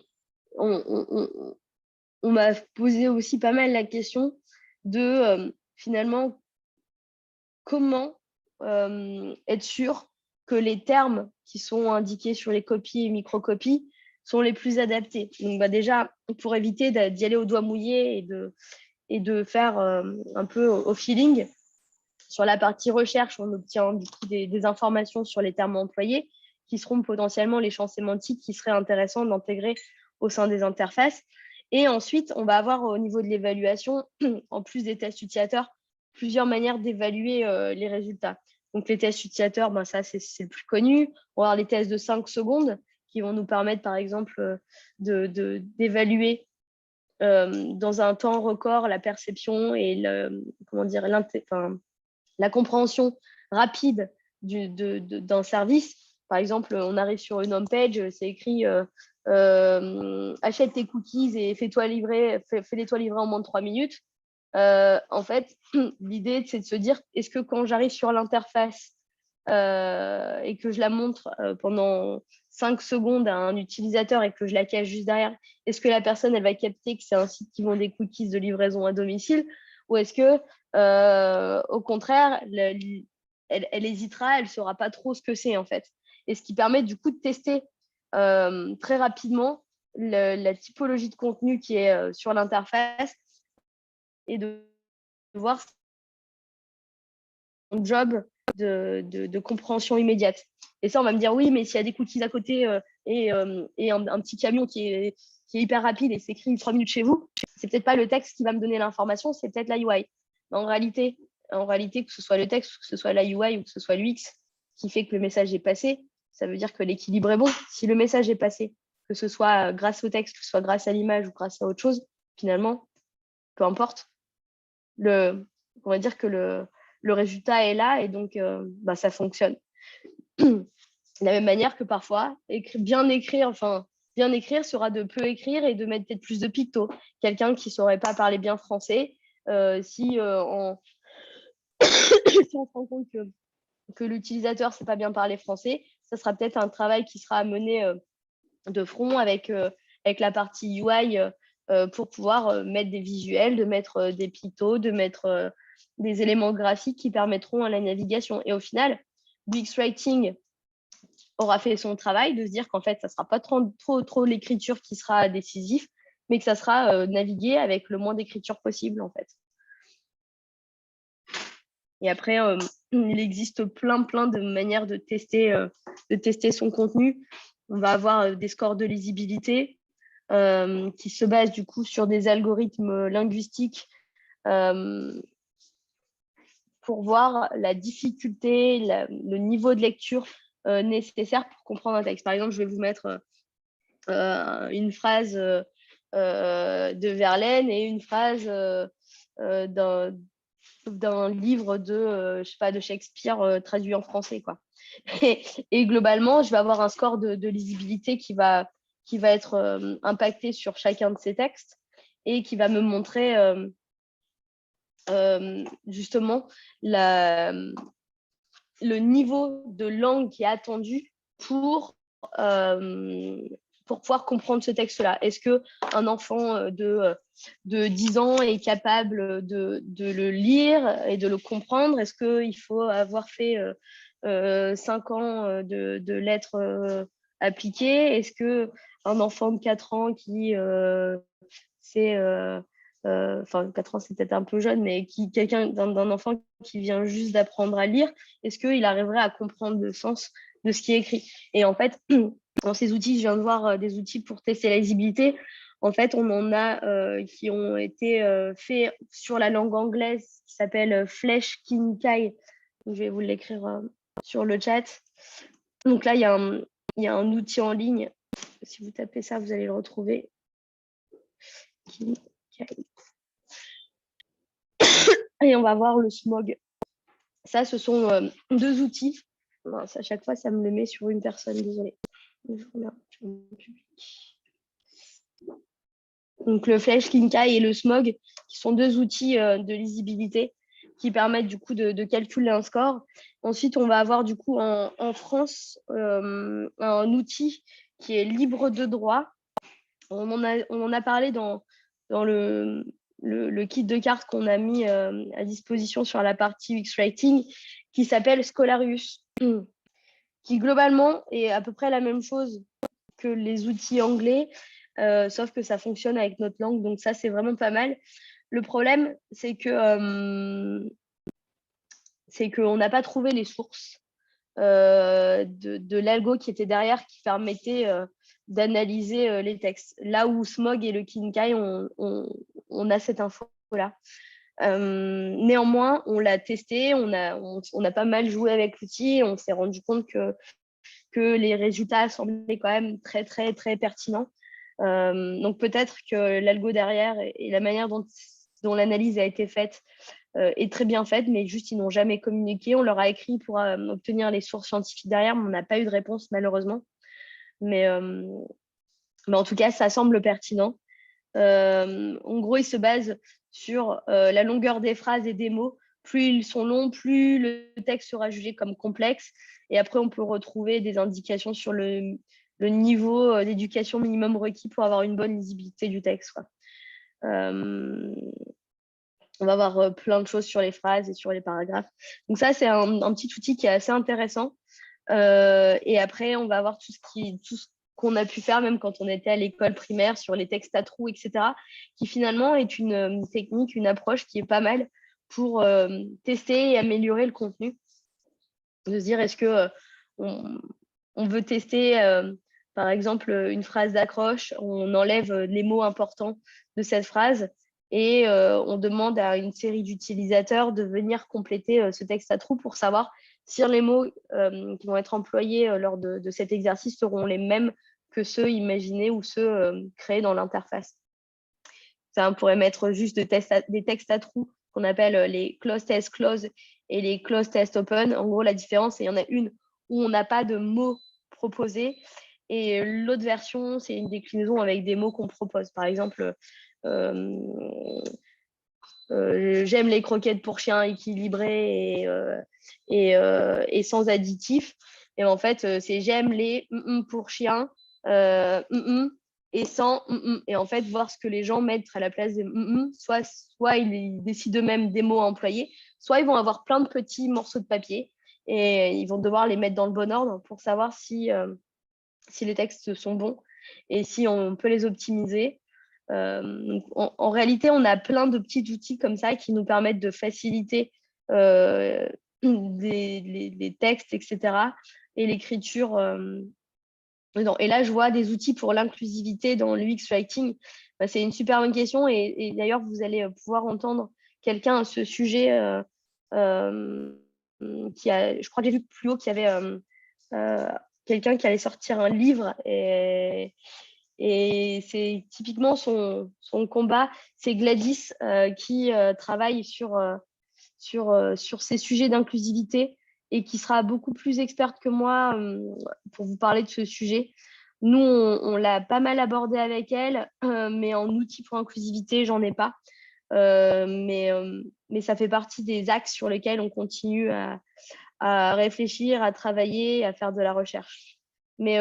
m'a posé aussi pas mal la question de finalement comment être sûr que les termes qui sont indiqués sur les copies et microcopies sont les plus adaptés. Donc déjà, pour éviter d'y aller au doigt mouillé et de faire un peu au feeling, sur la partie recherche, on obtient du coup des informations sur les termes employés, qui seront potentiellement les champs sémantiques qui seraient intéressants d'intégrer au sein des interfaces. Et ensuite, on va avoir au niveau de l'évaluation, en plus des tests utilisateurs, plusieurs manières d'évaluer les résultats. Donc, les tests utilisateurs, ça, c'est le plus connu. On va avoir les tests de 5 secondes qui vont nous permettre, par exemple, d'évaluer dans un temps record la perception et la compréhension rapide d'un service. Par exemple, on arrive sur une homepage, c'est écrit achète tes cookies et fais-les-toi livrer en moins de 3 minutes. En fait, l'idée, c'est de se dire, est-ce que quand j'arrive sur l'interface et que je la montre pendant 5 secondes à un utilisateur et que je la cache juste derrière, est-ce que la personne, elle va capter que c'est un site qui vend des cookies de livraison à domicile, ou est-ce que, au contraire, elle hésitera, elle ne saura pas trop ce que c'est, en fait. Et ce qui permet du coup de tester très rapidement la typologie de contenu qui est sur l'interface et de voir son job de compréhension immédiate. Et ça, on va me dire, oui, mais s'il y a des cookies à côté et un petit camion qui est hyper rapide et s'écrit 3 minutes chez vous, c'est peut-être pas le texte qui va me donner l'information, c'est peut-être la UI. Mais en réalité, que ce soit le texte, que ce soit la UI ou que ce soit l'UX qui fait que le message est passé, ça veut dire que l'équilibre est bon. Si le message est passé, que ce soit grâce au texte, que ce soit grâce à l'image ou grâce à autre chose, finalement, peu importe, on va dire que le résultat est là et donc ça fonctionne. De la même manière que parfois, bien écrire sera de peu écrire et de mettre peut-être plus de pictos. Quelqu'un qui ne saurait pas parler bien français, si on se rend compte que l'utilisateur ne sait pas bien parler français, ça sera peut-être un travail qui sera mené de front avec la partie UI pour pouvoir mettre des visuels, de mettre des pictos, de mettre des éléments graphiques qui permettront à la navigation. Et au final, UX Writing aura fait son travail de se dire qu'en fait, ça ne sera pas trop l'écriture qui sera décisif, mais que ça sera naviguer avec le moins d'écriture possible, en fait. Et après, il existe plein de manières de tester son contenu. On va avoir des scores de lisibilité qui se basent du coup sur des algorithmes linguistiques pour voir la difficulté, le niveau de lecture nécessaire pour comprendre un texte. Par exemple, je vais vous mettre une phrase de Verlaine et une phrase d'un livre de Shakespeare traduit en français, quoi. Et globalement, je vais avoir un score de lisibilité qui va être impacté sur chacun de ces textes et qui va me montrer justement le niveau de langue qui est attendu pour pouvoir comprendre ce texte-là. Est-ce qu'un enfant de 10 ans est capable de le lire et de le comprendre? Est-ce qu'il faut avoir fait 5 ans de lettres appliquées? Est-ce qu'un enfant de 4 ans qui c'est 4 ans, c'est peut-être un peu jeune, mais d'un enfant qui vient juste d'apprendre à lire, est-ce qu'il arriverait à comprendre le sens de ce qui est écrit? Et en fait, dans ces outils, je viens de voir des outils pour tester la lisibilité. En fait, on en a qui ont été faits sur la langue anglaise qui s'appelle Flesch Kinkai. Je vais vous l'écrire sur le chat. Donc là, il y a un outil en ligne. Si vous tapez ça, vous allez le retrouver. Et on va voir le smog. Ça, ce sont 2 outils. À chaque fois, ça me le met sur une personne, désolée. Donc, le Flesch Kinkai et le smog, qui sont 2 outils de lisibilité qui permettent du coup de calculer un score. Ensuite, on va avoir du coup en France un outil qui est libre de droit. On en a parlé dans le kit de cartes qu'on a mis à disposition sur la partie UX Writing, qui s'appelle Scholarius, qui globalement est à peu près la même chose que les outils anglais, sauf que ça fonctionne avec notre langue, donc ça, c'est vraiment pas mal. Le problème, c'est qu'on n'a pas trouvé les sources de l'algo qui était derrière, qui permettait d'analyser les textes. Là où Smog et le Kinkai, on a cette info-là. Néanmoins, on l'a testé, on a pas mal joué avec l'outil et on s'est rendu compte que les résultats semblaient quand même très, très, très pertinents. Donc peut-être que l'algo derrière et la manière dont l'analyse a été faite est très bien faite, mais juste ils n'ont jamais communiqué. On leur a écrit pour obtenir les sources scientifiques derrière, mais on n'a pas eu de réponse malheureusement. Mais en tout cas, ça semble pertinent. En gros, ils se basent sur la longueur des phrases et des mots. Plus ils sont longs, plus le texte sera jugé comme complexe. Et après, on peut retrouver des indications sur le niveau d'éducation minimum requis pour avoir une bonne lisibilité du texte, quoi. On va avoir plein de choses sur les phrases et sur les paragraphes. Donc ça, c'est un petit outil qui est assez intéressant. Et après, on va avoir tout ce qu'on a pu faire, même quand on était à l'école primaire, sur les textes à trous, etc., qui finalement est une technique, une approche qui est pas mal pour tester et améliorer le contenu. De se dire, est-ce que on veut tester, par exemple, une phrase d'accroche, on enlève les mots importants de cette phrase et on demande à une série d'utilisateurs de venir compléter ce texte à trous pour savoir si les mots qui vont être employés lors de cet exercice seront les mêmes que ceux imaginés ou ceux créés dans l'interface. Ça, on pourrait mettre juste des textes à trous qu'on appelle les close test close et les close test open. En gros, la différence, c'est qu'il y en a une où on n'a pas de mots proposés et l'autre version, c'est une déclinaison avec des mots qu'on propose. Par exemple, j'aime les croquettes pour chiens équilibrées et sans additifs. Et en fait, c'est j'aime les pour chiens et sans et en fait, voir ce que les gens mettent à la place des soit ils décident eux-mêmes des mots à employer, soit ils vont avoir plein de petits morceaux de papier et ils vont devoir les mettre dans le bon ordre pour savoir si les textes sont bons et si on peut les optimiser. Donc en réalité, on a plein de petits outils comme ça qui nous permettent de faciliter les textes, etc. et l'écriture. Et là, je vois des outils pour l'inclusivité dans l'UX Writing. C'est une super bonne question et d'ailleurs, vous allez pouvoir entendre quelqu'un à ce sujet je crois que j'ai vu plus haut qu'il y avait quelqu'un qui allait sortir un livre et c'est typiquement son combat. C'est Gladys qui travaille sur ces sujets d'inclusivité et qui sera beaucoup plus experte que moi pour vous parler de ce sujet. Nous, on l'a pas mal abordé avec elle, mais en outils pour inclusivité, j'en ai pas. Mais ça fait partie des axes sur lesquels on continue à réfléchir, à travailler, à faire de la recherche. Mais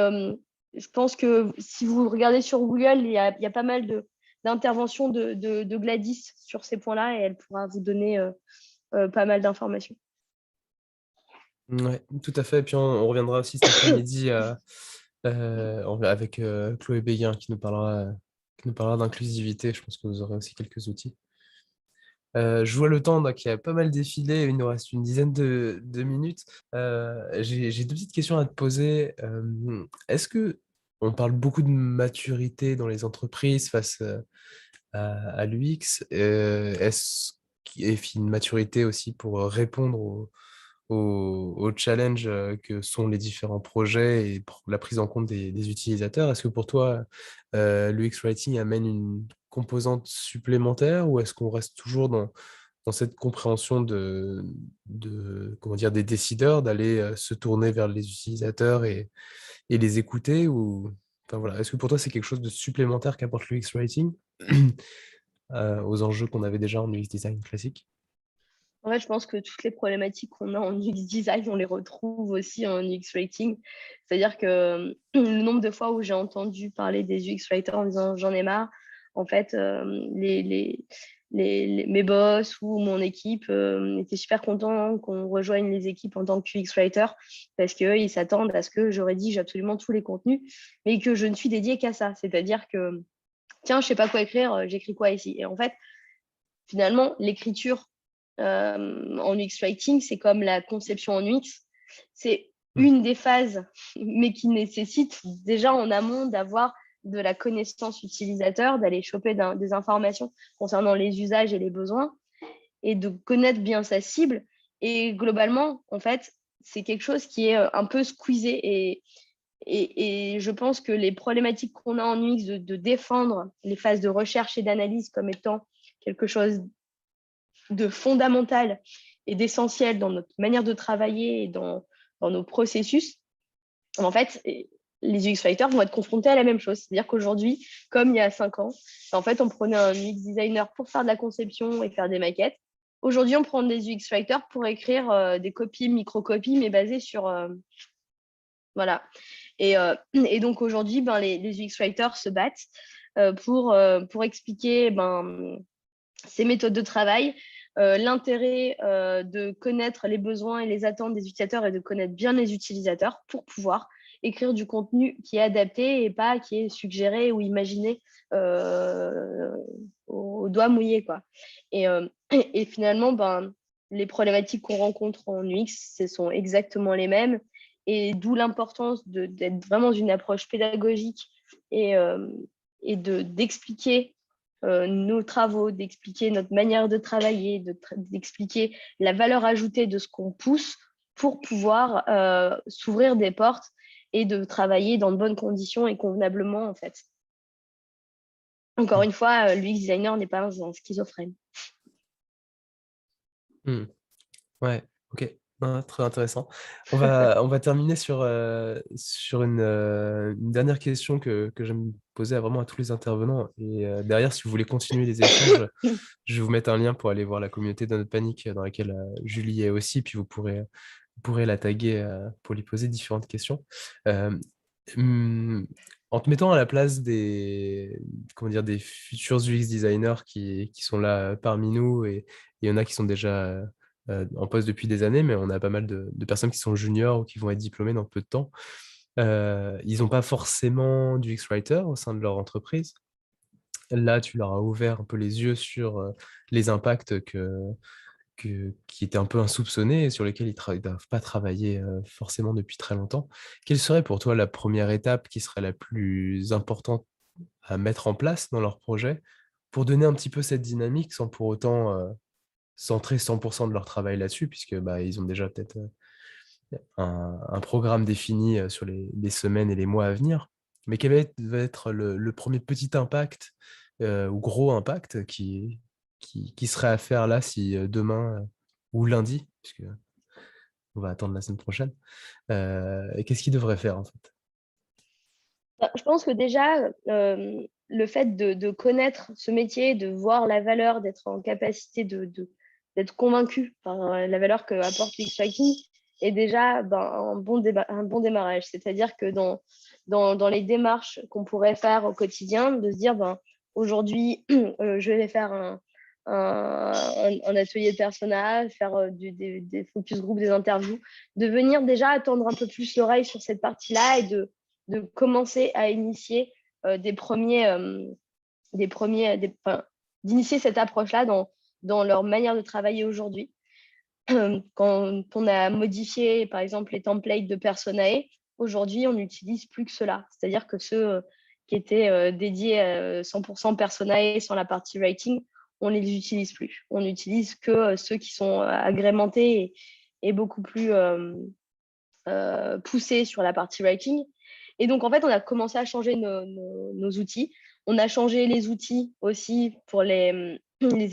je pense que si vous regardez sur Google, il y a pas mal d'interventions de Gladys sur ces points-là et elle pourra vous donner pas mal d'informations. Ouais, tout à fait. Et puis on reviendra aussi cet après-midi avec Chloé Béguin qui nous parlera d'inclusivité. Je pense que vous aurez aussi quelques outils. Je vois le temps qui a pas mal défilé, il nous reste une dizaine de minutes. J'ai deux petites questions à te poser. Est-ce que on parle beaucoup de maturité dans les entreprises face à l'UX? Est-ce qu'il y a une maturité aussi pour répondre aux challenges que sont les différents projets et pour la prise en compte des utilisateurs? Est-ce que pour toi, l'UX Writing amène une composante supplémentaire ou est-ce qu'on reste toujours dans cette compréhension comment dire, des décideurs, d'aller se tourner vers les utilisateurs et les écouter enfin, voilà. Est-ce que pour toi, c'est quelque chose de supplémentaire qu'apporte l'UX Writing aux enjeux qu'on avait déjà en UX Design classique? En fait, je pense que toutes les problématiques qu'on a en UX design, on les retrouve aussi en UX writing. C'est-à-dire que le nombre de fois où j'ai entendu parler des UX writers en disant j'en ai marre, en fait, mes boss ou mon équipe étaient super contents qu'on rejoigne les équipes en tant que UX writer parce qu'ils s'attendent à ce que je rédige absolument tous les contenus, mais que je ne suis dédiée qu'à ça. C'est-à-dire que, tiens, je ne sais pas quoi écrire, j'écris quoi ici? Et en fait, finalement, l'écriture en UX Writing, c'est comme la conception en UX. C'est une des phases, mais qui nécessite déjà en amont d'avoir de la connaissance utilisateur, d'aller choper des informations concernant les usages et les besoins. et de connaître bien sa cible. Et globalement, en fait, c'est quelque chose qui est un peu squeezé. Et je pense que les problématiques qu'on a en UX de défendre les phases de recherche et d'analyse comme étant quelque chose de fondamental et d'essentiel dans notre manière de travailler et dans nos processus, en fait, les UX writers vont être confrontés à la même chose. C'est-à-dire qu'aujourd'hui, comme il y a 5 ans, en fait, on prenait un UX designer pour faire de la conception et faire des maquettes. Aujourd'hui, on prend des UX writers pour écrire des copies, micro-copies, mais basées sur... voilà. Et donc, aujourd'hui, les UX writers se battent pour expliquer ces méthodes de travail, l'intérêt de connaître les besoins et les attentes des utilisateurs et de connaître bien les utilisateurs pour pouvoir écrire du contenu qui est adapté et pas qui est suggéré ou imaginé au doigt mouillé, quoi. Et finalement, les problématiques qu'on rencontre en UX, ce sont exactement les mêmes. Et d'où l'importance d'être vraiment dans une approche pédagogique et d'expliquer nos travaux, d'expliquer notre manière de travailler, d'expliquer la valeur ajoutée de ce qu'on pousse pour pouvoir s'ouvrir des portes et de travailler dans de bonnes conditions et convenablement, en fait. Encore une fois, l'UX designer n'est pas un schizophrène. Ouais, ok. Non, très intéressant. On va terminer sur une dernière question que j'aime poser vraiment à tous les intervenants. Et derrière, si vous voulez continuer les échanges, je vais vous mettre un lien pour aller voir la communauté de notre panique dans laquelle Julie est aussi, puis vous pourrez la taguer pour lui poser différentes questions. Euh, En te mettant à la place comment dire, des futurs UX designers qui sont là parmi nous, et il y en a qui sont déjà en poste depuis des années, mais on a pas mal de personnes qui sont juniors ou qui vont être diplômées dans peu de temps. Ils n'ont pas forcément du X-Writer au sein de leur entreprise. Là, tu leur as ouvert un peu les yeux sur les impacts qui étaient un peu insoupçonnés et sur lesquels ils ne doivent pas travailler forcément depuis très longtemps. Quelle serait pour toi la première étape qui serait la plus importante à mettre en place dans leur projet pour donner un petit peu cette dynamique sans pour autant centrer 100% de leur travail là-dessus, puisque ils ont déjà peut-être un programme défini sur les semaines et les mois à venir. Mais va être le premier petit impact ou gros impact qui serait à faire là si demain ou lundi, puisque on va attendre la semaine prochaine, et qu'est-ce qu'ils devraient faire en fait? Je pense que déjà, le fait de connaître ce métier, de voir la valeur, d'être en capacité d'être convaincu par la valeur que apporte l'X-Tracking est déjà un bon démarrage. C'est-à-dire que dans les démarches qu'on pourrait faire au quotidien, de se dire, aujourd'hui, je vais faire un atelier de personnage, faire des focus group, des interviews, de venir déjà attendre un peu plus l'oreille sur cette partie-là et de commencer à initier d'initier cette approche-là dans leur manière de travailler aujourd'hui. Quand on a modifié, par exemple, les templates de Personae, aujourd'hui, on n'utilise plus que cela. C'est-à-dire que ceux qui étaient dédiés à 100% Personae sans la partie writing, on ne les utilise plus. On n'utilise que ceux qui sont agrémentés et beaucoup plus poussés sur la partie writing. Et donc, en fait, on a commencé à changer nos outils. On a changé les outils aussi pour les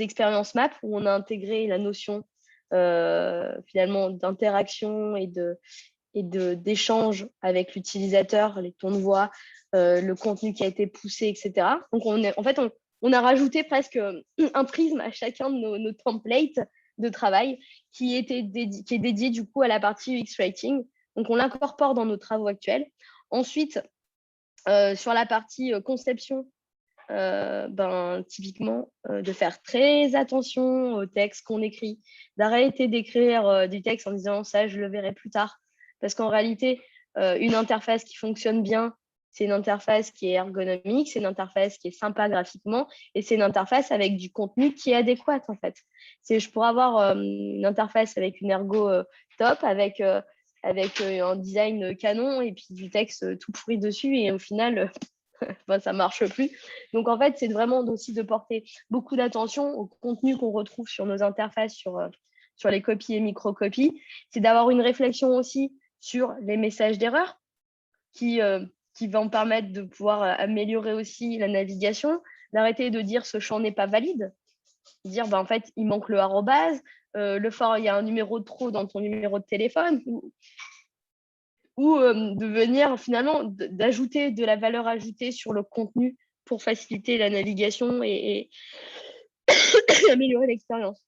expériences map, où on a intégré la notion finalement d'interaction et d'échange avec l'utilisateur, les tons de voix, le contenu qui a été poussé, etc. Donc, on a rajouté presque un prisme à chacun de nos templates de travail qui est dédié du coup à la partie UX Writing. Donc, on l'incorpore dans nos travaux actuels. Ensuite, sur la partie conception, typiquement, de faire très attention au texte qu'on écrit, d'arrêter d'écrire du texte en disant ça, je le verrai plus tard. Parce qu'en réalité, une interface qui fonctionne bien, c'est une interface qui est ergonomique, c'est une interface qui est sympa graphiquement et c'est une interface avec du contenu qui est adéquat en fait. Je pourrais avoir une interface avec une ergo top, avec un design canon et puis du texte tout pourri dessus et au final, ben, ça ne marche plus. Donc, en fait, c'est vraiment aussi de porter beaucoup d'attention au contenu qu'on retrouve sur nos interfaces, sur les copies et micro-copies. C'est d'avoir une réflexion aussi sur les messages d'erreur qui vont permettre de pouvoir améliorer aussi la navigation, d'arrêter de dire ce champ n'est pas valide, dire en fait il manque le arrobase, il y a un numéro de trop dans ton numéro de téléphone, ou de venir finalement d'ajouter de la valeur ajoutée sur le contenu pour faciliter la navigation et améliorer l'expérience.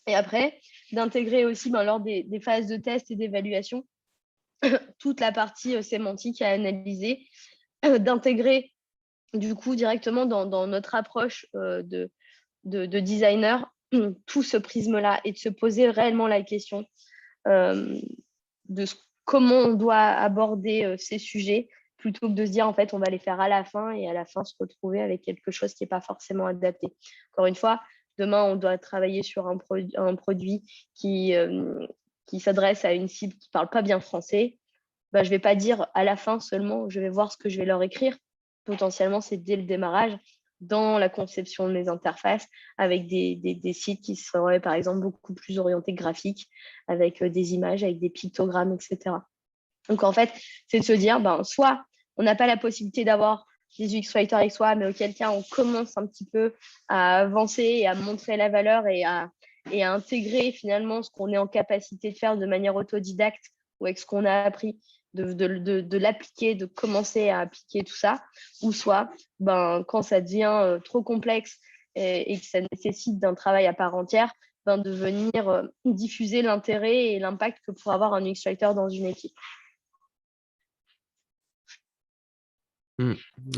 Et après, d'intégrer aussi lors des phases de test et d'évaluation toute la partie sémantique à analyser, d'intégrer du coup directement dans notre approche de designer tout ce prisme-là et de se poser réellement la question de comment on doit aborder ces sujets plutôt que de se dire en fait on va les faire à la fin et à la fin se retrouver avec quelque chose qui n'est pas forcément adapté. Encore une fois, demain on doit travailler sur un produit qui s'adresse à une cible qui ne parle pas bien français. Je ne vais pas dire à la fin seulement, je vais voir ce que je vais leur écrire. Potentiellement, c'est dès le démarrage, dans la conception de mes interfaces, avec des sites qui seraient, par exemple, beaucoup plus orientés graphiques, avec des images, avec des pictogrammes, etc. Donc, en fait, c'est de se dire, soit on n'a pas la possibilité d'avoir des UX Writers avec soi, mais auquel cas, on commence un petit peu à avancer et à montrer la valeur et à intégrer finalement ce qu'on est en capacité de faire de manière autodidacte ou avec ce qu'on a appris, de l'appliquer, de commencer à appliquer tout ça, ou soit quand ça devient trop complexe et que ça nécessite d'un travail à part entière, de venir diffuser l'intérêt et l'impact que pourrait avoir un UX Writer dans une équipe.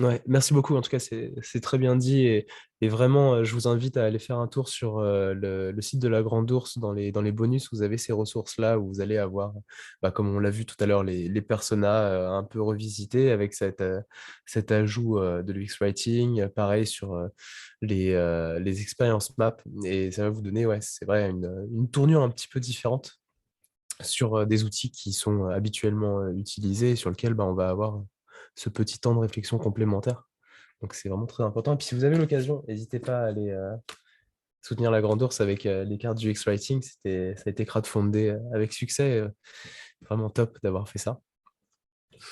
Ouais, merci beaucoup. En tout cas, c'est très bien dit. Et vraiment, je vous invite à aller faire un tour sur le site de la Grande Ourse. Dans les bonus, vous avez ces ressources-là où vous allez avoir, comme on l'a vu tout à l'heure, les personas un peu revisités avec cet ajout de l'UX Writing. Pareil sur les expériences map. Et ça va vous donner, ouais, c'est vrai, une tournure un petit peu différente sur des outils qui sont habituellement utilisés et sur lesquels on va avoir ce petit temps de réflexion complémentaire. Donc c'est vraiment très important. Et puis si vous avez l'occasion, n'hésitez pas à aller soutenir la Grande Ourse avec les cartes du X-Writing. Ça a été crowdfundé avec succès. Vraiment top d'avoir fait ça.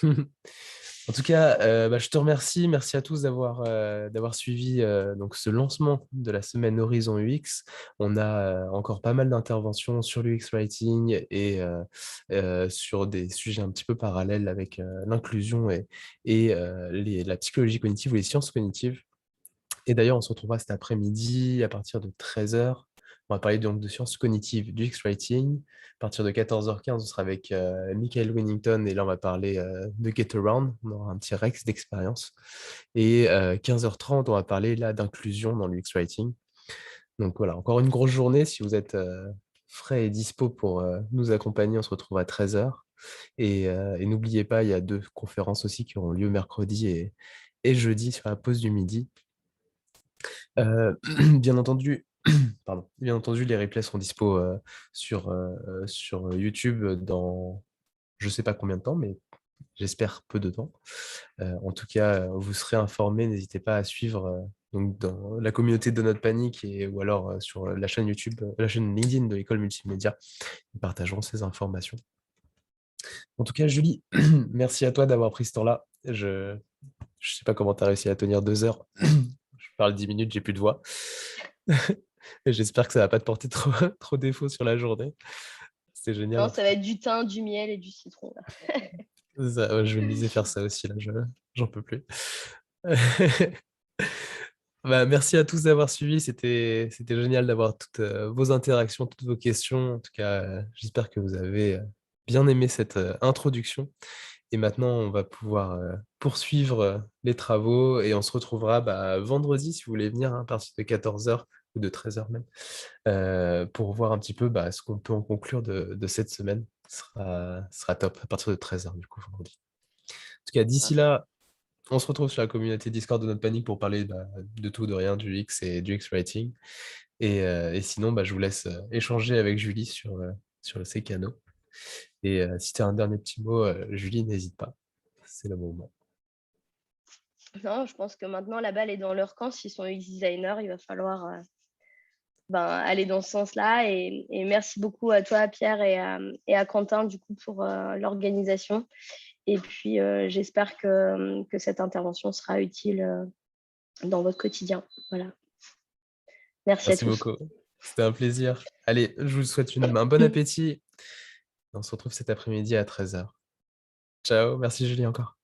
En tout cas, je te remercie. Merci à tous d'avoir suivi donc ce lancement de la semaine Horizon UX. On a encore pas mal d'interventions sur l'UX Writing et sur des sujets un petit peu parallèles avec l'inclusion et la psychologie cognitive ou les sciences cognitives. Et d'ailleurs, on se retrouvera cet après-midi à partir de 13h. On va parler donc de sciences cognitives, du X-Writing. À partir de 14h15, on sera avec Michael Winnington et là, on va parler de Get Around. On aura un petit Rex d'expérience. Et 15h30, on va parler là d'inclusion dans l'UX-Writing. Donc voilà, encore une grosse journée. Si vous êtes frais et dispo pour nous accompagner, on se retrouve à 13h. Et n'oubliez pas, il y a 2 conférences aussi qui auront lieu mercredi et jeudi sur la pause du midi. Bien entendu, bien entendu, les replays seront dispo sur YouTube dans je ne sais pas combien de temps, mais j'espère peu de temps. En tout cas, vous serez informés. N'hésitez pas à suivre donc dans la communauté de Note Panique ou alors sur la chaîne YouTube, la chaîne LinkedIn de l'École Multimédia. Nous partagerons ces informations. En tout cas, Julie, merci à toi d'avoir pris ce temps-là. Je ne sais pas comment tu as réussi à tenir 2 heures. Je parle 10 minutes, j'ai plus de voix. J'espère que ça ne va pas te porter trop défaut sur la journée. C'était génial. Non, ça va être du thym, du miel et du citron. Ça, je vais me miser faire ça aussi, là, j'en peux plus. Merci à tous d'avoir suivi, c'était génial d'avoir toutes vos interactions, toutes vos questions. En tout cas, j'espère que vous avez bien aimé cette introduction. Et maintenant, on va pouvoir poursuivre les travaux et on se retrouvera vendredi, si vous voulez venir, à partir de 14h ou de 13h même, pour voir un petit peu ce qu'on peut en conclure de cette semaine. Ce sera top, à partir de 13h, du coup, vendredi. En tout cas, d'ici là, on se retrouve sur la communauté Discord de Note Panique pour parler de tout, de rien, du X et du X-Writing. Et sinon, je vous laisse échanger avec Julie sur ces canaux. Et si tu as un dernier petit mot, Julie, n'hésite pas. C'est le moment. Non, je pense que maintenant, la balle est dans leur camp. S'ils sont UX designers, il va falloir aller dans ce sens-là. Et merci beaucoup à toi, Pierre, et à Quentin, du coup, pour l'organisation. Et puis, j'espère que cette intervention sera utile dans votre quotidien. Voilà. Merci à Merci tous. beaucoup. C'était un plaisir. Allez, je vous souhaite un bon appétit. On se retrouve cet après-midi à 13h. Ciao, merci Julie encore.